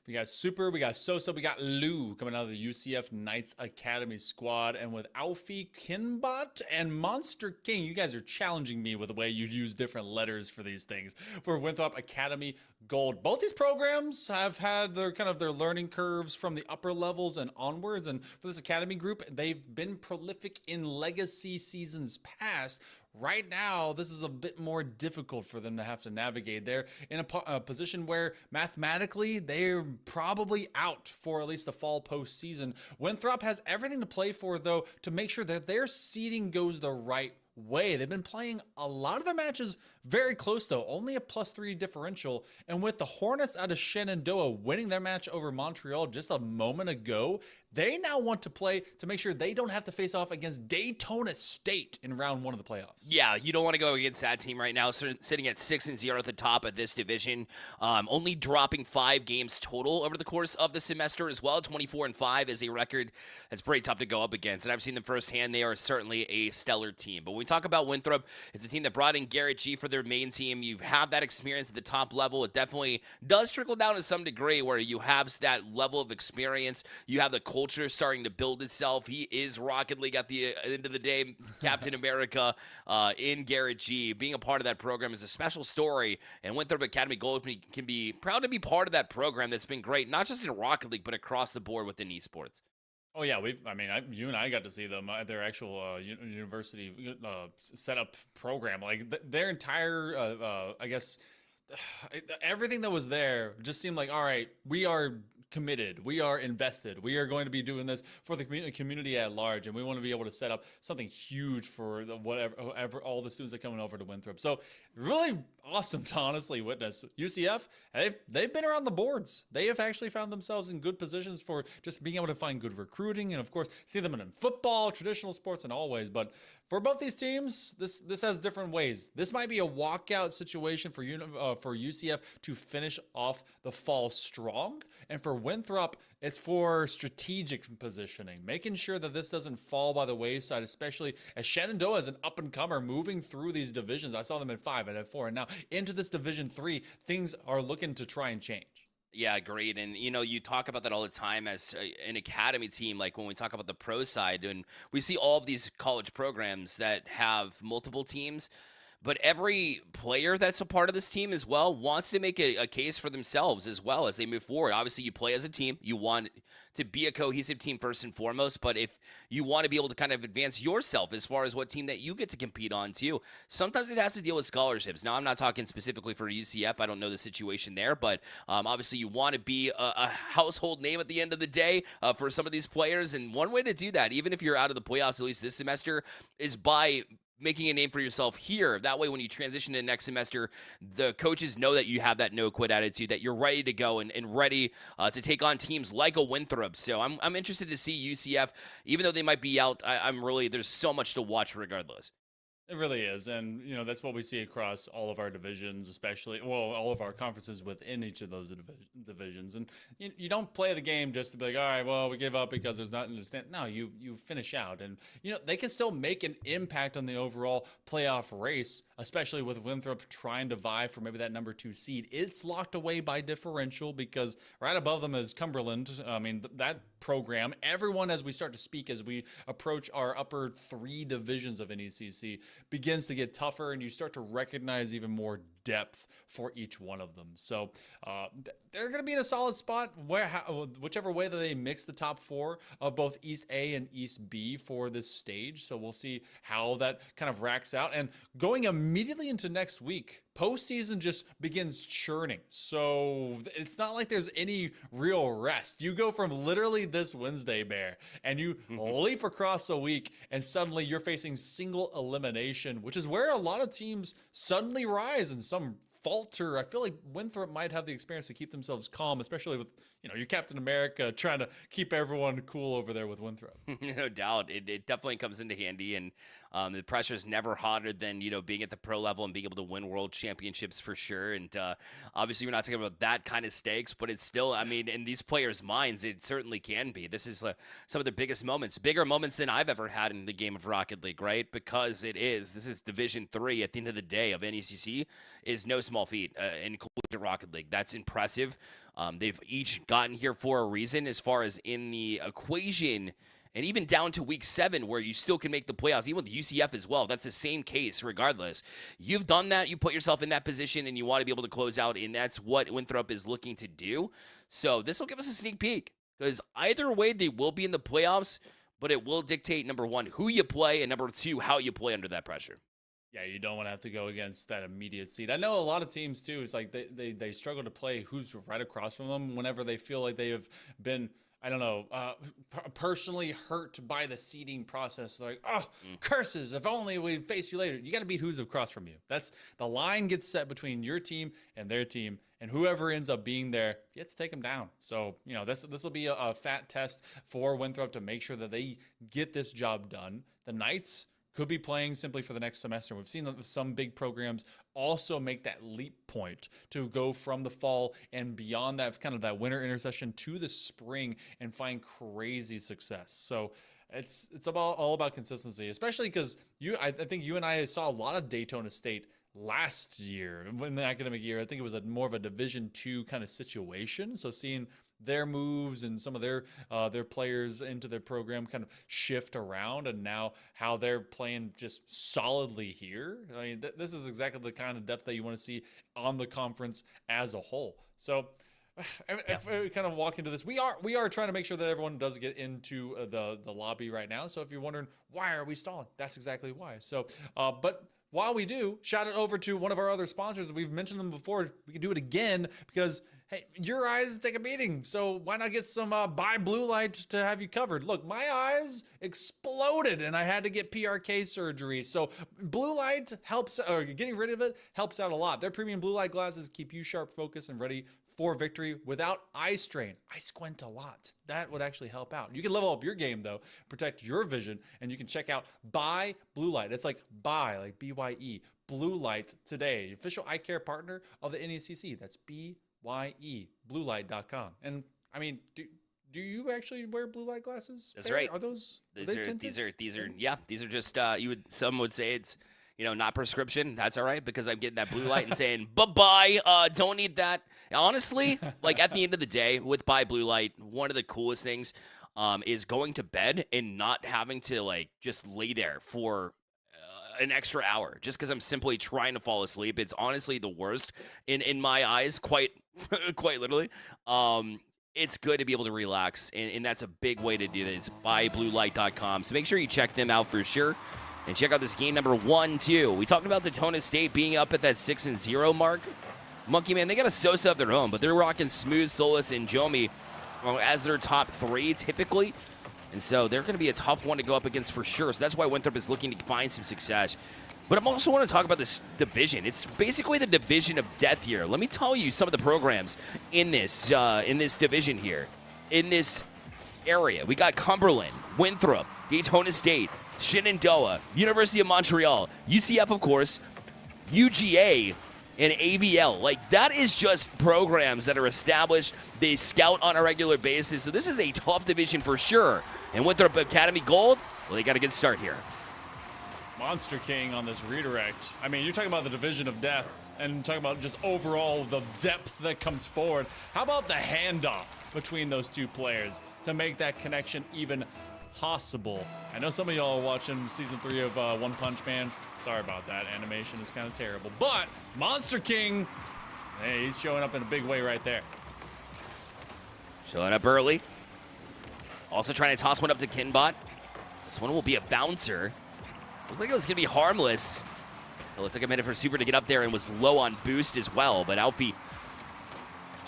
We got Super, we got Sosa, we got Lou coming out of the UCF Knights Academy squad. And with Alfie Kinbot and Monster King, you guys are challenging me with the way you use different letters for these things. For Winthrop Academy Gold, both these programs have had their their learning curves from the upper levels and onwards. And for this academy group, they've been prolific in legacy seasons past. Right now, this is a bit more difficult for them to have to navigate. They're in a position where mathematically they're probably out for at least the fall postseason. Winthrop has everything to play for, though, to make sure that their seeding goes the right way. They've been playing a lot of their matches very close, though, only a +3 differential. And with the Hornets out of Shenandoah winning their match over Montreal just a moment ago, they now want to play to make sure they don't have to face off against Daytona State in round 1 of the playoffs. Yeah, you don't want to go against that team right now, sitting at 6-0 at the top of this division, only dropping 5 games total over the course of the semester as well. 24-5 is a record that's pretty tough to go up against, and I've seen them firsthand. They are certainly a stellar team. But when we talk about Winthrop, it's a team that brought in Garrett G for their main team. You have that experience at the top level. It definitely does trickle down to some degree where you have that level of experience. You have the culture starting to build itself. He is Rocket League at the end of the day, Captain America in Garrett G. Being a part of that program is a special story, and Winthrop Academy Gold can be proud to be part of that program that's been great, not just in Rocket League, but across the board within esports. Oh yeah, you and I got to see them their actual university setup program. Like their entire, I guess, everything that was there just seemed like, all right, we are committed, we are invested, we are going to be doing this for the community at large, and we want to be able to set up something huge for whatever all the students that are coming over to Winthrop. So really awesome to honestly witness. UCF, they've been around the boards. They have actually found themselves in good positions for just being able to find good recruiting, and of course see them in football, traditional sports, and all ways. But for both these teams, this has different ways. This might be a walkout situation for UCF to finish off the fall strong, and for Winthrop, it's for strategic positioning, making sure that this doesn't fall by the wayside, especially as Shenandoah is an up-and-comer moving through these divisions. I saw them at 5 and at 4, and now into this Division 3, things are looking to try and change. Yeah, agreed. And, you talk about that all the time as an academy team, like when we talk about the pro side, and we see all of these college programs that have multiple teams. But every player that's a part of this team as well wants to make a case for themselves as well as they move forward. Obviously, you play as a team. You want to be a cohesive team first and foremost. But if you want to be able to kind of advance yourself as far as what team that you get to compete on too, sometimes it has to deal with scholarships. Now, I'm not talking specifically for UCF. I don't know the situation there. But obviously, you want to be a household name at the end of the day for some of these players. And one way to do that, even if you're out of the playoffs, at least this semester, is by making a name for yourself here. That way, when you transition to next semester, the coaches know that you have that no-quit attitude, that you're ready to go and ready to take on teams like a Winthrop. So I'm interested to see UCF, even though they might be out. There's so much to watch regardless. It really is, and that's what we see across all of our divisions, especially all of our conferences within each of those divisions. And you don't play the game just to be like, all right, well, we give up because there's nothing to stand. No, you finish out, and they can still make an impact on the overall playoff race, especially with Winthrop trying to vie for maybe that number 2 seed. It's locked away by differential because right above them is Cumberland. I mean, that program, everyone, as we start to speak, as we approach our upper 3 divisions of NECC, begins to get tougher, and you start to recognize even more depth for each one of them. So they're going to be in a solid spot whichever way that they mix the top 4 of both East A and East B for this stage. So we'll see how that kind of racks out. And going immediately into next week, postseason just begins churning. So it's not like there's any real rest. You go from literally this Wednesday, Bear, and you leap across a week, and suddenly you're facing single elimination, which is where a lot of teams suddenly rise in some falter, I feel like Winthrop might have the experience to keep themselves calm, especially with, your Captain America trying to keep everyone cool over there with Winthrop. No doubt. It definitely comes into handy, and the pressure is never hotter than, being at the pro level and being able to win world championships for sure. And obviously, we're not talking about that kind of stakes, but it's still, in these players' minds, it certainly can be. This is some of the biggest moments, bigger moments than I've ever had in the game of Rocket League, right? Because this is Division 3 at the end of the day of NECC, is no small feat in collegiate Rocket League. That's impressive. They've each gotten here for a reason as far as in the equation, and even down to week 7 where you still can make the playoffs, even with the UCF as well. That's the same case regardless. You've done that. You put yourself in that position, and you want to be able to close out, and that's what Winthrop is looking to do. So this will give us a sneak peek, because either way, they will be in the playoffs, but it will dictate, number 1, who you play, and number 2, how you play under that pressure. Yeah, you don't want to have to go against that immediate seed. I know a lot of teams, too, it's like they struggle to play who's right across from them whenever they feel like they have been, I don't know, personally hurt by the seeding process. Like, curses, if only we'd face you later. You got to beat who's across from you. That's the line gets set between your team and their team, and whoever ends up being there, you have to take them down. So, this will be a fat test for Winthrop to make sure that they get this job done. The Knights could be playing simply for the next semester. We've seen some big programs also make that leap point to go from the fall and beyond that kind of that winter intercession to the spring and find crazy success. So it's all about consistency, especially because I think you and I saw a lot of Daytona State last year in the academic year. I think it was more of a Division II kind of situation. So seeing their moves and some of their players into their program kind of shift around, and now how they're playing just solidly here. I mean, this is exactly the kind of depth that you want to see on the conference as a whole. So if we kind of walk into this, we are trying to make sure that everyone does get into the lobby right now. So if you're wondering why are we stalling, that's exactly why. So but while we do, shout it over to one of our other sponsors. We've mentioned them before. We can do it again because, hey, your eyes take a beating. So why not get some Buy Blue Light to have you covered? Look, my eyes exploded and I had to get PRK surgery. So Blue Light helps, or getting rid of it helps out a lot. Their premium blue light glasses keep you sharp, focused, and ready for victory without eye strain. I squint a lot. That would actually help out. You can level up your game, though, protect your vision, and you can check out Buy Blue Light. It's like buy, like BYE, Blue Light today. Official eye care partner of the NECC. That's BYE, bluelight.com. And I mean, do you actually wear blue light glasses? That's right. Are those? These are just some would say it's not prescription. That's all right, because I'm getting that blue light and saying bye-bye, don't need that. Honestly, like at the end of the day with Buy Blue Light, one of the coolest things is going to bed and not having to just lay there for an extra hour just because I'm simply trying to fall asleep. It's honestly the worst in my eyes, quite literally. It's good to be able to relax, and that's a big way to do this. BuyBlueLight.com. So make sure you check them out for sure. And check out this game number 1, too. We talked about Daytona State being up at that 6-0 mark. Monkey Man, they got a Sosa of their own, but they're rocking Smooth, Solus, and Jomi as their top 3 typically. And so they're going to be a tough one to go up against for sure. So that's why Winthrop is looking to find some success. But I also want to talk about this division. It's basically the division of death here. Let me tell you some of the programs in this division here. In this area, we got Cumberland, Winthrop, Daytona State, Shenandoah, University of Montreal, UCF, of course, UGA, and AVL. That is just programs that are established. They scout on a regular basis. So this is a tough division for sure. And Winthrop Academy Gold, well, they got a good start here. Monster King on this redirect. I mean, you're talking about the division of death and talking about just overall the depth that comes forward. How about the handoff between those two players to make that connection even possible? I know some of y'all are watching season 3 of One Punch Man. Sorry about that. Animation is kind of terrible. But Monster King, hey, he's showing up in a big way right there. Showing up early. Also trying to toss one up to Kinbot. This one will be a bouncer. Looked like it was going to be harmless. So it took a minute for Super to get up there and was low on boost as well. But Alfie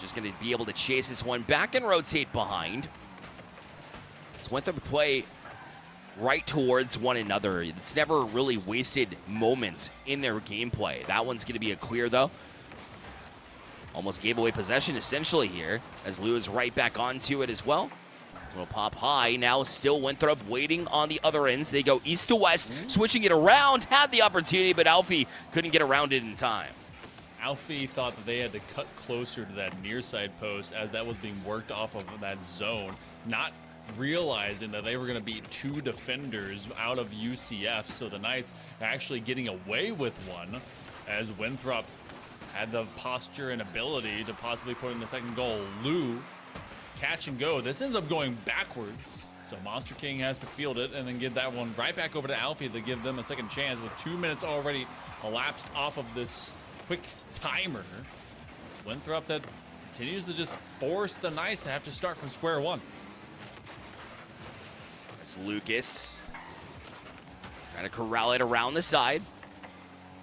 just going to be able to chase this one back and rotate behind. Just went to play right towards one another. It's never really wasted moments in their gameplay. That one's going to be a clear, though. Almost gave away possession essentially here as Lou is right back onto it as well. It'll pop high. Now still Winthrop waiting on the other ends. They go east to west, switching it around. Had the opportunity, but Alfie couldn't get around it in time. Alfie thought that they had to cut closer to that near side post as that was being worked off of that zone, not realizing that they were going to beat 2 defenders out of UCF. So the Knights actually getting away with one as Winthrop had the posture and ability to possibly put in the second goal. Lou, catch and go. This ends up going backwards. So Monster King has to field it and then give that one right back over to Alfie to give them a second chance with 2 minutes already elapsed off of this quick timer. Winthrop that continues to just force the Knights to have to start from square one. That's Lucas trying to corral it around the side.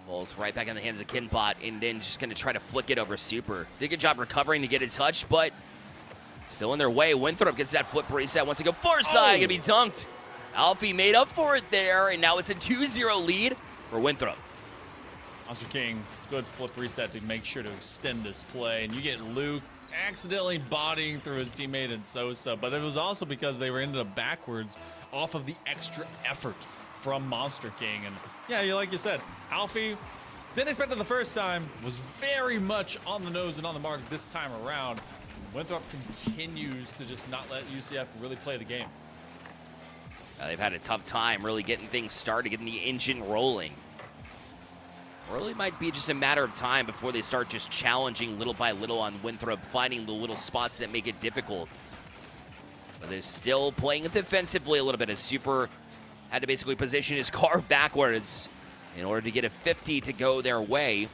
Ball's right back in the hands of Kinbot, and then just going to try to flick it over Super. Did a good job recovering to get a touch, but still in their way. Winthrop gets that flip reset. Wants to go far side, going to be dunked. Alfie made up for it there, and now it's a 2-0 lead for Winthrop. Monster King, good flip reset to make sure to extend this play. And you get Luke accidentally bodying through his teammate and Sosa, but it was also because they were ended up backwards off of the extra effort from Monster King. And yeah, like you said, Alfie didn't expect it the first time, was very much on the nose and on the mark this time around. Winthrop continues to just not let UCF really play the game. They've had a tough time really getting things started, getting the engine rolling. Really might be just a matter of time before they start just challenging little by little on Winthrop, finding the little spots that make it difficult. But they're still playing it defensively a little bit as Super had to basically position his car backwards in order to get a 50 to go their way.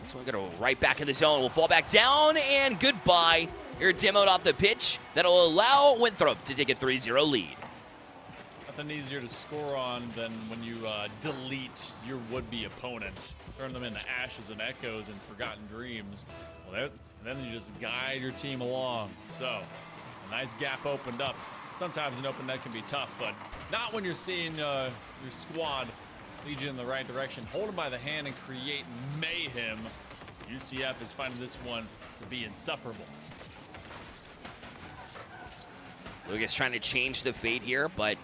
This one going to right back in the zone. Will fall back down, and goodbye. You're demoed off the pitch. That'll allow Winthrop to take a 3-0 lead. Nothing easier to score on than when you delete your would-be opponent, turn them into ashes and echoes and forgotten dreams. Well, then you just guide your team along. So, a nice gap opened up. Sometimes an open net can be tough, but not when you're seeing your squad lead you in the right direction. Hold them by the hand and create mayhem. UCF is finding this one to be insufferable. Lucas trying to change the fate here, but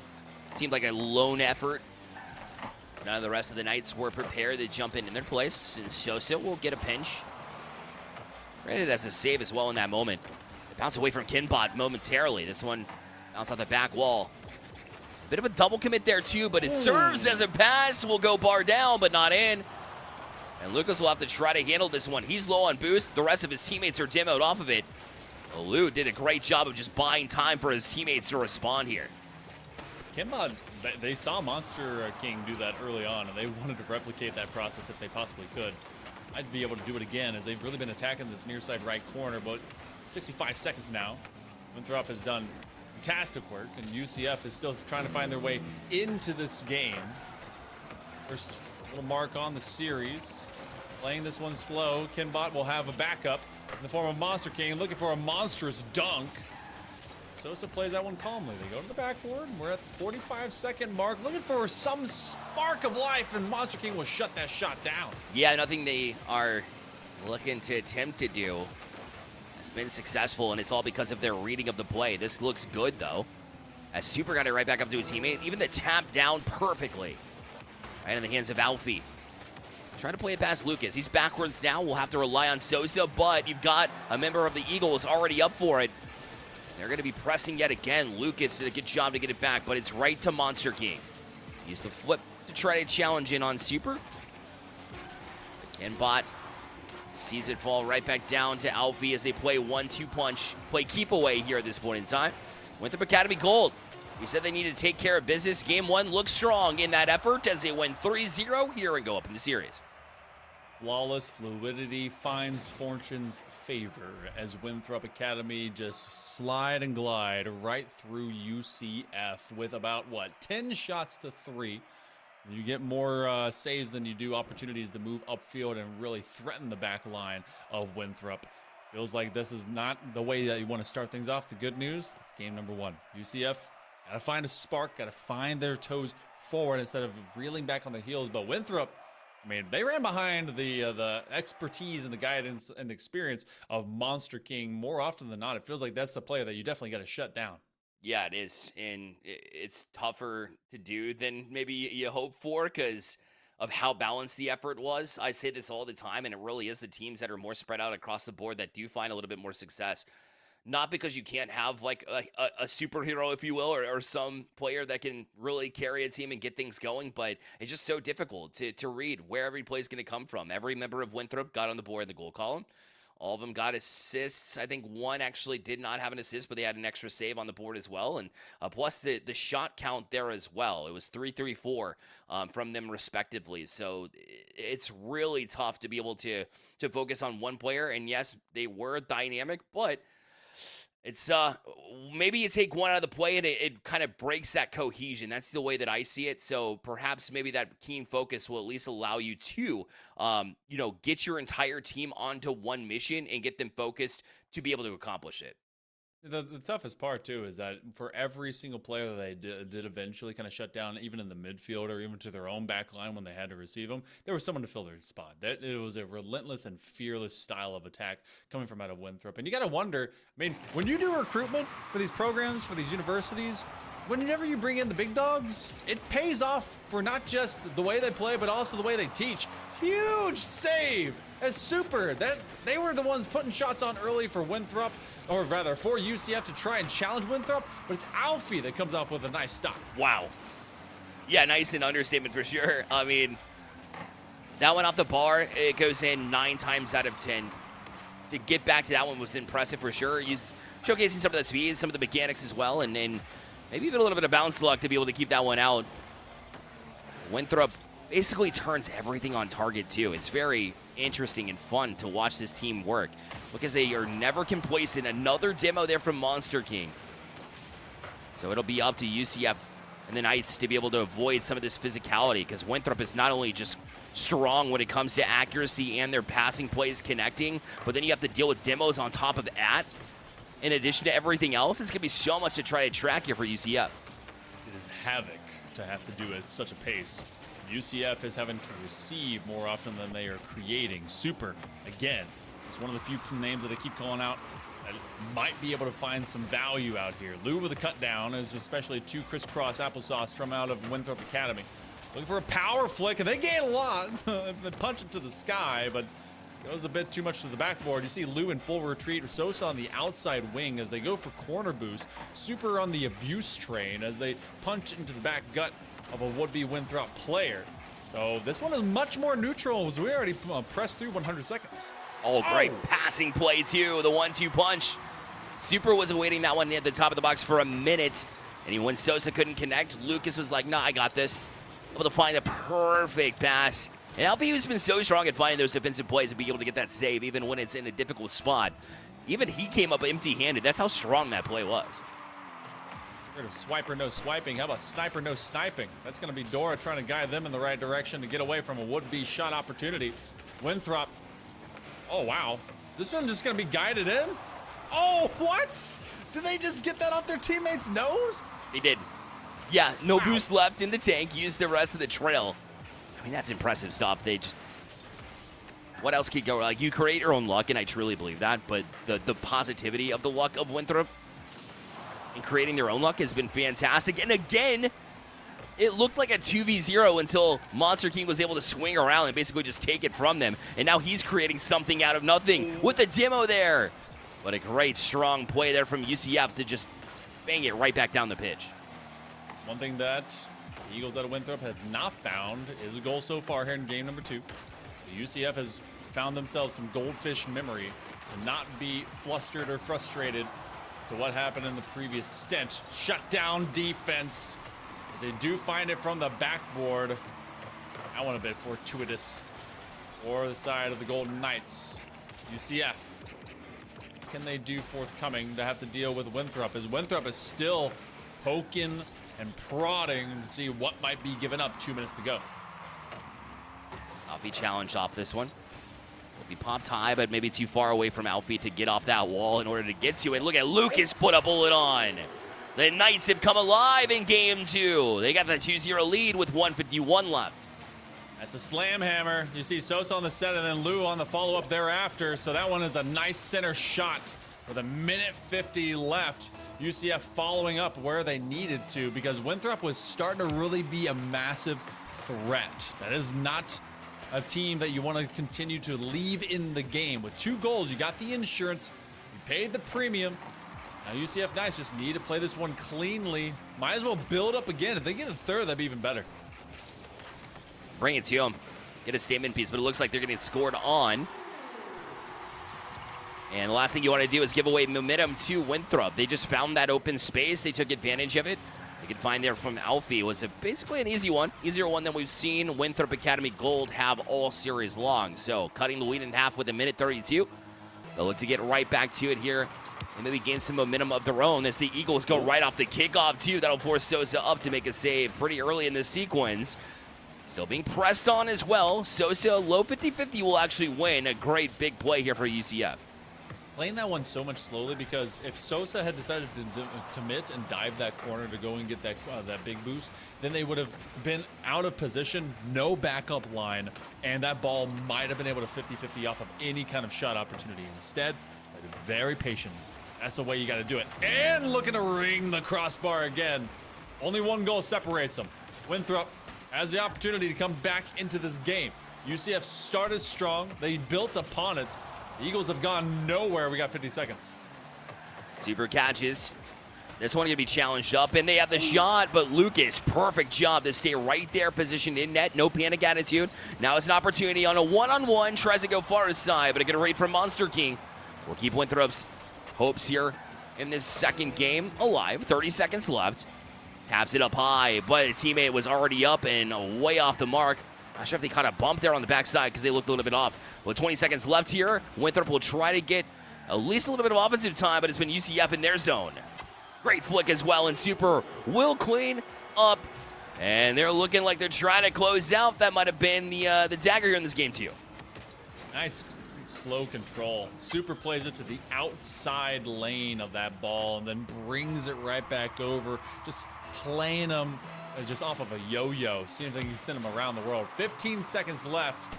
it seemed like a lone effort. As none of the rest of the Knights were prepared to jump in their place, and Sosa will get a pinch. Rated as a save as well in that moment. They bounce away from Kinbot momentarily. This one bounce off the back wall. Bit of a double commit there too, but it serves as a pass. Will go bar down, but not in. And Lucas will have to try to handle this one. He's low on boost. The rest of his teammates are demoed off of it. Well, Lou did a great job of just buying time for his teammates to respond here. Kinbot, they saw Monster King do that early on, and they wanted to replicate that process if they possibly could. I'd be able to do it again, as they've really been attacking this near side right corner, but 65 seconds now. Winthrop has done fantastic work, and UCF is still trying to find their way into this game. First little mark on the series. Playing this one slow. Kinbot will have a backup in the form of Monster King, looking for a monstrous dunk. Sosa plays that one calmly. They go to the backboard. We're at the 45-second mark, looking for some spark of life, and Monster King will shut that shot down. Yeah, nothing they are looking to attempt to do has been successful, and it's all because of their reading of the play. This looks good, though, as Super got it right back up to his teammate. Even the tap down perfectly. Right in the hands of Alfie. Trying to play it past Lucas. He's backwards now. We'll have to rely on Sosa, but you've got a member of the Eagles already up for it. They're going to be pressing yet again. Lucas did a good job to get it back, but it's right to Monster King. He's the flip to try to challenge in on Super. Kinbot sees it fall right back down to Alfie as they play 1-2 punch. Play keep away here at this point in time. Winthrop Academy Gold. We said they needed to take care of business. Game one looks strong in that effort as they win 3-0 here and go up in the series. Flawless fluidity finds fortune's favor as Winthrop Academy just slide and glide right through UCF with about, 10 shots to 3. You get more saves than you do opportunities to move upfield and really threaten the back line of Winthrop. Feels like this is not the way that you want to start things off. The good news, it's game number 1. UCF got to find a spark, got to find their toes forward instead of reeling back on their heels. But Winthrop, I mean, they ran behind the expertise and the guidance and the experience of Monster King more often than not. It feels like that's the player that you definitely got to shut down. Yeah, it is, and it's tougher to do than maybe you hope for because of how balanced the effort was. I say this all the time, and it really is the teams that are more spread out across the board that do find a little bit more success. Not because you can't have like a superhero, if you will, or some player that can really carry a team and get things going, but it's just so difficult to read where every play is going to come from. Every member of Winthrop got on the board in the goal column. All of them got assists. I think one actually did not have an assist, but they had an extra save on the board as well. And plus the shot count there as well. It was 3-3-4 from them respectively. So it's really tough to be able to focus on one player. And yes, they were dynamic, but it's maybe you take one out of the play and it kind of breaks that cohesion. That's the way that I see it. So perhaps maybe that keen focus will at least allow you to, get your entire team onto one mission and get them focused to be able to accomplish it. The toughest part, too, is that for every single player that they did eventually kind of shut down, even in the midfield or even to their own back line when they had to receive them, there was someone to fill their spot. It was a relentless and fearless style of attack coming from out of Winthrop. And you got to wonder, I mean, when you do recruitment for these programs, for these universities, whenever you bring in the big dogs, it pays off for not just the way they play, but also the way they teach. Huge save as Super. They were the ones putting shots on early for Winthrop, or rather for UCF to try and challenge Winthrop, but it's Alfie that comes up with a nice stop. Wow. Yeah, nice and understatement for sure. I mean, that one off the bar, it goes in 9 times out of 10. To get back to that one was impressive for sure. He's showcasing some of the speed, some of the mechanics as well, and maybe even a little bit of bounce luck to be able to keep that one out. Winthrop basically turns everything on target too. It's very interesting and fun to watch this team work because they are never complacent. Another demo there from Monster King. So it'll be up to UCF and the Knights to be able to avoid some of this physicality because Winthrop is not only just strong when it comes to accuracy and their passing plays connecting, but then you have to deal with demos on top of that. In addition to everything else, it's going to be so much to try to track here for UCF. It is havoc to have to do it at such a pace. UCF is having to receive more often than they are creating. Super, again, is one of the few names that I keep calling out that might be able to find some value out here. Lou with a cut down is especially 2 crisscross applesauce from out of Winthrop Academy. Looking for a power flick, and they gain a lot. They punch it to the sky, but goes a bit too much to the backboard. You see Lou in full retreat. Sosa on the outside wing as they go for corner boost. Super on the abuse train as they punch into the back gut of a would-be Winthrop player. So this one is much more neutral as we already pressed through 100 seconds. Oh, great passing play too. The 1-2 punch. Super was awaiting that one at the top of the box for a minute. And when Sosa couldn't connect, Lucas was like, nah, I got this. Able to find a perfect pass. And Alfie has been so strong at finding those defensive plays and being able to get that save even when it's in a difficult spot. Even he came up empty-handed. That's how strong that play was. Rid of swiper, no swiping. How about sniper, no sniping? That's going to be Dora trying to guide them in the right direction to get away from a would-be shot opportunity. Winthrop. Oh, wow. This one just going to be guided in? Oh, what? Did they just get that off their teammate's nose? They did. Yeah, no boost left in the tank. Use the rest of the trail. I mean, that's impressive stuff. They just... What else could go? Like, you create your own luck, and I truly believe that, but the positivity of the luck of Winthrop and creating their own luck has been fantastic. And again, it looked like a 2v0 until Monster King was able to swing around and basically just take it from them. And now he's creating something out of nothing with a demo there. But a great, strong play there from UCF to just bang it right back down the pitch. One thing that the Eagles out of Winthrop have not found is a goal so far here in game number 2. The UCF has found themselves some goldfish memory to not be flustered or frustrated as to what happened in the previous stint. Shut down defense as they do find it from the backboard. That one a bit fortuitous for the side of the Golden Knights. UCF, can they do forthcoming to have to deal with Winthrop, as Winthrop is still poking and prodding to see what might be given up. 2 minutes to go. Alfie challenged off this one. Will be popped high, but maybe too far away from Alfie to get off that wall in order to get to it. Look at Lucas put a bullet on. The Knights have come alive in game 2. They got the 2-0 lead with 1:51 left. That's the slam hammer. You see Sosa on the set and then Lou on the follow-up thereafter. So that one is a nice center shot with a minute 50 left. UCF following up where they needed to because Winthrop was starting to really be a massive threat. That is not a team that you want to continue to leave in the game. With 2 goals, you got the insurance, you paid the premium. Now UCF Knights just need to play this one cleanly. Might as well build up again. If they get a third, that'd be even better. Bring it to him. Get a statement piece, but it looks like they're getting scored on. And the last thing you want to do is give away momentum to Winthrop. They just found that open space. They took advantage of it. They could find there from Alfie. It was basically an easy one. Easier one than we've seen Winthrop Academy Gold have all series long. So cutting the lead in half with a minute 32. They'll look to get right back to it here and maybe gain some momentum of their own as the Eagles go right off the kickoff too. That'll force Sosa up to make a save pretty early in the sequence. Still being pressed on as well. Sosa, low 50-50 will actually win. A great big play here for UCF. Playing that one so much slowly because if Sosa had decided to commit and dive that corner to go and get that big boost, then they would have been out of position, no backup line, and that ball might have been able to 50-50 off of any kind of shot opportunity. Instead, they're very patient. That's the way you got to do it. And looking to ring the crossbar again. Only 1 goal separates them. Winthrop has the opportunity to come back into this game. UCF started strong. They built upon it. The Eagles have gone nowhere. We got 50 seconds. Super catches. This one going to be challenged up, and they have the shot, but Lucas, perfect job to stay right there, positioned in net. No panic attitude. Now it's an opportunity on a one-on-one. Tries to go far side, but a good read from Monster King. We'll keep Winthrop's hopes here in this second game alive. 30 seconds left. Taps it up high, but a teammate was already up and way off the mark. Not sure if they caught a bump there on the backside because they looked a little bit off. With 20 seconds left here, Winthrop will try to get at least a little bit of offensive time, but it's been UCF in their zone. Great flick as well, and Super will clean up. And they're looking like they're trying to close out. That might have been the dagger here in this game too. Nice slow control. Super plays it to the outside lane of that ball and then brings it right back over. Just playing them just off of a yo-yo. See if they can send them around the world. 15 seconds left.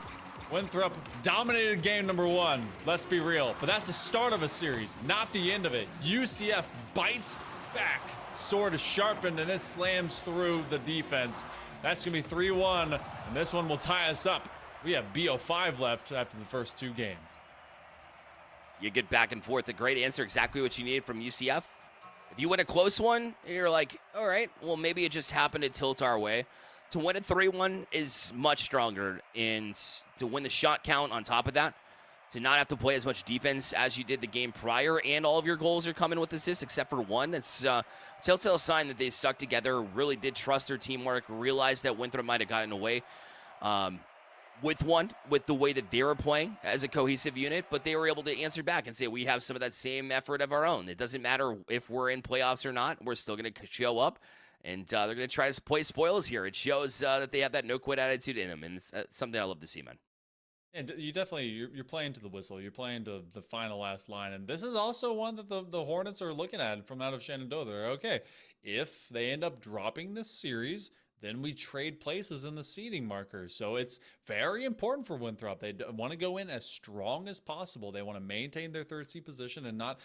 Winthrop dominated game number 1. Let's be real. But that's the start of a series, not the end of it. UCF bites back. Sword is sharpened and it slams through the defense. That's going to be 3-1, and this one will tie us up. We have BO5 left after the first 2 games. You get back and forth. A great answer, exactly what you needed from UCF. If you win a close one, you're like, all right, well, maybe it just happened to tilt our way. To win a 3-1 is much stronger, and to win the shot count on top of that, to not have to play as much defense as you did the game prior, and all of your goals are coming with assists except for 1. It's a telltale sign that they stuck together, really did trust their teamwork, realized that Winthrop might have gotten away with the way that they were playing as a cohesive unit, but they were able to answer back and say, we have some of that same effort of our own. It doesn't matter if we're in playoffs or not. We're still going to show up, and they're going to try to play spoils here. It shows that they have that no-quit attitude in them, and it's something I love to see, man. And you definitely, you're playing to the whistle. You're playing to the final last line. And this is also one that the Hornets are looking at from out of Shenandoah. They're okay. If they end up dropping this series, then we trade places in the seeding markers. So it's very important for Winthrop. They want to go in as strong as possible. They want to maintain their 3rd seed position and not,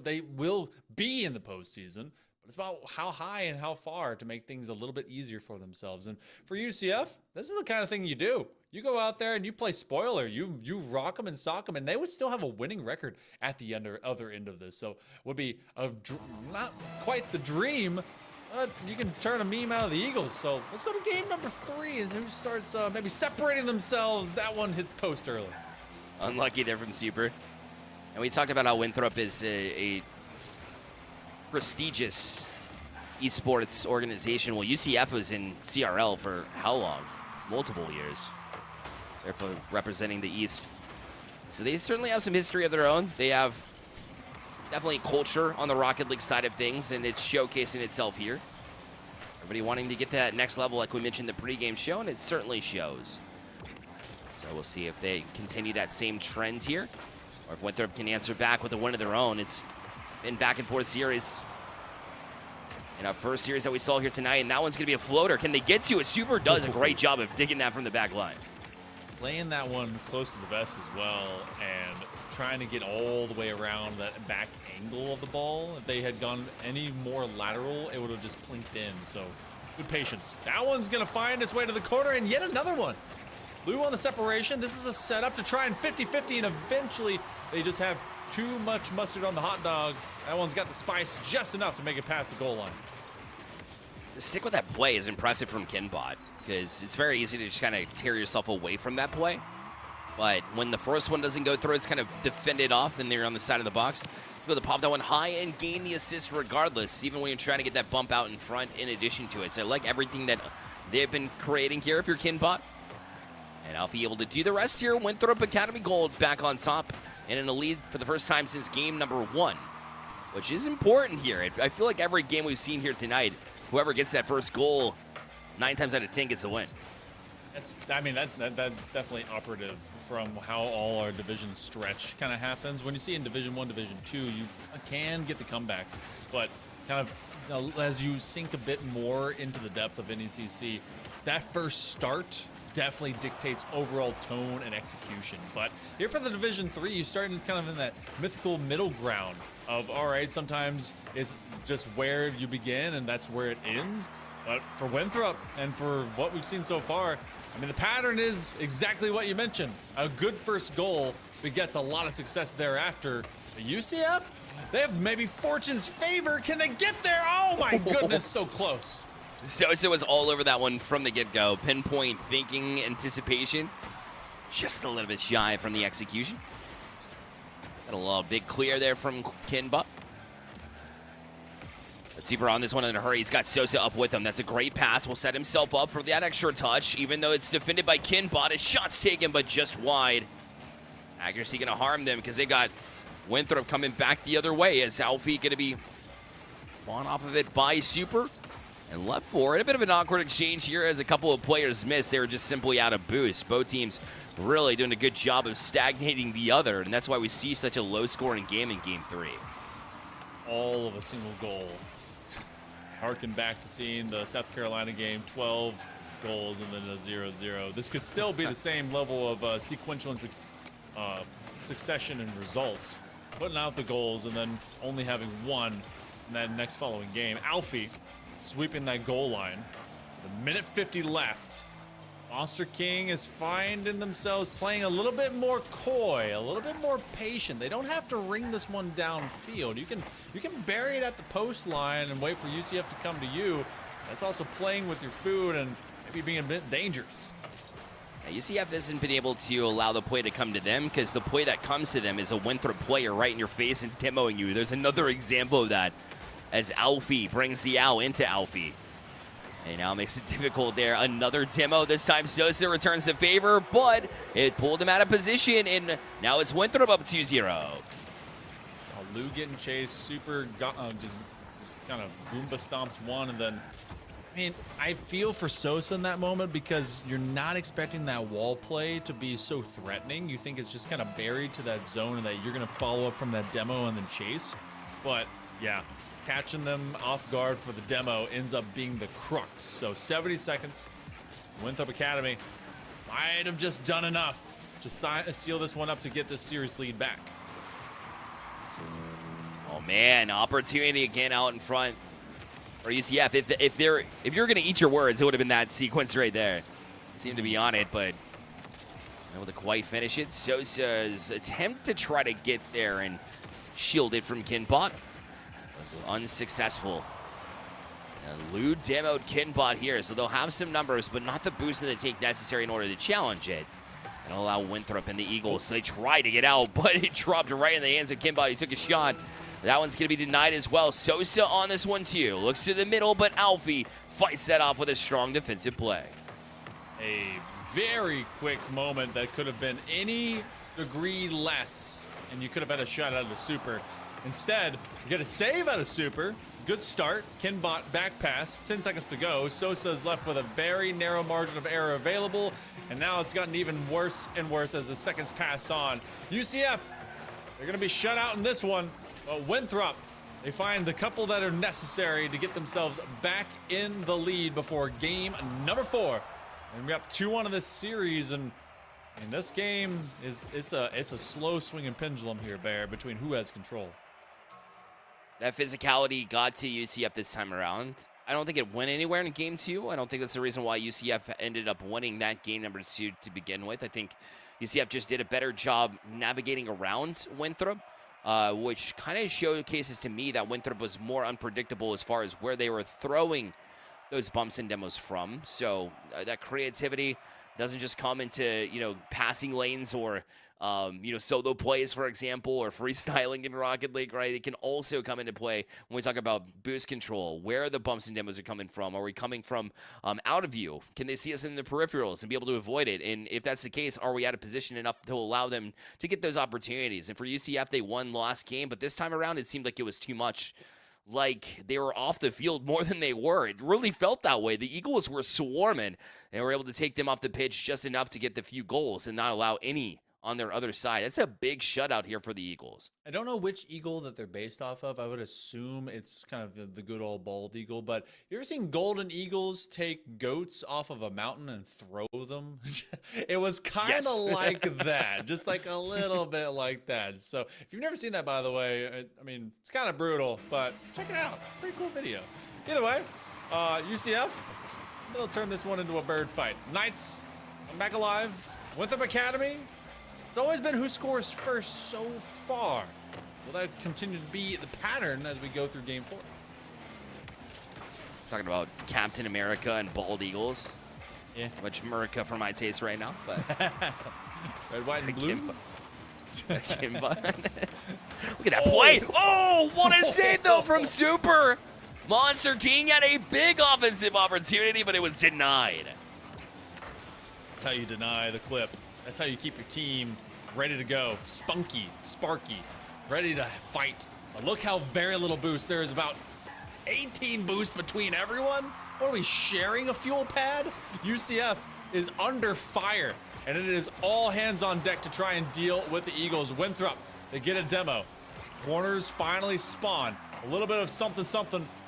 they will be in the postseason. But it's about how high and how far to make things a little bit easier for themselves. And for UCF, this is the kind of thing you do. You go out there and you play spoiler. You rock them and sock them, and they would still have a winning record at the other end of this. So would be not quite the dream, but you can turn a meme out of the Eagles. So let's go to game number 3 as who starts maybe separating themselves. That one hits post early. Unlucky there from Super. And we talked about how Winthrop is a prestigious esports organization. Well, UCF was in CRL for how long? Multiple years. They're representing the East. So they certainly have some history of their own. They have definitely culture on the Rocket League side of things, and it's showcasing itself here. Everybody wanting to get to that next level, like we mentioned in the pregame show, and it certainly shows. So we'll see if they continue that same trend here, or if Winthrop can answer back with a win of their own. It's been back and forth series. in our first series that we saw here tonight, and that one's going to be a floater. Can they get to it? Super does a great job of digging that from the back line. Playing that one close to the vest as well, and trying to get all the way around that back angle of the ball. If they had gone any more lateral, it would have just plinked in. So good patience. That one's going to find its way to the corner, and yet another one. Lou on the separation. This is a setup to try and 50-50, and eventually they just have too much mustard on the hot dog. That one's got the spice just enough to make it past the goal line. The stick with that play is impressive from Kinbot, because it's very easy to just kind of tear yourself away from that play. But when the first one doesn't go through, it's kind of defended off, and they're on the side of the box. You're able to pop that one high and gain the assist regardless, even when you're trying to get that bump out in front in addition to it. So I like everything that they've been creating here if you're Kinbot. And I'll be able to do the rest here. Winthrop Academy Gold back on top and in a lead for the first time since game number 1, which is important here. I feel like every game we've seen here tonight, whoever gets that first goal, 9 times out of 10 gets a win. That's definitely operative from how all our division stretch kind of happens. When you see in Division 1, Division 2, you can get the comebacks, but kind of as you sink a bit more into the depth of NECC, that first start definitely dictates overall tone and execution. But here for the Division 3, you start kind of in that mythical middle ground of, all right, sometimes it's just where you begin and that's where it ends. But for Winthrop and for what we've seen so far, I mean, the pattern is exactly what you mentioned. A good first goal begets a lot of success thereafter. The UCF, they have maybe fortune's favor. Can they get there? Oh my goodness, so close. Sosa was all over that one from the get-go. Pinpoint thinking, anticipation. Just a little bit shy from the execution. Got a little big clear there from Kinbot. Let's see if we're on this one in a hurry. He's got Sosa up with him. That's a great pass. Will set himself up for that extra touch, even though it's defended by Kinbot. His shot's taken, but just wide. Accuracy going to harm them because they got Winthrop coming back the other way. Is Alfie going to be fought off of it by Super? And left for it. A bit of an awkward exchange here as a couple of players missed. They were just simply out of boost. Both teams really doing a good job of stagnating the other, and that's why we see such a low-scoring game in Game 3. All of a single goal. Harken back to seeing the South Carolina game, 12 goals and then a 0-0. This could still be the same level of sequential and succession and results. Putting out the goals and then only having one in that next following game. Alfie sweeping that goal line. The minute 50 left. Monster King is finding themselves playing a little bit more coy, a little bit more patient. They don't have to ring this one downfield. You can bury it at the post line and wait for UCF to come to you. That's also playing with your food and maybe being a bit dangerous. Yeah, UCF hasn't been able to allow the play to come to them because the play that comes to them is a Winthrop player right in your face and demoing you. There's another example of that as Alfie brings the owl into Alfie. And now makes it difficult there. Another demo. This time Sosa returns the favor, but it pulled him out of position, and now it's Winthrop up 2-0. Saw Lou getting chased, Super just kind of Goomba stomps one, and then, I mean, I feel for Sosa in that moment because you're not expecting that wall play to be so threatening. You think it's just kind of buried to that zone and that you're going to follow up from that demo and then chase. But, yeah. Catching them off guard for the demo ends up being the crux. So 70 seconds. Winthrop Academy might have just done enough to seal this one up to get this series lead back. Oh man, opportunity again out in front for UCF. If you're gonna eat your words, it would have been that sequence right there. They seem to be on it, but able to quite finish it. Sosa's attempt to try to get there and shield it from Kinbot was unsuccessful. And Lou demoed Kinbot here, so they'll have some numbers, but not the boost that they take necessary in order to challenge it. And allow Winthrop and the Eagles. So they try to get out, but it dropped right in the hands of Kinbot. He took a shot. That one's going to be denied as well. Sosa on this one too. Looks to the middle, but Alfie fights that off with a strong defensive play. A very quick moment that could have been any degree less, and you could have had a shot out of the Super. Instead, you get a save out of Super. Good start. Kinbot back pass. 10 seconds to go. Sosa's left with a very narrow margin of error available, and now it's gotten even worse and worse as the seconds pass on. UCF, they're going to be shut out in this one, but Winthrop, They find the couple that are necessary to get themselves back in the lead before game number 4. And we got 2-1 in this series, and this game it's a slow swinging pendulum here, Bear, between who has control. That physicality got to UCF this time around. I don't think it went anywhere in game 2. I don't think that's the reason why UCF ended up winning that game number 2 to begin with. I think UCF just did a better job navigating around Winthrop, which kind of showcases to me that Winthrop was more unpredictable as far as where they were throwing those bumps and demos from. So that creativity doesn't just come into, passing lanes or, solo plays, for example, or freestyling in Rocket League, right? It can also come into play when we talk about boost control. Where the bumps and demos are coming from? Are we coming from out of view? Can they see us in the peripherals and be able to avoid it? And if that's the case, are we out of position enough to allow them to get those opportunities? And for UCF, they won last game, but this time around, it seemed like it was too much. Like they were off the field more than they were. It really felt that way. The Eagles were swarming. They were able to take them off the pitch just enough to get the few goals and not allow any on their other side. That's a big shutout here for the Eagles. I don't know which eagle that they're based off of. I would assume it's kind of the good old bald eagle, but you ever seen golden eagles take goats off of a mountain and throw them? It was kind of like that, just like a little bit like that. So if you've never seen that, by the way, I mean, it's kind of brutal, but check it out. It's a pretty cool video. Either way, UCF, they'll turn this one into a bird fight. Knights, I'm back alive. Winthrop Academy, it's always been who scores first so far. Will that continue to be the pattern as we go through game 4? Talking about Captain America and bald eagles. Yeah. Much America for my taste right now, but Red, white, and blue. Kimba. Look at that play. Oh, what a save though from Super. Monster King had a big offensive opportunity, but it was denied. That's how you deny the clip. That's how you keep your team ready to go. Spunky, sparky, ready to fight. But look how very little boost. There is about 18 boost between everyone. What are we sharing, a fuel pad? UCF is under fire, and it is all hands on deck to try and deal with the Eagles. Winthrop, they get a demo. Corners finally spawn. A little bit of something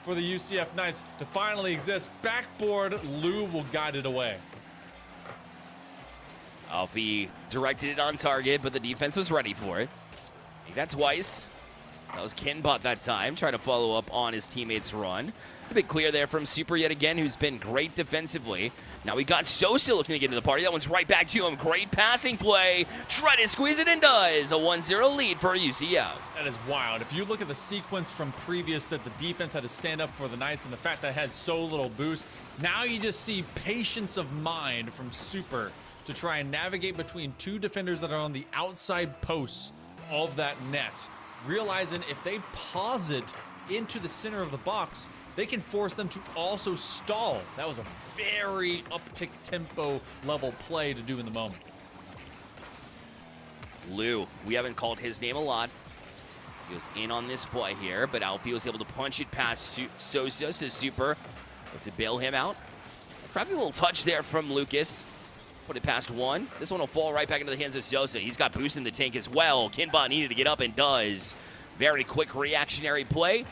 for the UCF Knights to finally exist. Backboard, Lou will guide it away. Alfie directed it on target, but the defense was ready for it. He got twice. That was Kinbot that time, trying to follow up on his teammate's run. A bit clear there from Super yet again, who's been great defensively. Now we got Sosa looking to get into the party. That one's right back to him. Great passing play. Try to squeeze it and does. A 1-0 lead for UCF. That is wild. If you look at the sequence from previous that the defense had to stand up for the Knights and the fact that it had so little boost, now you just see patience of mind from Super to try and navigate between two defenders that are on the outside posts of that net, realizing if they pause it into the center of the box, they can force them to also stall. That was a very uptick tempo level play to do in the moment. Lou, we haven't called his name a lot. He was in on this play here, but Alfie was able to punch it past Sosa, so Super to bail him out. A crafty little touch there from Lucas. Put it past one. This one will fall right back into the hands of Sosa. He's got boost in the tank as well. Kinbot needed to get up and does. Very quick reactionary play. You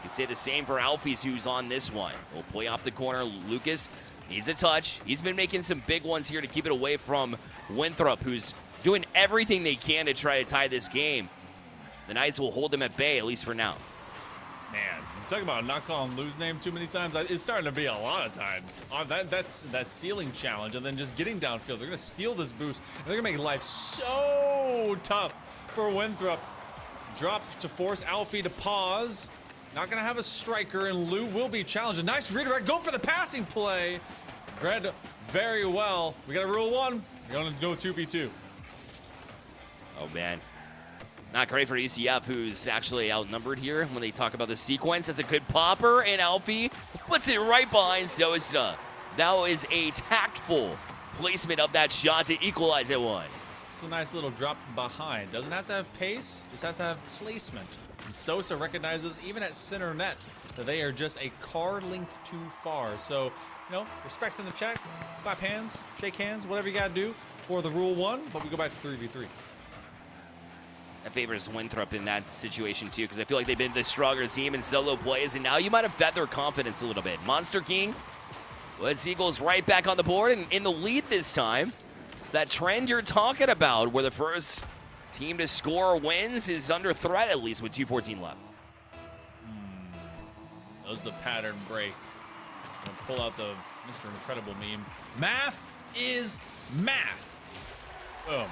can say the same for Alfie's, who's on this one. We'll play off the corner. Lucas needs a touch. He's been making some big ones here to keep it away from Winthrop, who's doing everything they can to try to tie this game. The Knights will hold them at bay, at least for now. Man, I'm talking about not calling Lou's name too many times. It's starting to be a lot of times. That's that ceiling challenge, and then just getting downfield. They're going to steal this boost, and they're going to make life so tough for Winthrop. Drop to force Alfie to pause. Not going to have a striker, and Lou will be challenged. A nice redirect. Go for the passing play. Read very well. We got a rule 1. We're going to go 2v2. Oh, man. Not great for UCF, who's actually outnumbered here when they talk about the sequence. That's a good popper, and Alfie puts it right behind Sosa. That was a tactful placement of that shot to equalize at 1. It's a nice little drop behind. Doesn't have to have pace, just has to have placement. And Sosa recognizes, even at center net, that they are just a card length too far. So, respects in the chat, clap hands, shake hands, whatever you got to do for the rule 1, but we go back to 3v3. That favors Winthrop in that situation too, because I feel like they've been the stronger team in solo plays, and now you might have fed their confidence a little bit. Monster King puts Eagles right back on the board and in the lead this time. It's that trend you're talking about, where the first team to score wins is under threat, at least with 2:14 left. That was the pattern break. I'm gonna pull out the Mr. Incredible meme. Math is math. Boom.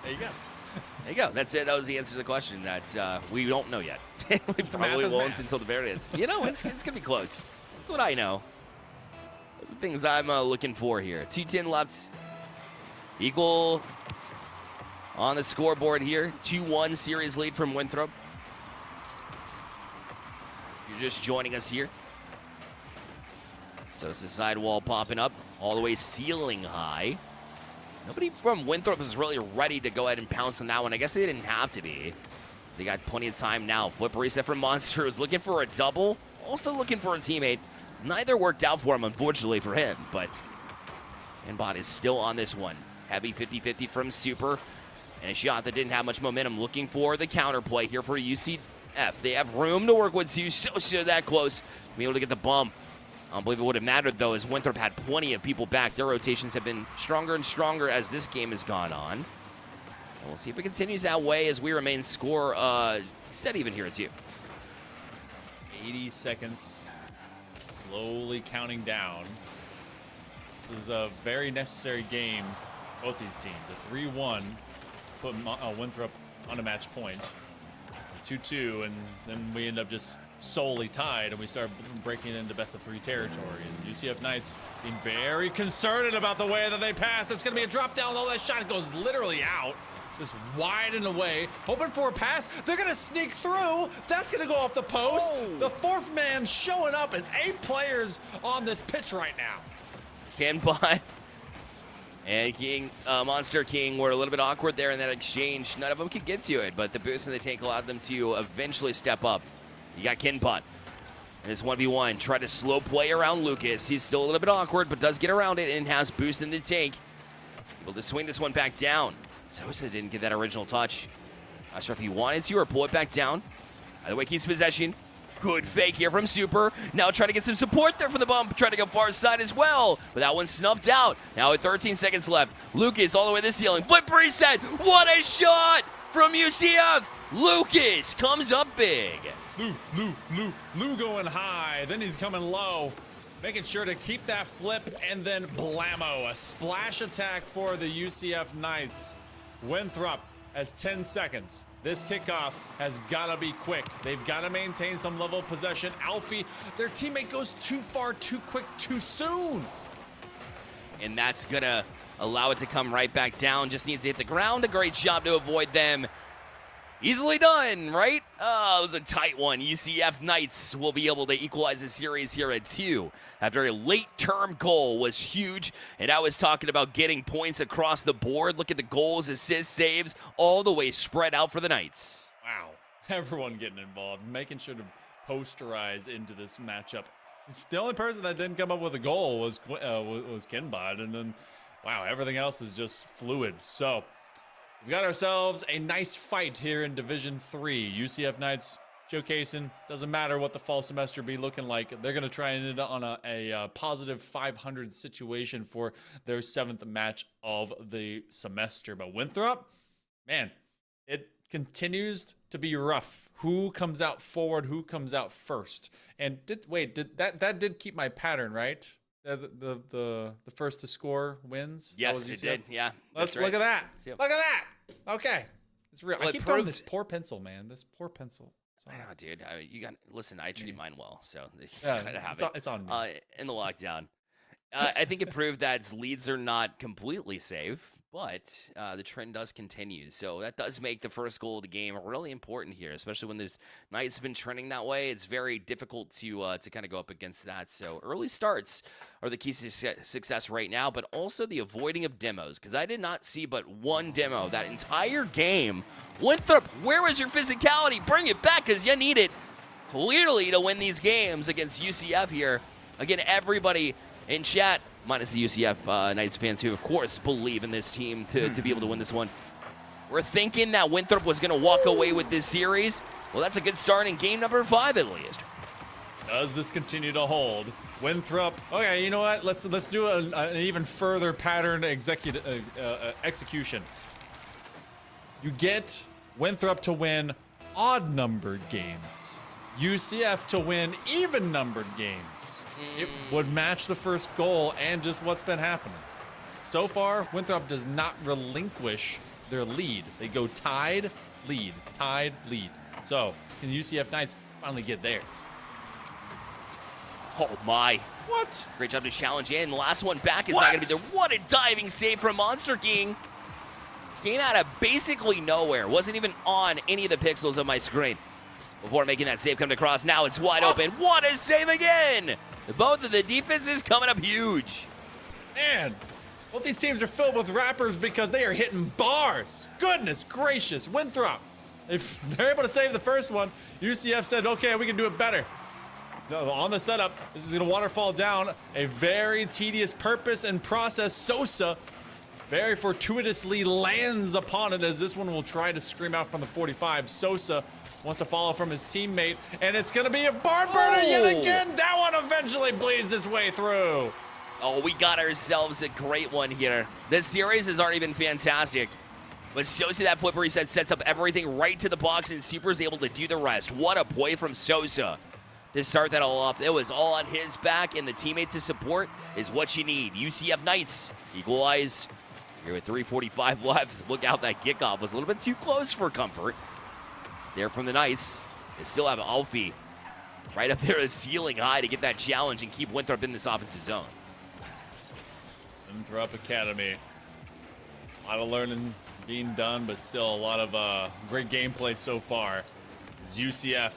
There you go. There you go. That's it. That was the answer to the question that we don't know yet. We probably won't until the very end. You know, it's going to be close. That's what I know. Those are the things I'm looking for here. 2:10 left. Equal on the scoreboard here. 2-1 series lead from Winthrop. You're just joining us here. So it's the sidewall popping up all the way ceiling high. Nobody from Winthrop is really ready to go ahead and pounce on that one. I guess they didn't have to be. They got plenty of time now. Flip reset from Monster, who's looking for a double. Also looking for a teammate. Neither worked out for him, unfortunately for him. But Inbot is still on this one. Heavy 50-50 from Super. And a shot that didn't have much momentum. Looking for the counterplay here for UCF. They have room to work with too. So that close. Be able to get the bump. I don't believe it would have mattered, though, as Winthrop had plenty of people back. Their rotations have been stronger and stronger as this game has gone on. And we'll see if it continues that way as we remain score dead even here at 2. 80 seconds, slowly counting down. This is a very necessary game, both these teams. The 3-1 put Winthrop on a match point. 2-2, and then we end up just solely tied, and we start breaking into best-of-3 territory. And UCF Knights being very concerned about the way that they pass. It's going to be a drop down. Oh, that shot goes literally out. Just wide and away. Hoping for a pass. They're going to sneak through. That's going to go off the post. Oh. The fourth man showing up. It's 8 players on this pitch right now. Canbot and King, Monster King were a little bit awkward there in that exchange. None of them could get to it, but the boost in the tank allowed them to eventually step up. You got Kinbot. And this 1v1. Try to slow play around Lucas. He's still a little bit awkward, but does get around it and has boost in the tank. Able to swing this one back down. Sosa didn't get that original touch. Not sure if he wanted to or pull it back down. Either way, keeps possession. Good fake here from Super. Now trying to get some support there for the bump. Trying to go far side as well. But that one snuffed out. Now with 13 seconds left. Lucas all the way to the ceiling. Flip reset. What a shot from UCF. Lucas comes up big. Lou going high. Then he's coming low. Making sure to keep that flip, and then blammo. A splash attack for the UCF Knights. Winthrop has 10 seconds. This kickoff has got to be quick. They've got to maintain some level of possession. Alfie, their teammate goes too far, too quick, too soon. And that's going to allow it to come right back down. Just needs to hit the ground. A great job to avoid them. Easily done, right? Oh, it was a tight one. UCF Knights will be able to equalize the series here at 2. That very late-term goal was huge, and I was talking about getting points across the board. Look at the goals, assists, saves, all the way spread out for the Knights. Wow. Everyone getting involved, making sure to posterize into this matchup. The only person that didn't come up with a goal was Kinbot, and then, wow, everything else is just fluid. So we've got ourselves a nice fight here in Division 3. UCF Knights showcasing. Doesn't matter what the fall semester be looking like. They're going to try and end on a positive 500 situation for their 7th match of the semester. But Winthrop, man, it continues to be rough. Who comes out forward? Who comes out first? And that did keep my pattern, right? The first to score wins. Yes, it did. Yeah, let's look at that. Look at that. Okay, it's real. Well, I keep telling this poor pencil, man. This poor pencil. I know, dude. Listen. I treat mine well, so yeah, it's on me. In the lockdown. I think it proved that its leads are not completely safe, but the trend does continue. So that does make the first goal of the game really important here, especially when this Knights been trending that way. It's very difficult to kind of go up against that. So early starts are the keys to success right now, but also the avoiding of demos, because I did not see but one demo that entire game. Winthrop, where was your physicality? Bring it back, because you need it clearly to win these games against UCF here. Again, everybody in chat, minus the UCF Knights fans who, of course, believe in this team to be able to win this one. We're thinking that Winthrop was going to walk away with this series. Well, that's a good start in game number 5 at least. Does this continue to hold? Winthrop. Okay, you know what? Let's do an even further pattern execution. You get Winthrop to win odd-numbered games. UCF to win even-numbered games. It would match the first goal and just what's been happening. So far, Winthrop does not relinquish their lead. They go tied, lead, tied, lead. So, can UCF Knights finally get theirs? Oh my. What? Great job to challenge in. The last one back is not going to be there. What a diving save from Monster King. Came out of basically nowhere. Wasn't even on any of the pixels of my screen before making that save come across. Now it's wide open. What a save again. Both of the defenses coming up huge. Man, both these teams are filled with rappers because they are hitting bars. Goodness gracious, Winthrop. If they're able to save the first one, UCF said, okay, we can do it better. On the setup, this is going to waterfall down. A very tedious purpose and process. Sosa very fortuitously lands upon it as this one will try to scream out from the 45. Sosa wants to follow from his teammate, and it's going to be a barn burner yet again. That one eventually bleeds its way through. Oh, we got ourselves a great one here. This series has already been fantastic. But Sosa, that flip reset sets up everything right to the box, and Super's able to do the rest. What a play from Sosa to start that all off. It was all on his back, and the teammate to support is what you need. UCF Knights equalize here with 3:45 left. Look out, that kickoff was a little bit too close for comfort. There from the Knights. They still have Alfie right up there at the ceiling high to get that challenge and keep Winthrop in this offensive zone. Winthrop Academy. A lot of learning being done, but still a lot of great gameplay so far. As UCF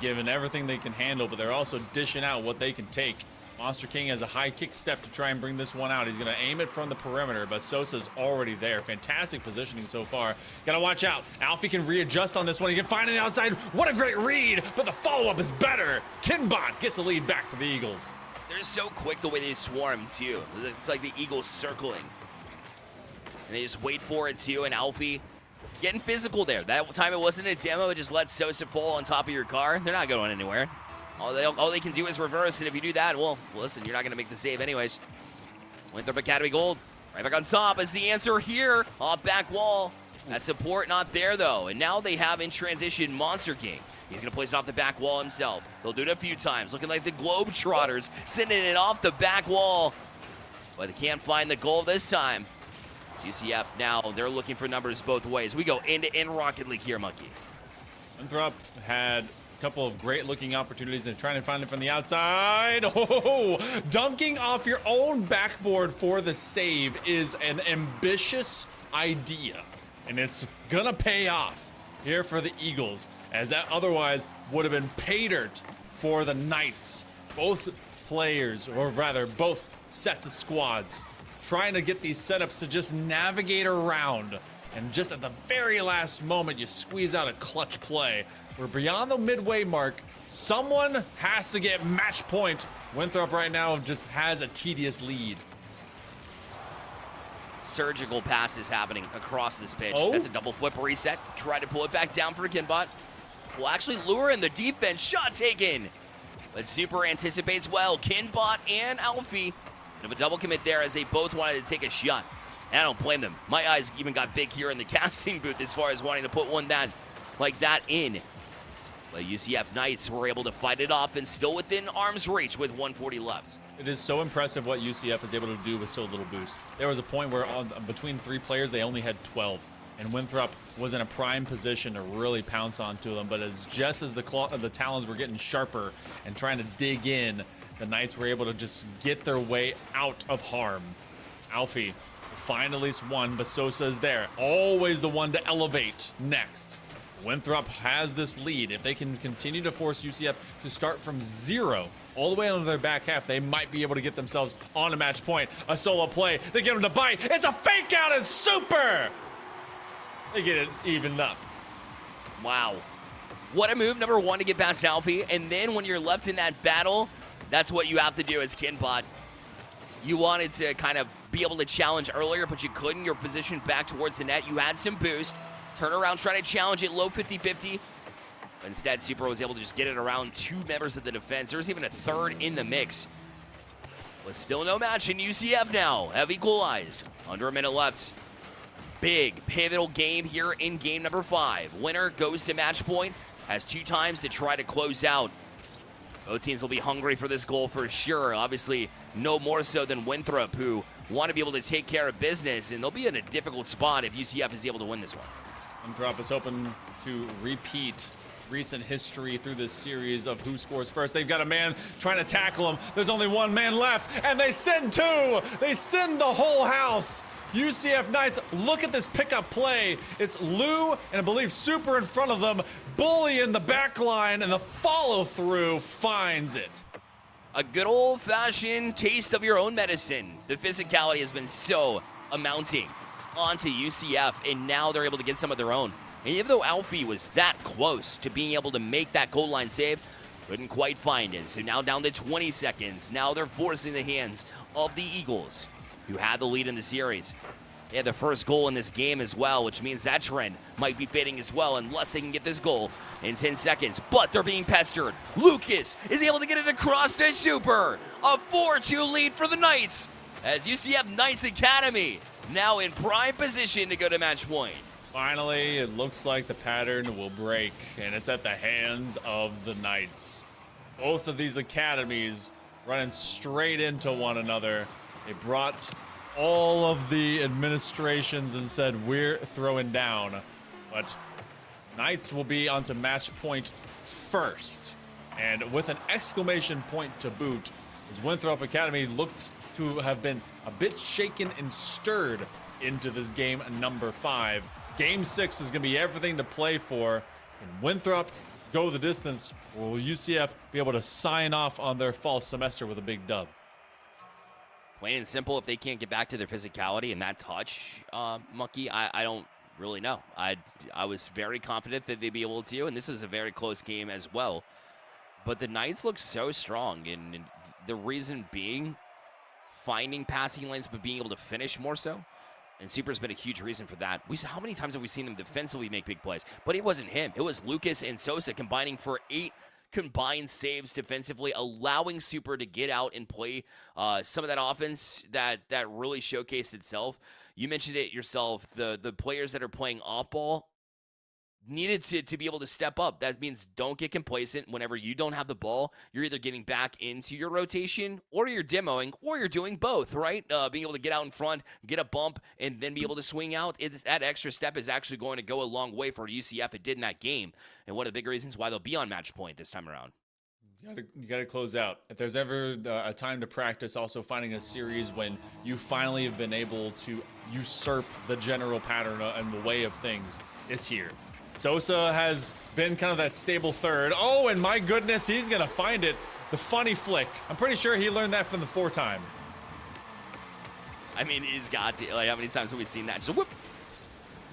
given everything they can handle, but they're also dishing out what they can take. Monster King has a high kick step to try and bring this one out. He's going to aim it from the perimeter, but Sosa's already there. Fantastic positioning so far. Got to watch out. Alfie can readjust on this one. He can find on the outside. What a great read, but the follow-up is better. Kinbot gets the lead back for the Eagles. They're so quick the way they swarm, too. It's like the Eagles circling. And they just wait for it, too, and Alfie getting physical there. That time it wasn't a demo. It just let Sosa fall on top of your car. They're not going anywhere. All they can do is reverse, and if you do that, well, listen, you're not going to make the save anyways. Winthrop Academy Gold right back on top is the answer here. Off back wall. That support not there, though. And now they have in transition Monster King. He's going to place it off the back wall himself. They'll do it a few times, looking like the Globetrotters, sending it off the back wall. But they can't find the goal this time. UCF now, they're looking for numbers both ways. We go end-to-end Rocket League here, Monkey. Winthrop had a couple of great-looking opportunities and trying to find it from the outside. Oh, dunking off your own backboard for the save is an ambitious idea, and it's gonna pay off here for the Eagles, as that otherwise would have been pay dirt for the Knights. Both players, or rather both sets of squads, trying to get these setups to just navigate around, and just at the very last moment you squeeze out a clutch play. We're beyond the midway mark. Someone has to get match point. Winthrop right now just has a tedious lead. Surgical passes happening across this pitch. Oh. That's a double flip reset. Try to pull it back down for Kinbot. Will actually lure in the defense. Shot taken. But Super anticipates well. Kinbot and Alfie. Of a double commit there as they both wanted to take a shot. And I don't blame them. My eyes even got big here in the casting booth as far as wanting to put one like that in. But UCF Knights were able to fight it off and still within arm's reach with 140 left. It is so impressive what UCF is able to do with so little boost. There was a point where between 3 players, they only had 12. And Winthrop was in a prime position to really pounce onto them. But just as the talons were getting sharper and trying to dig in, the Knights were able to just get their way out of harm. Alfie will find at least one, but Sosa is there. Always the one to elevate next. Winthrop has this lead. If they can continue to force UCF to start from 0 all the way onto their back half, they might be able to get themselves on a match point. A solo play. They get him to bite. It's a fake out and Super! They get it evened up. Wow. What a move, number 1, to get past Alfie. And then when you're left in that battle, that's what you have to do as Kinbot. You wanted to kind of be able to challenge earlier, but you couldn't. You're positioned back towards the net. You had some boost. Turn around, try to challenge it low 50-50. Instead, Super was able to just get it around 2 members of the defense. There was even a third in the mix. But still no match, and UCF now have equalized. Under a minute left. Big, pivotal game here in game number 5. Winner goes to match point, has 2 times to try to close out. Both teams will be hungry for this goal for sure. Obviously, no more so than Winthrop, who want to be able to take care of business, and they'll be in a difficult spot if UCF is able to win this one. Winthrop is hoping to repeat recent history through this series of who scores first. They've got a man trying to tackle him. There's only one man left, and they send 2. They send the whole house. UCF Knights, look at this pickup play. It's Lou and I believe Super in front of them, Bully in the back line, and the follow-through finds it. A good old-fashioned taste of your own medicine. The physicality has been so amounting onto UCF, and now they're able to get some of their own. And even though Alfie was that close to being able to make that goal line save, couldn't quite find it. So now down to 20 seconds. Now they're forcing the hands of the Eagles, who had the lead in the series. They had the first goal in this game as well, which means that trend might be fading as well unless they can get this goal in 10 seconds. But they're being pestered. Lucas is able to get it across to Super. A 4-2 lead for the Knights, as UCF Knights Academy now in prime position to go to match point. Finally, it looks like the pattern will break, and it's at the hands of the Knights. Both of these academies running straight into one another. They brought all of the administrations and said, we're throwing down. But Knights will be onto match point first. And with an exclamation point to boot, as Winthrop Academy looks to have been a bit shaken and stirred into this game number 5. Game 6 is going to be everything to play for. And Winthrop go the distance, or will UCF be able to sign off on their fall semester with a big dub? Plain and simple, if they can't get back to their physicality and that touch, Monkey, I don't really know. I was very confident that they'd be able to, and this is a very close game as well. But the Knights look so strong, and the reason being finding passing lanes but being able to finish more so. And Super's been a huge reason for that. How many times have we seen them defensively make big plays? But it wasn't him. It was Lucas and Sosa combining for 8 combined saves defensively, allowing Super to get out and play some of that offense that really showcased itself. You mentioned it yourself. The players that are playing off ball needed to be able to step up. That means don't get complacent. Whenever you don't have the ball, you're either getting back into your rotation or you're demoing or you're doing both, right? Being able to get out in front, get a bump, and then be able to swing out. That extra step is actually going to go a long way for UCF. It did in that game. And one of the big reasons why they'll be on match point this time around. You got to close out. If there's ever a time to practice, also finding a series when you finally have been able to usurp the general pattern and the way of things, it's here. Sosa has been kind of that stable third. Oh, and my goodness, he's going to find it. The funny flick. I'm pretty sure he learned that from the 4-time. I mean, he's got to. Like, how many times have we seen that? Just whoop.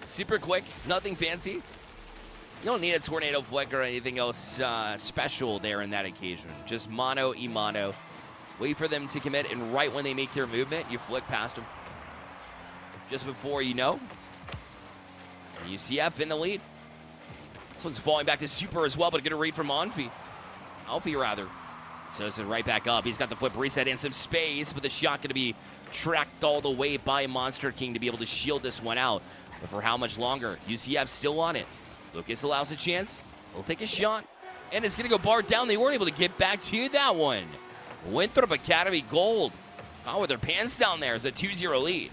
Super quick. Nothing fancy. You don't need a tornado flick or anything else special there in that occasion. Just mano y mano. Wait for them to commit, and right when they make their movement, you flick past them. Just before you know, UCF in the lead. This one's falling back to Super as well, but a good read from Alfie, rather. Sosa right back up. He's got the flip reset and some space, but the shot going to be tracked all the way by Monster King to be able to shield this one out. But for how much longer? UCF still on it. Lucas allows a chance. He'll take a shot, and it's going to go barred down. They weren't able to get back to that one. Winthrop Academy gold. Oh, with their pants down there. It's a 2-0 lead.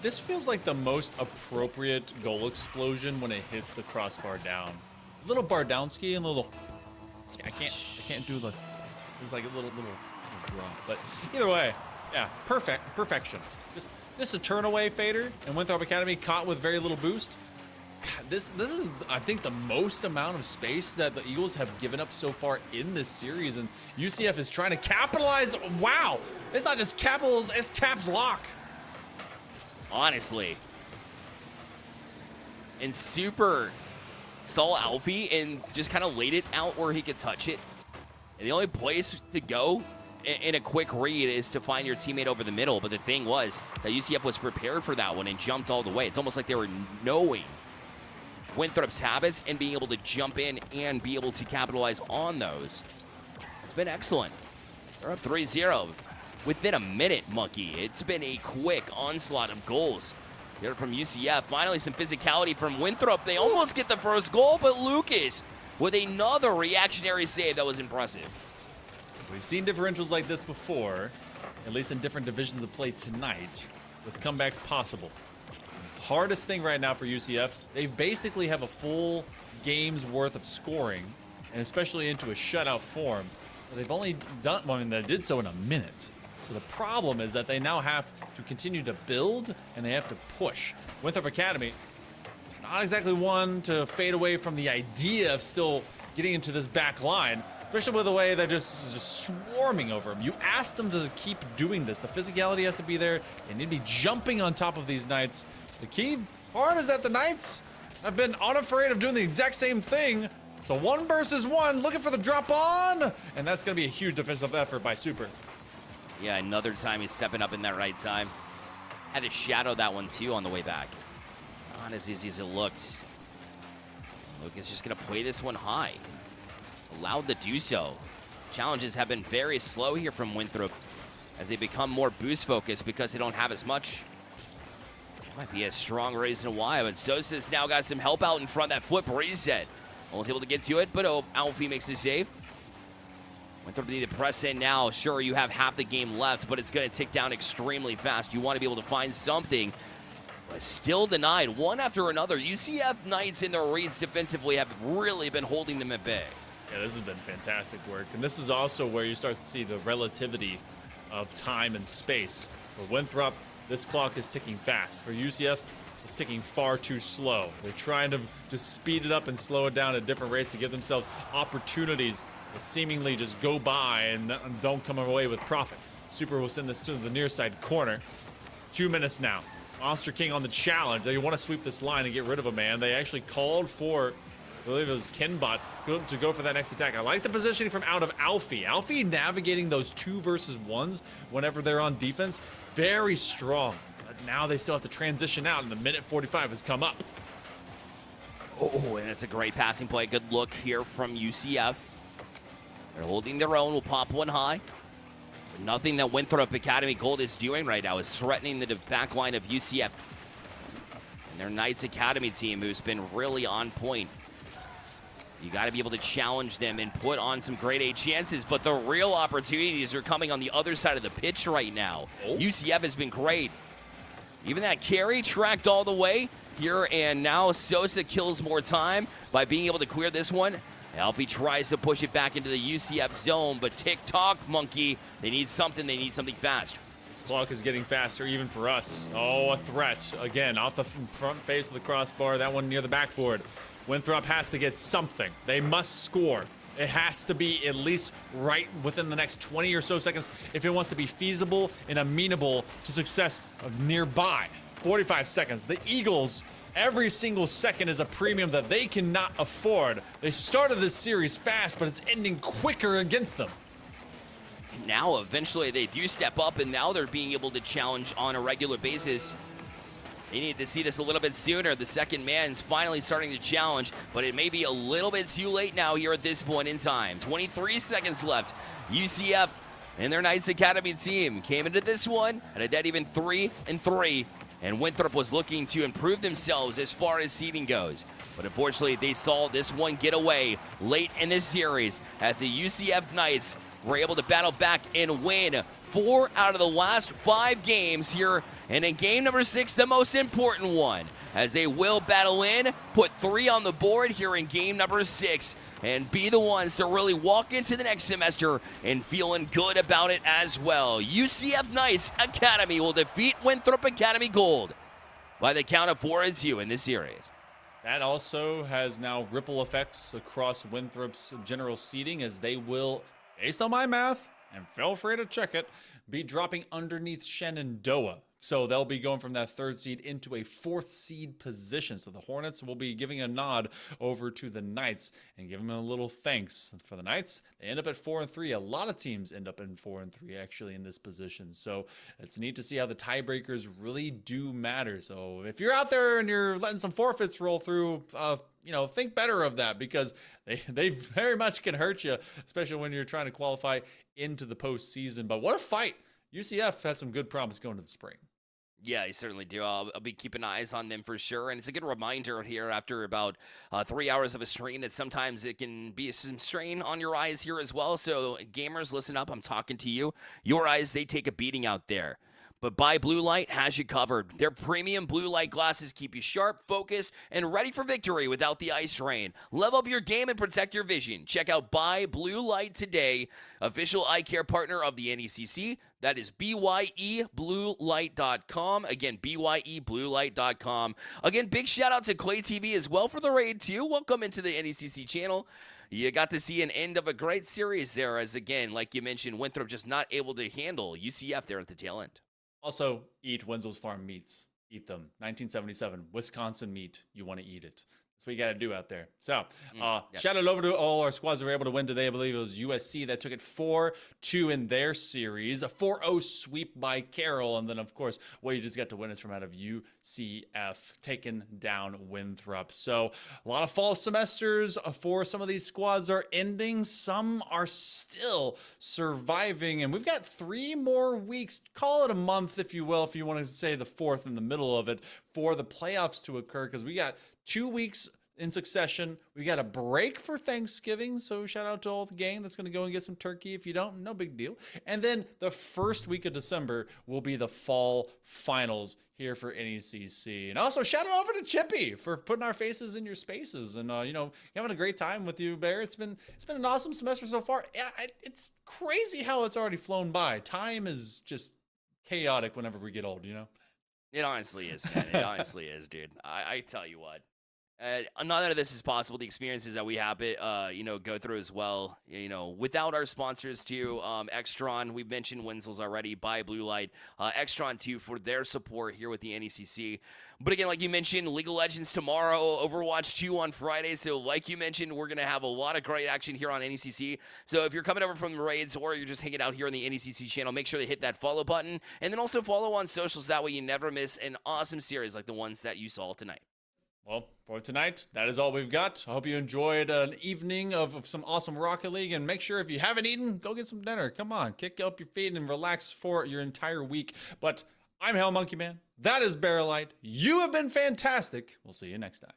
This feels like the most appropriate goal explosion when it hits the crossbar down. A little Bardowski and a little. I can't do the. It's like a little drop. But either way, yeah, perfection. Just a turn away fader, and Winthrop Academy caught with very little boost. This is, I think, the most amount of space that the Eagles have given up so far in this series, and UCF is trying to capitalize. Wow, it's not just capitals, it's caps lock. Honestly. And Super saw Alfie and just kind of laid it out where he could touch it. And the only place to go in a quick read is to find your teammate over the middle, but the thing was that UCF was prepared for that one and jumped all the way. It's almost like they were knowing Winthrop's habits and being able to jump in and be able to capitalize on those. It's been excellent. They're up 3-0 within a minute, Monkey. It's been a quick onslaught of goals here from UCF. Finally, some physicality from Winthrop. They almost get the first goal, but Lucas with another reactionary save that was impressive. We've seen differentials like this before, at least in different divisions of play tonight, with comebacks possible. Hardest thing right now for UCF, they basically have a full game's worth of scoring, and especially into a shutout form. But they've only done one that did so in a minute. So the problem is that they now have to continue to build, and they have to push. Winthrop Academy is not exactly one to fade away from the idea of still getting into this back line, especially with the way they're just swarming over them. You ask them to keep doing this. The physicality has to be there. They need to be jumping on top of these Knights. The key part is that the Knights have been unafraid of doing the exact same thing. So 1 versus 1, looking for the drop on, and that's going to be a huge defensive effort by Super. Yeah, another time he's stepping up in that right time. Had to shadow that one too on the way back. Not as easy as it looked. Lucas just going to play this one high. Allowed to do so. Challenges have been very slow here from Winthrop as they become more boost focused because they don't have as much. Might be a strong reason why, but Sosa's now got some help out in front. That flip reset. Almost able to get to it, but Alfie makes the save. Winthrop need to press in now. Sure, you have half the game left, but it's going to tick down extremely fast. You want to be able to find something, but still denied. One after another. UCF Knights in their reads defensively have really been holding them at bay. Yeah, this has been fantastic work. And this is also where you start to see the relativity of time and space. For Winthrop, this clock is ticking fast. For UCF, it's ticking far too slow. They're trying to just speed it up and slow it down at different rates to give themselves opportunities to seemingly just go by and don't come away with profit. Super will send this to the near side corner. 2 minutes now. Monster King on the challenge. They want to sweep this line and get rid of a man. They actually called for, I believe it was Kenbot, to go for that next attack. I like the positioning from out of Alfie. Alfie navigating those 2 versus 1s whenever they're on defense. Very strong. But now they still have to transition out, and the minute 45 has come up. Oh, and it's a great passing play. Good look here from UCF. They're holding their own. We'll pop one high. But nothing that Winthrop Academy Gold is doing right now is threatening the back line of UCF. And their Knights Academy team, who's been really on point. You got to be able to challenge them and put on some grade A chances, but the real opportunities are coming on the other side of the pitch right now. Oh. UCF has been great. Even that carry tracked all the way here, and now Sosa kills more time by being able to clear this one. Alfie tries to push it back into the UCF zone, but tick-tock, Monkey. They need something fast. This clock is getting faster even for us. Oh, a threat. Again, off the front face of the crossbar, that one near the backboard. Winthrop has to get something. They must score. It has to be at least right within the next 20 or so seconds if it wants to be feasible and amenable to success of nearby. 45 seconds. The Eagles, every single second is a premium that they cannot afford. They started this series fast, but it's ending quicker against them. Now, eventually, they do step up, and now they're being able to challenge on a regular basis. They need to see this a little bit sooner. The second man's finally starting to challenge, but it may be a little bit too late now here at this point in time. 23 seconds left. UCF and their Knights Academy team came into this one at a dead even 3-3, and Winthrop was looking to improve themselves as far as seeding goes. But unfortunately, they saw this one get away late in this series as the UCF Knights were able to battle back and win 4 out of the last 5 games here. And in game number 6, the most important one, as they will battle in, put 3 on the board here in game number 6, and be the ones to really walk into the next semester and feeling good about it as well. UCF Knights Academy will defeat Winthrop Academy Gold by the count of 4-2 in this series. That also has now ripple effects across Winthrop's general seeding, as they will, based on my math, and feel free to check it, be dropping underneath Shenandoah So they'll be going from that 3rd seed into a 4th seed position. So the Hornets will be giving a nod over to the Knights and giving them a little thanks. For the Knights, they end up at 4-3. A lot of teams end up in 4-3 actually in this position. So it's neat to see how the tiebreakers really do matter. So if you're out there and you're letting some forfeits roll through, think better of that, because they very much can hurt you, especially when you're trying to qualify into the postseason. But what a fight! UCF has some good promise going to the spring. Yeah, I certainly do. I'll be keeping eyes on them for sure. And it's a good reminder here after about 3 hours of a stream that sometimes it can be some strain on your eyes here as well. So gamers, listen up. I'm talking to you. Your eyes, they take a beating out there. But Buy Blue Light has you covered. Their premium blue light glasses keep you sharp, focused, and ready for victory without the eye strain. Level up your game and protect your vision. Check out Buy Blue Light today, official eye care partner of the NECC. That is BYEBluelight.com. Again, BYEBluelight.com. Again, big shout out to Clay TV as well for the raid too. Welcome into the NECC channel. You got to see an end of a great series there, as again, like you mentioned, Winthrop just not able to handle UCF there at the tail end. Also, eat Wenzel's Farm meats. Eat them. 1977, Wisconsin meat. You want to eat it. That's what you got to do out there. So, shout out over to all our squads that were able to win today. I believe it was USC that took it 4-2 in their series. A 4-0 sweep by Carroll. And then, of course, what you just got to win is from out of UCF, taking down Winthrop. So, a lot of fall semesters for some of these squads are ending. Some are still surviving. And we've got 3 more weeks, call it a month, if you will, if you want to say the 4th in the middle of it, for the playoffs to occur, because we got 2 weeks in succession. We got a break for Thanksgiving, so shout out to all the gang that's going to go and get some turkey. If you don't, no big deal. And then the first week of December will be the fall finals here for NECC. And also shout out over to Chippy for putting our faces in your spaces and having a great time with you, Bear. It's been an awesome semester so far. It's crazy how it's already flown by. Time is just chaotic whenever we get old, It honestly is, man. It honestly is, dude. I tell you what. None of this is possible. The experiences that we have go through as well, without our sponsors too, Extron, we've mentioned Wenzel's already, Buy Blue Light, Extron too, for their support here with the NECC. But again, like you mentioned, League of Legends tomorrow, Overwatch 2 on Friday. So like you mentioned, we're going to have a lot of great action here on NECC. So if you're coming over from the raids or you're just hanging out here on the NECC channel, make sure to hit that follow button and then also follow on socials. That way you never miss an awesome series like the ones that you saw tonight. Well, for tonight, that is all we've got. I hope you enjoyed an evening of some awesome Rocket League. And make sure if you haven't eaten, go get some dinner. Come on, kick up your feet and relax for your entire week. But I'm Hell Monkey Man. That is Barrelite. You have been fantastic. We'll see you next time.